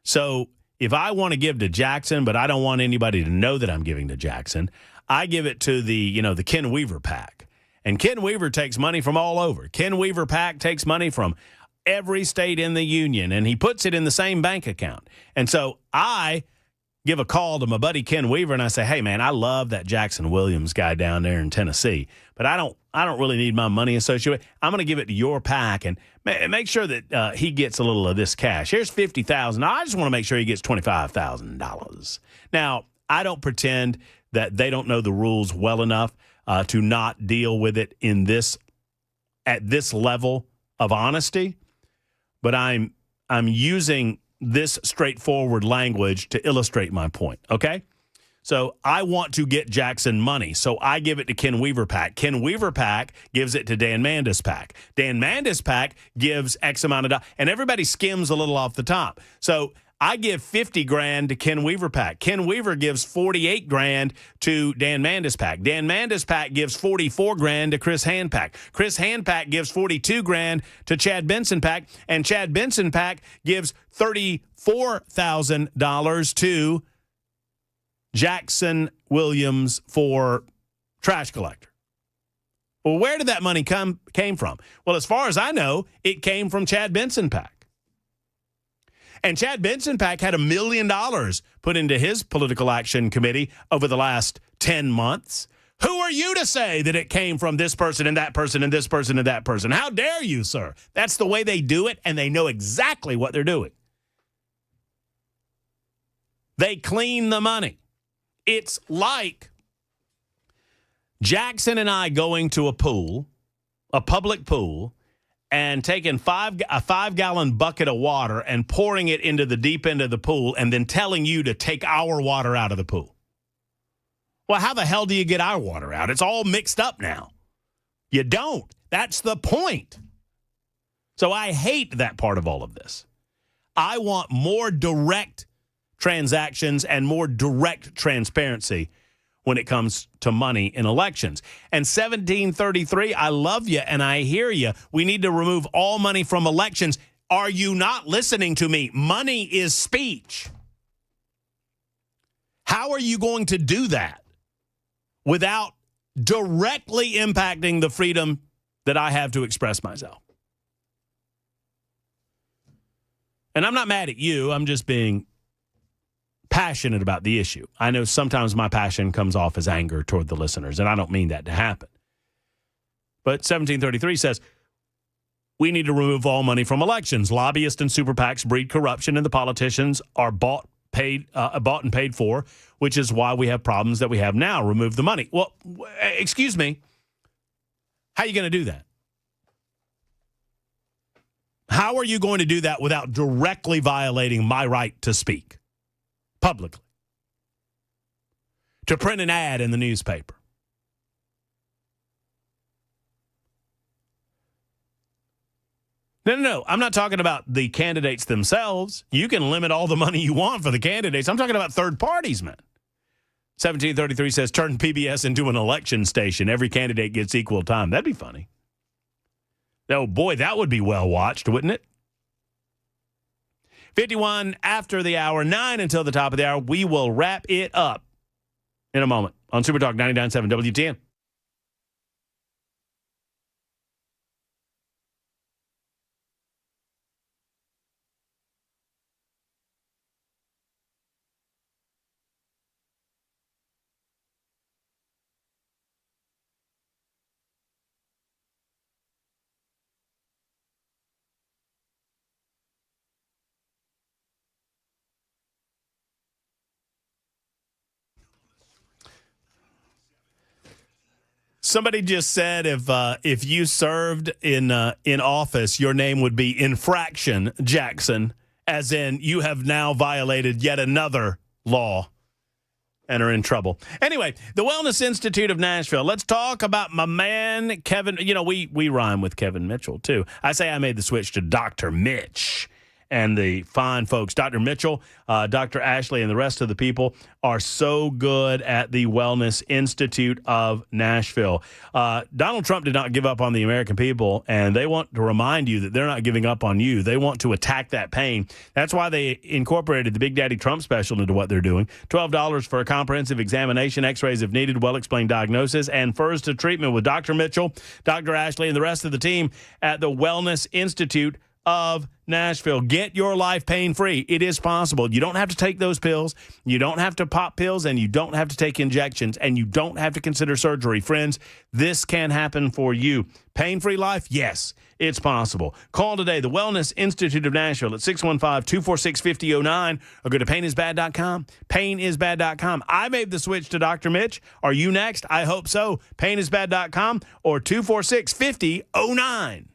So if I want to give to Jackson, but I don't want anybody to know that I'm giving to Jackson, I give it to the Ken Weaver PAC. And Ken Weaver takes money from all over. Ken Weaver PAC takes money from every state in the union, and he puts it in the same bank account. And so I give a call to my buddy Ken Weaver and I say, hey, man, I love that Jackson Williams guy down there in Tennessee, but I don't really need my money associated. I'm going to give it to your PAC and make sure that he gets a little of this cash. Here's $50,000. I just want to make sure he gets $25,000. Now, I don't pretend that they don't know the rules well enough to not deal with it at this level of honesty, but I'm using this straightforward language to illustrate my point, okay? So I want to get Jackson money, so I give it to Ken Weaver PAC. Ken Weaver PAC gives it to Dan Mandis PAC. Dan Mandis PAC gives X amount of dollars, and everybody skims a little off the top. So I give $50,000 to Ken Weaver PAC. Ken Weaver gives $48,000 to Dan Mandis PAC. Dan Mandis PAC gives $44,000 to Chris Hand PAC. Chris Hand PAC gives $42,000 to Chad Benson PAC, and Chad Benson PAC gives $34,000 to Jackson Williams for trash collector. Well, where did that money came from? Well, as far as I know, it came from Chad Benson PAC. And Chad Benson PAC had $1 million put into his political action committee over the last 10 months. Who are you to say that it came from this person and that person and this person and that person? How dare you, sir? That's the way they do it, and they know exactly what they're doing. They clean the money. It's like Jackson and I going to a pool, a public pool, and taking a 5-gallon bucket of water and pouring it into the deep end of the pool and then telling you to take our water out of the pool. Well, how the hell do you get our water out? It's all mixed up now. You don't. That's the point. So I hate that part of all of this. I want more direct transactions and more direct transparency when it comes to money in elections. And 1733, I love you and I hear you. We need to remove all money from elections. Are you not listening to me? Money is speech. How are you going to do that without directly impacting the freedom that I have to express myself? And I'm not mad at you. I'm just being passionate about the issue. I know sometimes my passion comes off as anger toward the listeners, and I don't mean that to happen. But 1733 says, we need to remove all money from elections. Lobbyists and super PACs breed corruption, and the politicians are bought and paid for, which is why we have problems that we have now. Remove the money. Well, excuse me. How are you going to do that? How are you going to do that without directly violating my right to speak publicly? To print an ad in the newspaper. No. I'm not talking about the candidates themselves. You can limit all the money you want for the candidates. I'm talking about third parties, man. 1733 says, turn PBS into an election station. Every candidate gets equal time. That'd be funny. Oh, boy, that would be well watched, wouldn't it? 51 after the hour, 9 until the top of the hour. We will wrap it up in a moment on Super Talk 99.7 WTN. Somebody just said if you served in office, your name would be Infraction Jackson, as in you have now violated yet another law and are in trouble. Anyway, the Wellness Institute of Nashville. Let's talk about my man, Kevin. You know, we rhyme with Kevin Mitchell, too. I say I made the switch to Dr. Mitch. And the fine folks, Dr. Mitchell, Dr. Ashley, and the rest of the people are so good at the Wellness Institute of Nashville. Donald Trump did not give up on the American people, and they want to remind you that they're not giving up on you. They want to attack that pain. That's why they incorporated the Big Daddy Trump special into what they're doing. $12 for a comprehensive examination, x-rays if needed, well-explained diagnosis, and first to treatment with Dr. Mitchell, Dr. Ashley, and the rest of the team at the Wellness Institute of Nashville. Get your life pain-free. It is possible. You don't have to take those pills. You don't have to pop pills, and you don't have to take injections, and you don't have to consider surgery. Friends, this can happen for you. Pain-free life? Yes, it's possible. Call today, the Wellness Institute of Nashville at 615-246-5009, or go to painisbad.com. Painisbad.com. I made the switch to Dr. Mitch. Are you next? I hope so. Painisbad.com or 246-5009.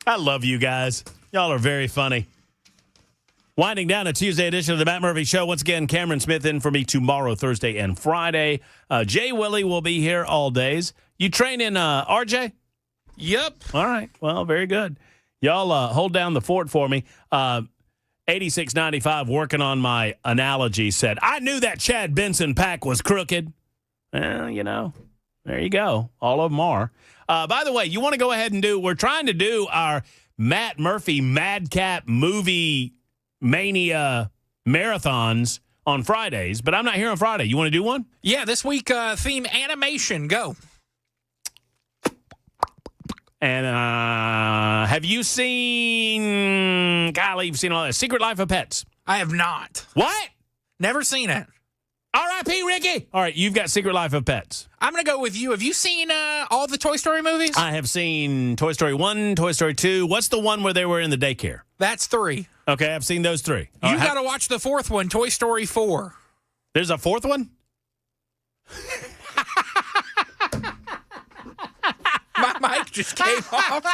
I love you guys. Y'all are very funny. Winding down a Tuesday edition of the Matt Murphy Show. Once again, Cameron Smith in for me tomorrow, Thursday, and Friday. Jay Willie will be here all days. You training RJ? Yep. All right. Well, very good. Y'all hold down the fort for me. 8695 working on my analogy said, I knew that Chad Benson pack was crooked. Well, you know, there you go. All of them are. By the way, you want to go ahead and we're trying to do our Matt Murphy Madcap movie mania marathons on Fridays, but I'm not here on Friday. You want to do one? Yeah, this week theme animation. Go. And have you seen, golly, you've seen all that, Secret Life of Pets? I have not. What? Never seen it. R.I.P. Ricky. All right, you've got Secret Life of Pets. I'm going to go with you. Have you seen all the Toy Story movies? I have seen Toy Story 1, Toy Story 2. What's the one where they were in the daycare? That's 3. Okay, I've seen those 3. You got to watch the 4th one, Toy Story 4. There's a 4th one? My mic just came off.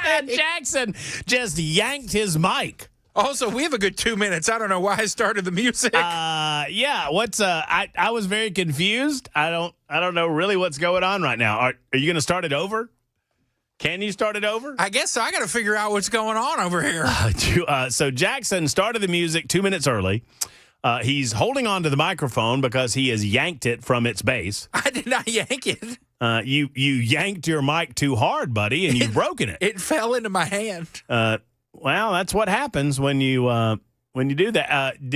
And Jackson just yanked his mic. Also, we have a good 2 minutes. I don't know why I started the music. Yeah. What's I was very confused. I don't know really what's going on right now. Are you going to start it over? Can you start it over? I guess so. I got to figure out what's going on over here. So Jackson started the music 2 minutes early. He's holding on to the microphone because he has yanked it from its base. I did not yank it. You yanked your mic too hard, buddy, and you've broken it. It fell into my hand. Well, that's what happens when you do that.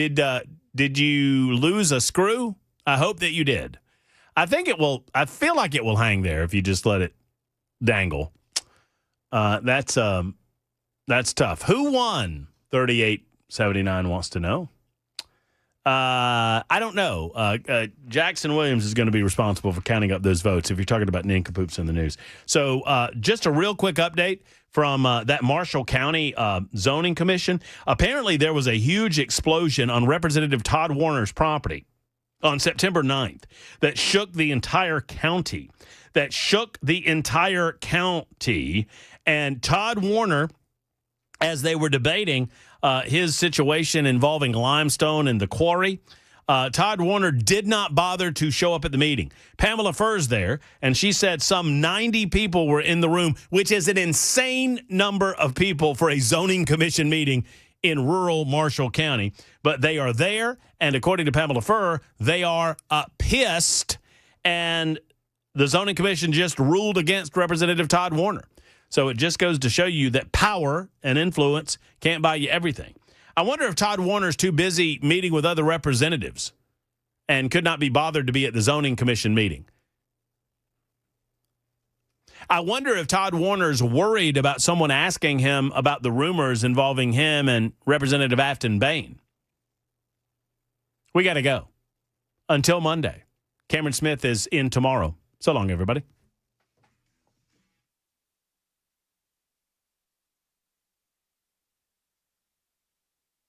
Did you lose a screw? I hope that you did. I feel like it will hang there if you just let it dangle. That's tough. Who won? 3879 wants to know. I don't know. Jackson Williams is going to be responsible for counting up those votes if you're talking about nincompoops in the news. So just a real quick update from that Marshall County zoning commission. Apparently there was a huge explosion on Representative Todd Warner's property on September 9th that shook the entire county. And Todd Warner, as they were debating his situation involving limestone and the quarry, Todd Warner did not bother to show up at the meeting. Pamela Furr's there, and she said some 90 people were in the room, which is an insane number of people for a zoning commission meeting in rural Marshall County. But they are there, and according to Pamela Furr, they are pissed, and the zoning commission just ruled against Representative Todd Warner. So it just goes to show you that power and influence can't buy you everything. I wonder if Todd Warner's too busy meeting with other representatives and could not be bothered to be at the zoning commission meeting. I wonder if Todd Warner's worried about someone asking him about the rumors involving him and Representative Afton Bain. We got to go. Until Monday. Cameron Smith is in tomorrow. So long, everybody.